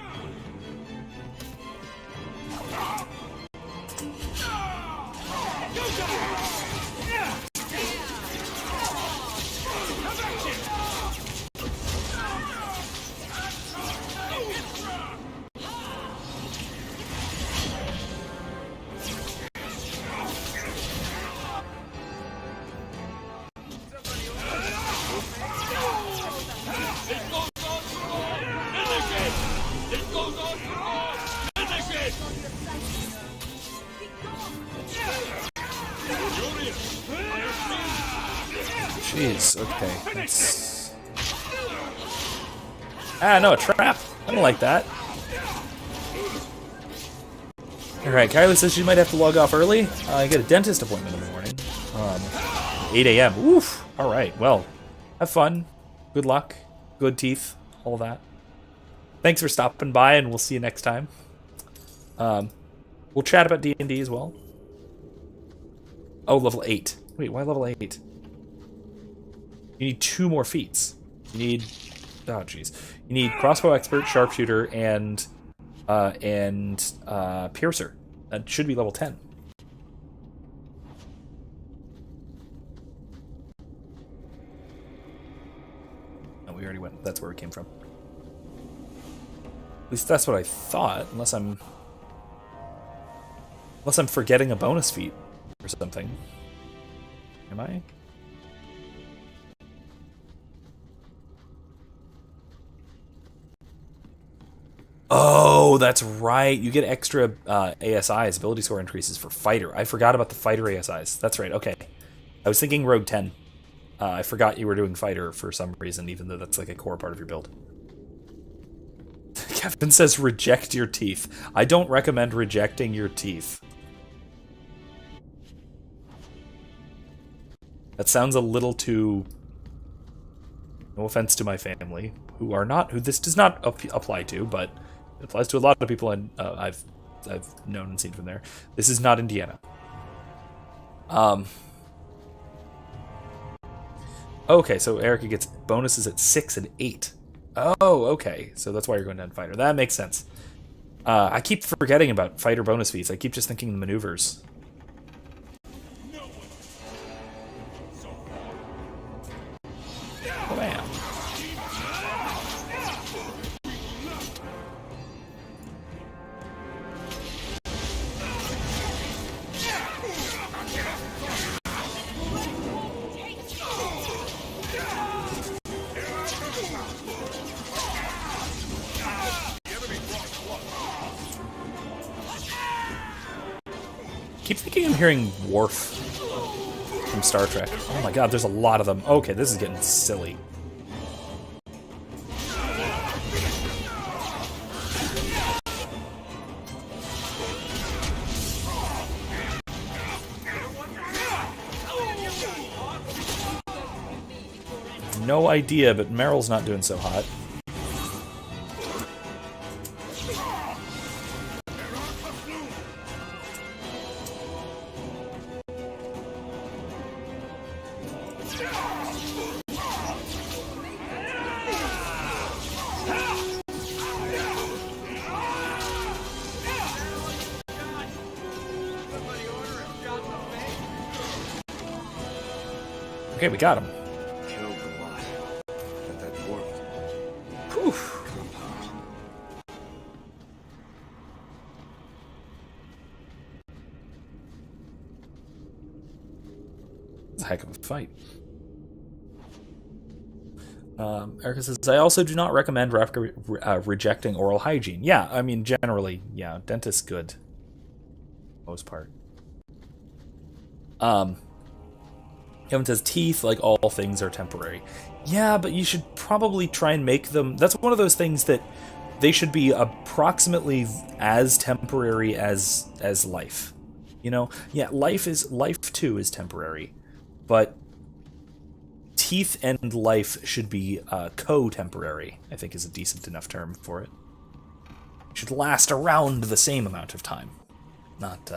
Jeez, okay. That's... no, a trap. I don't like that. Alright, Kylie says she might have to log off early. I get a dentist appointment in the morning. 8 a.m. Oof. Alright, well, have fun. Good luck. Good teeth. All of that. Thanks for stopping by, and we'll see you next time. We'll chat about D&D as well. Oh, level 8. Wait, why level 8? You need 2 more feats. You need... Oh, jeez. You need Crossbow Expert, Sharpshooter, and Piercer. That should be level 10. No, we already went. That's where we came from. At least that's what I thought, unless I'm forgetting a bonus feat or something. Am I? Oh, that's right. You get extra ASIs, ability score increases for Fighter. I forgot about the Fighter ASIs. That's right. Okay. I was thinking Rogue 10. I forgot you were doing Fighter for some reason, even though that's like a core part of your build. Kevin says reject your teeth. I don't recommend rejecting your teeth. That sounds a little too... No offense to my family, who this does not apply to, but it applies to a lot of people and I've known and seen from there. This is not Indiana. Okay, so Erica gets bonuses at 6 and 8. Oh, okay. So that's why you're going down fighter. That makes sense. I keep forgetting about fighter bonus feats. I keep just thinking the maneuvers. Bam. Keep thinking I'm hearing Worf from Star Trek. Oh my god, there's a lot of them. Okay, this is getting silly. No idea, but Meryl's not doing so hot. Okay, we got him. Killed the lot. But that dwarf. Poof. It's a heck of a fight. Erica says, I also do not recommend rejecting oral hygiene. Yeah, I mean, generally, yeah, dentist's good. Most part. Kevin says, teeth, like all things, are temporary. Yeah, but you should probably try and make them... That's one of those things that they should be approximately as temporary as life. You know? Yeah, life too is temporary. But teeth and life should be co-temporary, I think is a decent enough term for it. It should last around the same amount of time. Not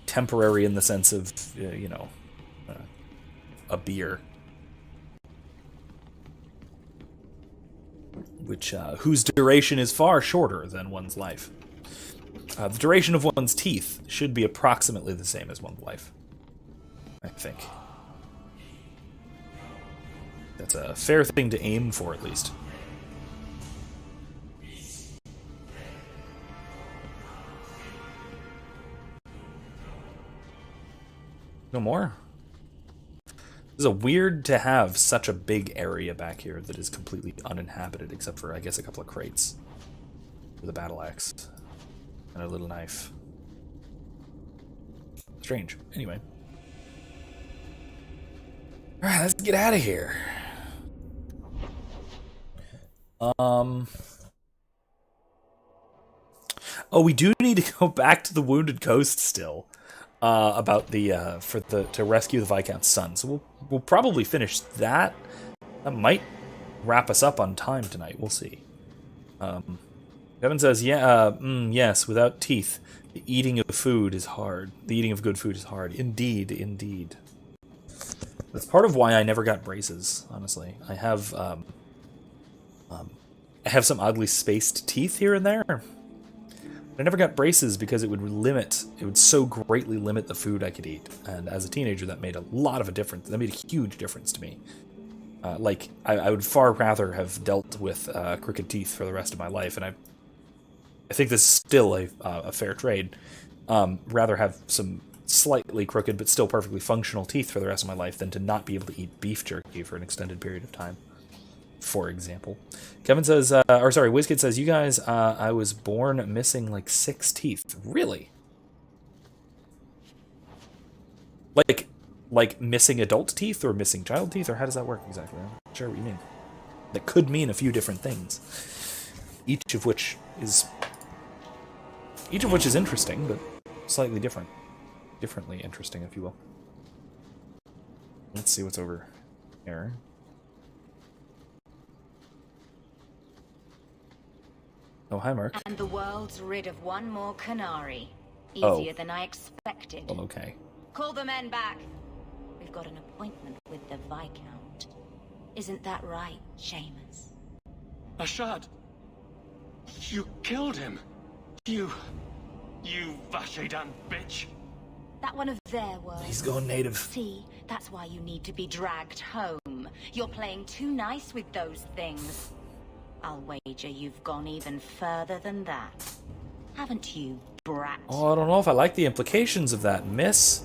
temporary in the sense of, you know, a beer. Which, whose duration is far shorter than one's life. The duration of one's teeth should be approximately the same as one's life, I think. That's a fair thing to aim for, at least. No more? This is weird to have such a big area back here that is completely uninhabited, except for, I guess, a couple of crates. With a battle axe. And a little knife. Strange. Anyway. Alright, let's get out of here. Oh, we do need to go back to the Wounded Coast still. About the to rescue the Viscount's son. So we'll probably finish that. That might wrap us up on time tonight. We'll see. Kevin says, yes, without teeth, the eating of food is hard. The eating of good food is hard. Indeed, indeed. That's part of why I never got braces, honestly. I have some oddly spaced teeth here and there. I never got braces because it would so greatly limit the food I could eat. And as a teenager, that made a lot of a difference. That made a huge difference to me. I would far rather have dealt with crooked teeth for the rest of my life, and I think this is still a fair trade. Rather have some slightly crooked but still perfectly functional teeth for the rest of my life than to not be able to eat beef jerky for an extended period of time. For example. Kevin says, WizKid says, you guys, I was born missing like 6 teeth. Really? Like missing adult teeth or missing child teeth, or how does that work exactly? I'm not sure what you mean. That could mean a few different things. Each of which is interesting, but slightly different. Differently interesting, if you will. Let's see what's over here. Oh, hi, Mark. And the world's rid of one more Canary. Oh. Easier than I expected. Well, okay. Call the men back. We've got an appointment with the Viscount. Isn't that right, Seamus? Ashad! You killed him! You Vashedan bitch! That one of their words. He's going native. See, that's why you need to be dragged home. You're playing too nice with those things. I'll wager you've gone even further than that. Haven't you, brat? Oh, I don't know if I like the implications of that, miss.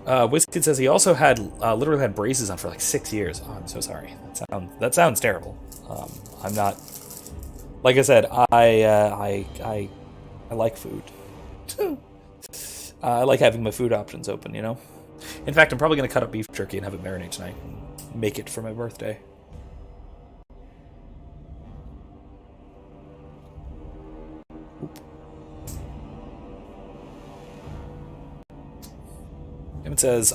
Wizkid says he also had literally had braces on for like 6 years. Oh, I'm so sorry. That sounds terrible. I'm not. Like I said, I like food. I like having my food options open, you know? In fact, I'm probably going to cut up beef jerky and have it marinate tonight and make it for my birthday. Oop. Kevin says,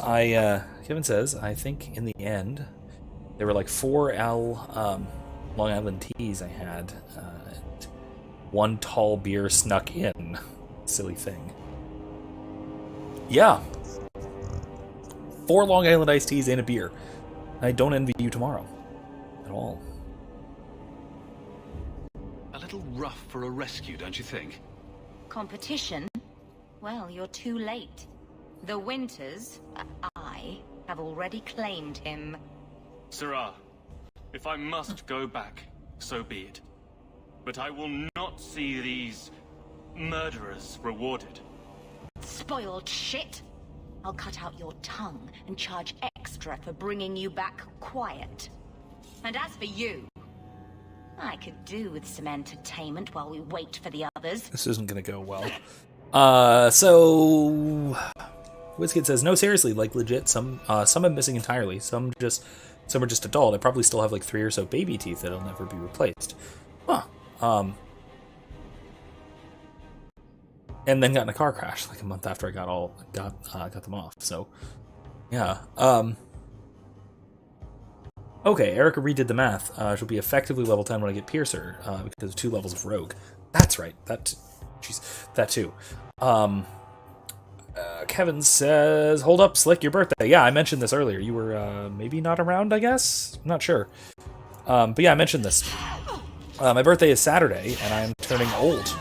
I think in the end, there were like 4 Long Island teas I had. And 1 tall beer snuck in. Silly thing. Yeah. 4 Long Island iced teas and a beer. I don't envy you tomorrow. At all. A little rough for a rescue, don't you think? Competition? Well, you're too late. The Winters, I, have already claimed him. Sirrah, if I must go back, so be it. But I will not see these murderers rewarded. Spoiled shit! I'll cut out your tongue and charge extra for bringing you back quiet. And as for you, I could do with some entertainment while we wait for the others. This isn't gonna go well. So WizKid says, no, seriously, like legit, some I'm missing entirely. Some are just adult. I probably still have like 3 or so baby teeth that'll never be replaced. Huh. And then got in a car crash like a month after I got them off. So, yeah. Okay, Erica redid the math. She'll be effectively level 10 when I get Piercer because of 2 levels of Rogue. That's right. That too. Kevin says, hold up, Slick, your birthday. Yeah, I mentioned this earlier. You were maybe not around, I guess? I'm not sure. But yeah, I mentioned this. My birthday is Saturday, and I'm turning old.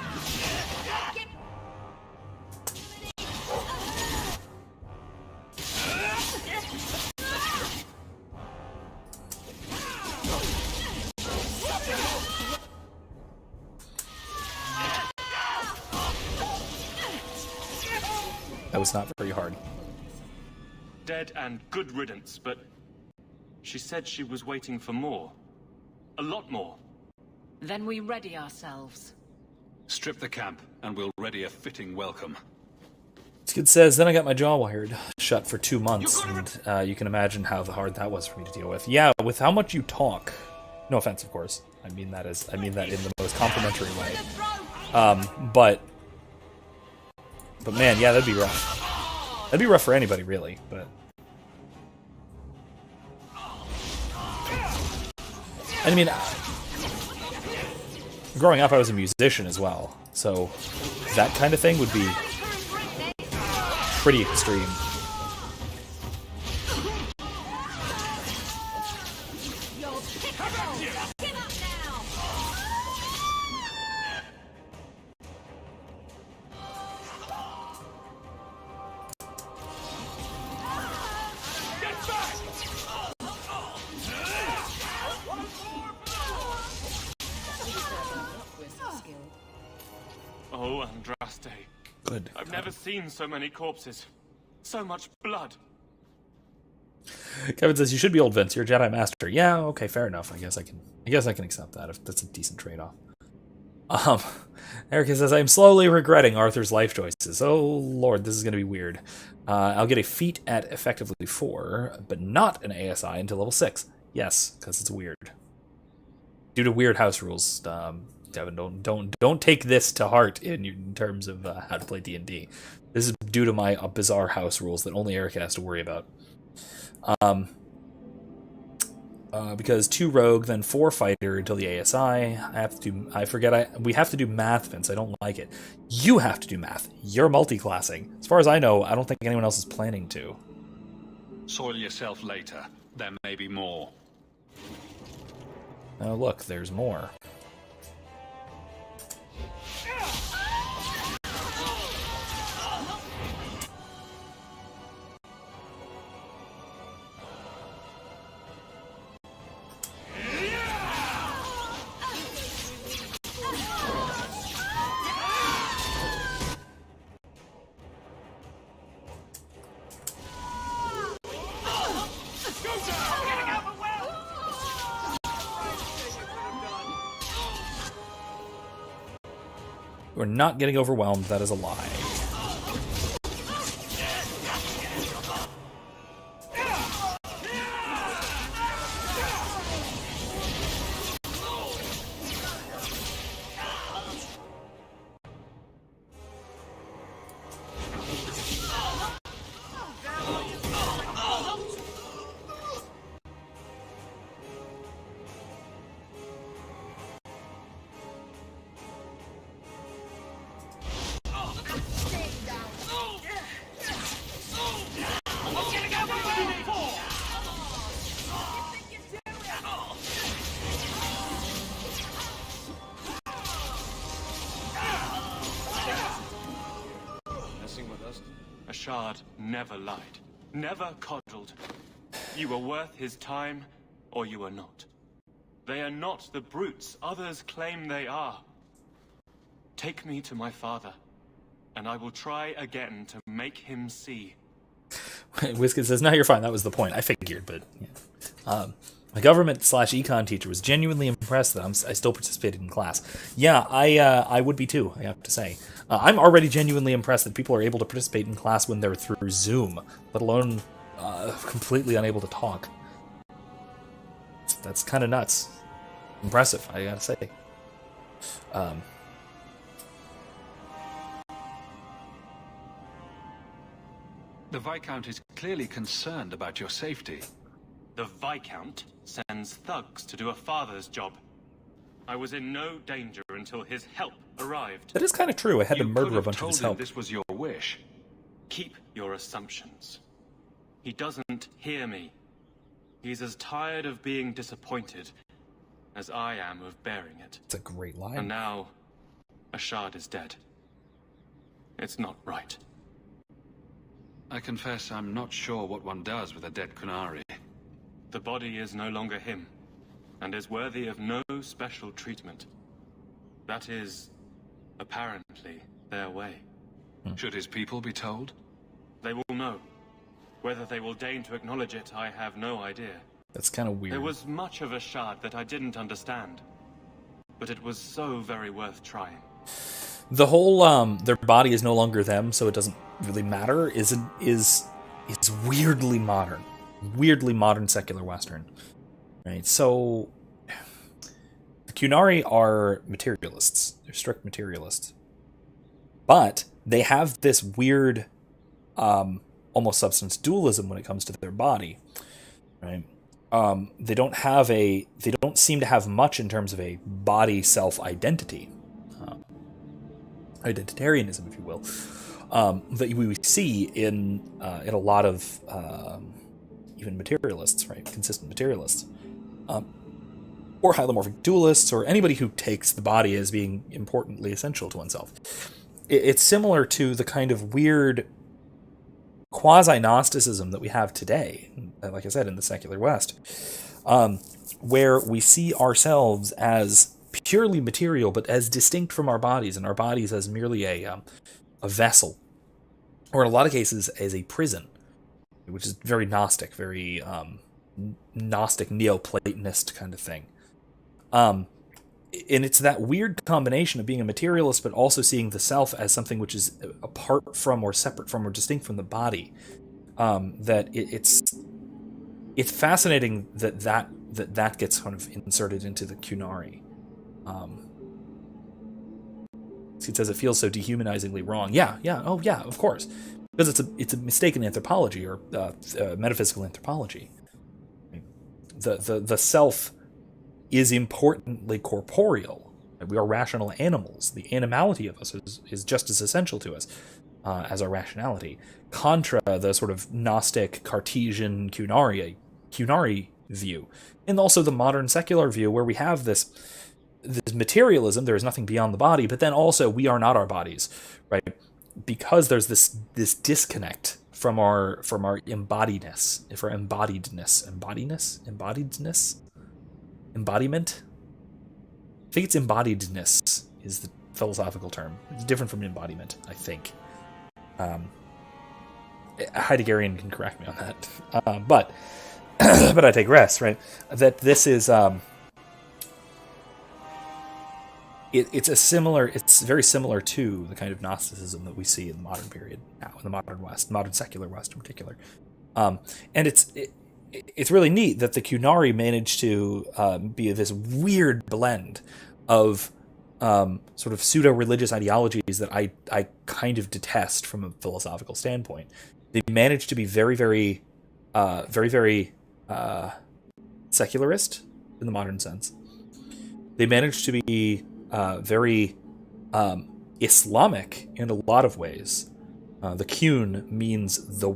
That was not very hard. Dead and good riddance, but she said she was waiting for more. A lot more. Then we ready ourselves. Strip the camp, and we'll ready a fitting welcome. Skid says, then I got my jaw wired shut for 2 months, and you can imagine how hard that was for me to deal with. Yeah, with how much you talk. No offense, of course. I mean that in the most complimentary way. But man, yeah, that'd be rough. That'd be rough for anybody, really, but... I mean, growing up, I was a musician as well, so that kind of thing would be pretty extreme. Oh, Andraste. Good. I've never seen so many corpses. So much blood. Kevin says, you should be old, Vince. You're a Jedi Master. Yeah, okay, fair enough. I guess I can accept that if that's a decent trade-off. Erica says, I'm slowly regretting Arthur's life choices. Oh, Lord, this is going to be weird. I'll get a feat at effectively 4, but not an ASI until level 6. Yes, because it's weird. Due to weird house rules, Devin, don't take this to heart in terms of how to play D&D. This is due to my bizarre house rules that only Erica has to worry about. Because 2 rogue, then 4 fighter until the ASI. We have to do math, Vince. I don't like it. You have to do math. You're multi-classing. As far as I know, I don't think anyone else is planning to. Soil yourself later. There may be more. Oh, look, there's more. We're not getting overwhelmed. That is a lie. Ashard never lied, never coddled. You were worth his time, or you are not. They are not the brutes others claim they are. Take me to my father, and I will try again to make him see. Whiskin says, no, you're fine. That was the point. I figured, but yeah. My government/econ teacher was genuinely impressed that I still participated in class. Yeah, I would be too, I have to say. I'm already genuinely impressed that people are able to participate in class when they're through Zoom, let alone completely unable to talk. That's kind of nuts. Impressive, I gotta say. The Viscount is clearly concerned about your safety. The Viscount sends thugs to do a father's job. I was in no danger until his help arrived. That is kind of true. I had to murder a bunch of his help. This was your wish. Keep your assumptions. He doesn't hear me. He's as tired of being disappointed as I am of bearing it. It's a great line. And now, Ashard is dead. It's not right. I confess I'm not sure what one does with a dead Kunari. The body is no longer him, and is worthy of no special treatment. That is, apparently, their way. Should his people be told? They will know. Whether they will deign to acknowledge it, I have no idea. That's kind of weird. There was much of Ashard that I didn't understand, but it was so very worth trying. The whole, their body is no longer them, so it doesn't really matter, is weirdly modern. Weirdly modern secular Western. Right, so the Kunari are materialists. They're strict materialists. But they have this weird almost substance dualism when it comes to their body. Right? They don't seem to have much in terms of a body self-identity. Identitarianism, if you will. That we see in a lot of even materialists, right? Consistent materialists. Or hylomorphic dualists, or anybody who takes the body as being importantly essential to oneself. It's similar to the kind of weird quasi-Gnosticism that we have today, like I said, in the secular West, where we see ourselves as purely material, but as distinct from our bodies, and our bodies as merely a vessel, or in a lot of cases as a prison, which is very Gnostic, very Gnostic, Neoplatonist kind of thing. And it's that weird combination of being a materialist, but also seeing the self as something which is apart from, or separate from, or distinct from the body. That it's fascinating that gets kind of inserted into the Kunari. It says it feels so dehumanizingly wrong. Yeah, of course. Because it's a mistaken anthropology, or metaphysical anthropology. The self is importantly corporeal. We are rational animals. The animality of us is just as essential to us as our rationality. Contra the sort of Gnostic, Cartesian Kunari view, and also the modern secular view where we have this materialism. There is nothing beyond the body, but then also we are not our bodies, right? Because there's this disconnect from our embodiedness, embodiment. I think it's embodiedness is the philosophical term. It's different from embodiment, I think. Heideggerian can correct me on that, but I digress. Right, that this is it's very similar to the kind of Gnosticism that we see in the modern period now, in the modern West, modern secular West in particular. And it's really neat that the Qunari managed to be this weird blend of sort of pseudo-religious ideologies that I kind of detest from a philosophical standpoint. They managed to be very, very secularist in the modern sense. They managed to be very Islamic in a lot of ways. The Qun means the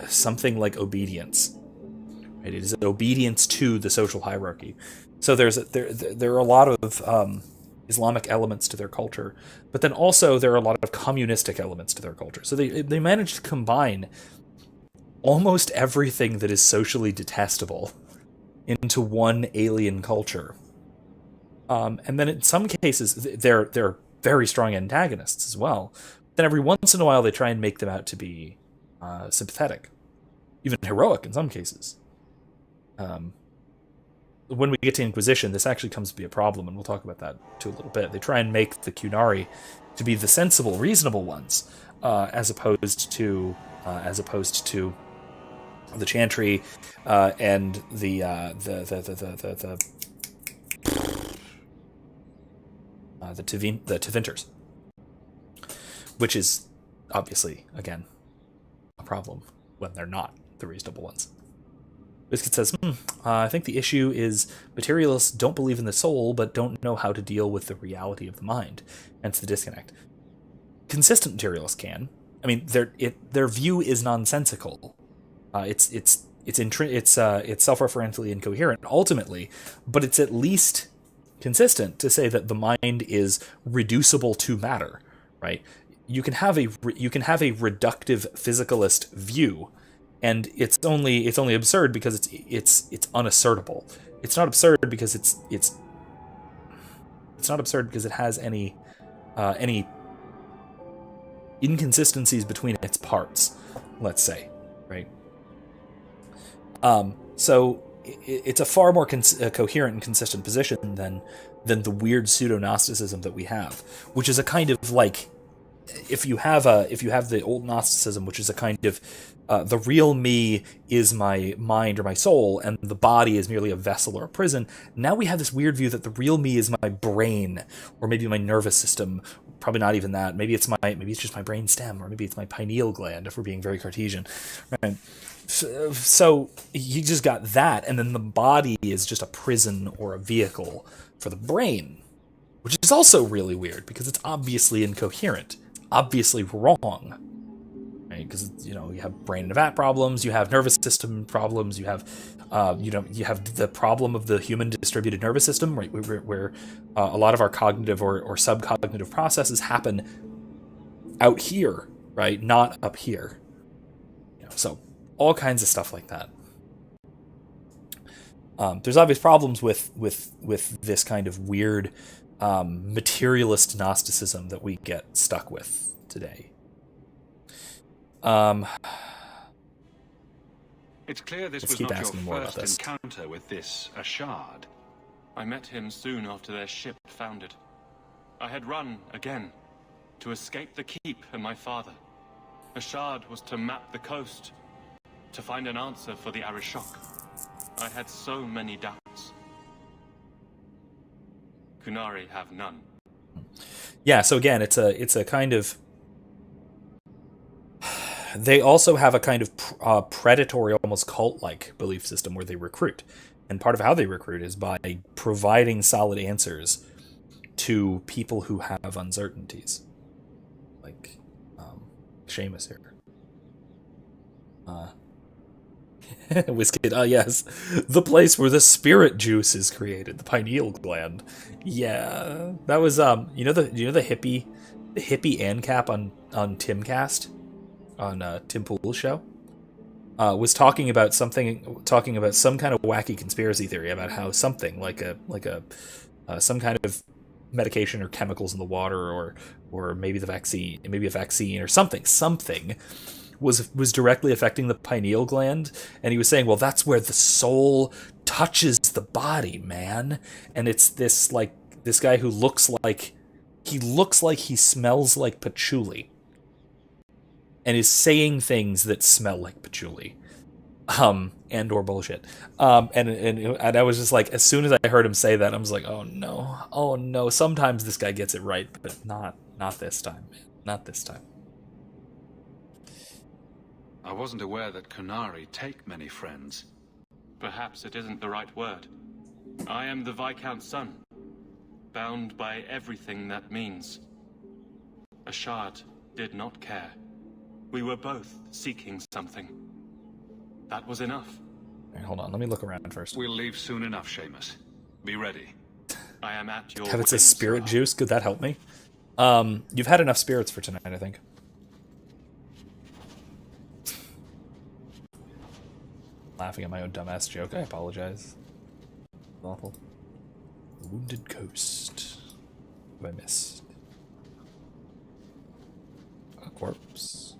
something like obedience. Right? It is an obedience to the social hierarchy. So there are a lot of Islamic elements to their culture, but then also there are a lot of communistic elements to their culture. So they managed to combine almost everything that is socially detestable into one alien culture. And then in some cases, they're very strong antagonists as well. Then every once in a while, they try and make them out to be sympathetic, even heroic in some cases. When we get to Inquisition, this actually comes to be a problem, and we'll talk about that too a little bit. They try and make the Qunari to be the sensible, reasonable ones, as opposed to the Chantry and the Tevinters, which is obviously again a problem when they're not the reasonable ones. Biscuit says, I think the issue is materialists don't believe in the soul, but don't know how to deal with the reality of the mind. Hence the disconnect. Consistent materialists can. I mean, their view is nonsensical. It's self-referentially incoherent ultimately, but it's at least consistent to say that the mind is reducible to matter. Right? You can have a reductive physicalist view. And it's only absurd because it's unassertable. It's not absurd because it's not absurd because it has any inconsistencies between its parts, let's say, right? So it's a far more coherent and consistent position than the weird pseudo-Gnosticism that we have, which is a kind of like, if you have the old Gnosticism, which is a kind of the real me is my mind or my soul, and the body is merely a vessel or a prison. Now we have this weird view that the real me is my brain, or maybe my nervous system. Probably not even that. Maybe it's just my brain stem, or maybe it's my pineal gland, if we're being very Cartesian. Right? So you just got that, and then the body is just a prison or a vehicle for the brain, which is also really weird because it's obviously incoherent, obviously wrong. Because you have brain in a vat problems, you have nervous system problems, you have the problem of the human distributed nervous system, right, where a lot of our cognitive or subcognitive processes happen out here, right, not up here. So all kinds of stuff like that. There's obvious problems with this kind of weird materialist Gnosticism that we get stuck with today. It's clear this was not your first encounter with this Ashard. I met him soon after their ship foundered. I had run again to escape the keep and my father. Ashard was to map the coast, to find an answer for the Arishok. I had so many doubts. Qunari have none. Yeah, so again, it's a kind of... They also have a kind of predatory, almost cult-like belief system where they recruit. And part of how they recruit is by providing solid answers to people who have uncertainties. Like Seamus here. Whiskey, yes. The place where the spirit juice is created, the pineal gland. Yeah. That was you know the hippie ANCAP on Timcast? On Tim Pool's show? Was talking about some kind of wacky conspiracy theory about how something like some kind of medication or chemicals in the water or maybe a vaccine or something was directly affecting the pineal gland, and he was saying, well, that's where the soul touches the body, man. And it's this guy who looks like he smells like patchouli and is saying things that smell like patchouli, and or bullshit. And I was just like, as soon as I heard him say that, I was like, oh no. Sometimes this guy gets it right, but not this time, man. Not this time. I wasn't aware that Kunari take many friends. Perhaps it isn't the right word. I am the Viscount's son, bound by everything that means. Ashard did not care. We were both seeking something. That was enough. Right, hold on, let me look around first. We'll leave soon enough, Seamus. Be ready. I am at your Have it say spirit juice? Could that help me? You've had enough spirits for tonight, I think. Laughing at my own dumbass joke. I apologize. Awful. Wounded Coast. What have I missed? A corpse.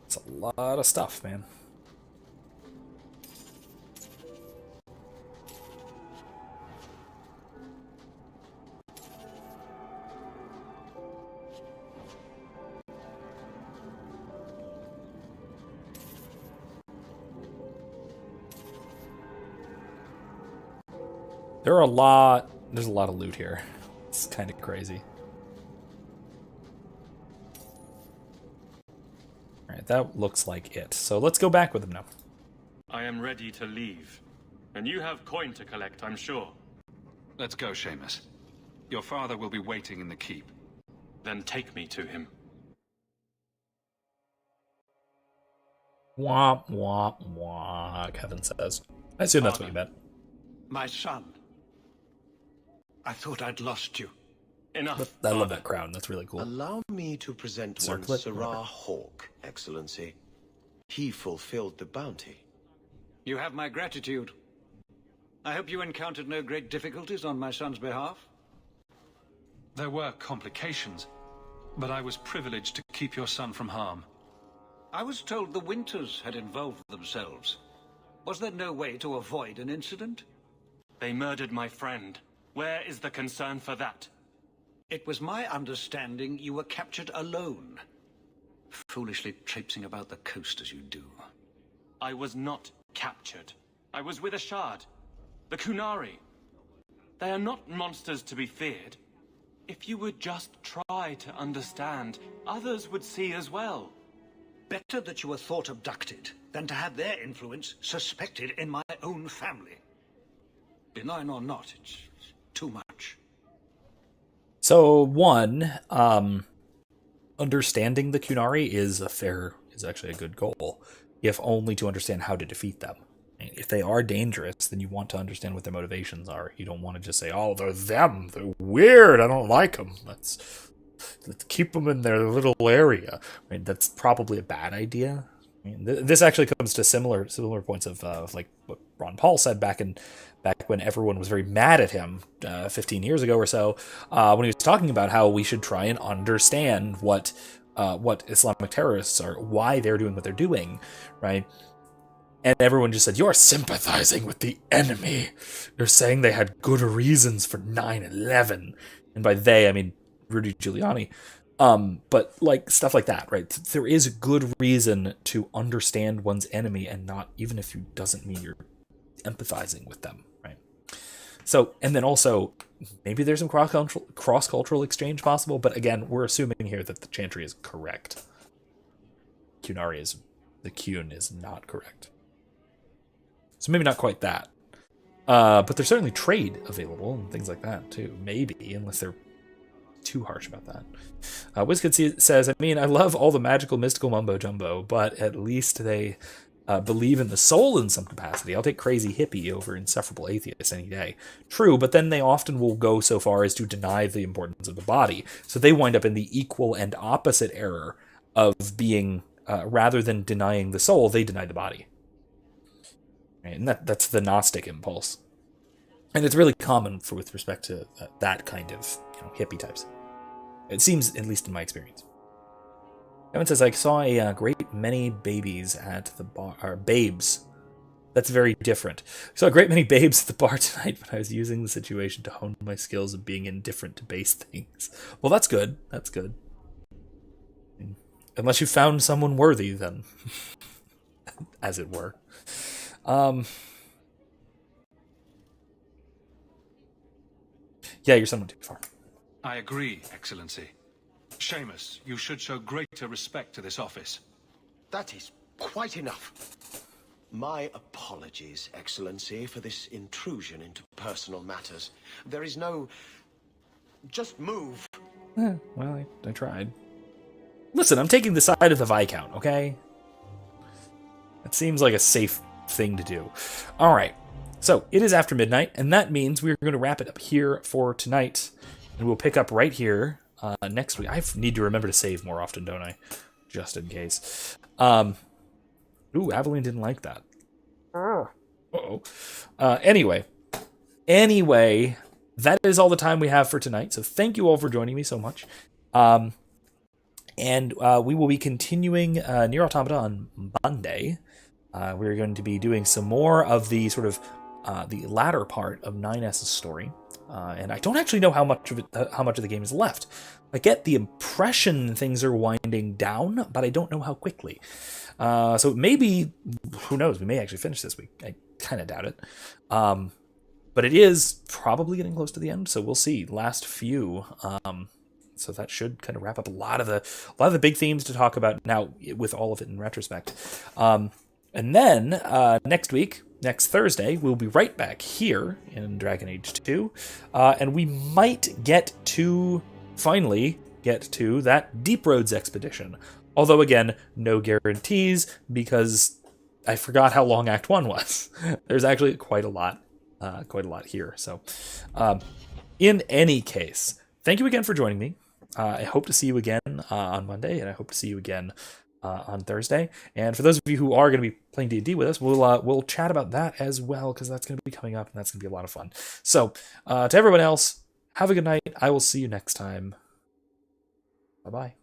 It's a lot of stuff, man. There's a lot of loot here. It's kind of crazy. Alright, that looks like it. So let's go back with him now. I am ready to leave. And you have coin to collect, I'm sure. Let's go, Seamus. Your father will be waiting in the keep. Then take me to him. Womp, womp, womp, Kevin says. I assume that's what you meant. My son. I thought I'd lost you. Enough. I love that crown. That's really cool. Allow me to present one Sirrah Hawke, Excellency. He fulfilled the bounty. You have my gratitude. I hope you encountered no great difficulties on my son's behalf. There were complications, but I was privileged to keep your son from harm. I was told the Winters had involved themselves. Was there no way to avoid an incident? They murdered my friend. Where is the concern for that? It was my understanding you were captured alone. Foolishly traipsing about the coast as you do. I was not captured. I was with Ashard. The Kunari. They are not monsters to be feared. If you would just try to understand, others would see as well. Better that you were thought abducted than to have their influence suspected in my own family. Benign or not, it's too much. So, one, understanding the Kunari is actually a good goal. You have only to understand how to defeat them. If they are dangerous, then you want to understand what their motivations are. You don't want to just say, oh, they're them. They're weird. I don't like them. Let's keep them in their little area. I mean, that's probably a bad idea. I mean, this actually comes to similar points of like what Ron Paul said back when everyone was very mad at him 15 years ago or so, when he was talking about how we should try and understand what Islamic terrorists are, why they're doing what they're doing, right? And everyone just said, you're sympathizing with the enemy. You're saying they had good reasons for 9/11. And by they, I mean Rudy Giuliani. But like stuff like that, right? There is a good reason to understand one's enemy, and not even if it doesn't mean you're empathizing with them, right? So, and then also, maybe there's some cross-cultural exchange possible, but again, we're assuming here that the Chantry is correct. The Kun is not correct. So maybe not quite that. But there's certainly trade available and things like that too. Maybe, unless they're too harsh about that. WizKid says, I mean, I love all the magical, mystical mumbo-jumbo, but at least they believe in the soul in some capacity. I'll take crazy hippie over insufferable atheist any day. True, but then they often will go so far as to deny the importance of the body. So they wind up in the equal and opposite error of being, rather than denying the soul, they deny the body. Right? And that's the Gnostic impulse. And it's really common with respect to that kind of hippie types. It seems, at least in my experience. Kevin says, I saw a great many babies at the bar. Or babes. That's very different. I saw a great many babes at the bar tonight when I was using the situation to hone my skills of being indifferent to base things. Well, that's good. That's good. Unless you found someone worthy, then. As it were. Yeah, you're someone too far. I agree, Excellency. Seamus, you should show greater respect to this office. That is quite enough. My apologies, Excellency, for this intrusion into personal matters. There is no... Just move. Well, I tried. Listen, I'm taking the side of the Viscount, okay? That seems like a safe thing to do. All right. So, it is after midnight, and that means we're going to wrap it up here for tonight. And we'll pick up right here next week. I need to remember to save more often, don't I? Just in case. Ooh, Aveline didn't like that. Uh-oh. Anyway, that is all the time we have for tonight. So thank you all for joining me so much. And we will be continuing Nier Automata on Monday. We're going to be doing some more of the sort of the latter part of 9S's story. And I don't actually know how much of the game is left. I get the impression things are winding down, but I don't know how quickly. So maybe, who knows, we may actually finish this week. I kind of doubt it. But it is probably getting close to the end, so we'll see. Last few. So that should kind of wrap up a lot of the big themes to talk about now with all of it in retrospect. And then next week, next Thursday, we'll be right back here in Dragon Age 2. And we might finally get to that Deep Roads expedition. Although, again, no guarantees, because I forgot how long Act 1 was. There's actually quite a lot here. So, in any case, thank you again for joining me. I hope to see you again on Monday, and I hope to see you again on Thursday. And for those of you who are going to be playing D&D with us, we'll chat about that as well, because that's going to be coming up, and that's going to be a lot of fun. So, to everyone else, have a good night. I will see you next time. Bye-bye.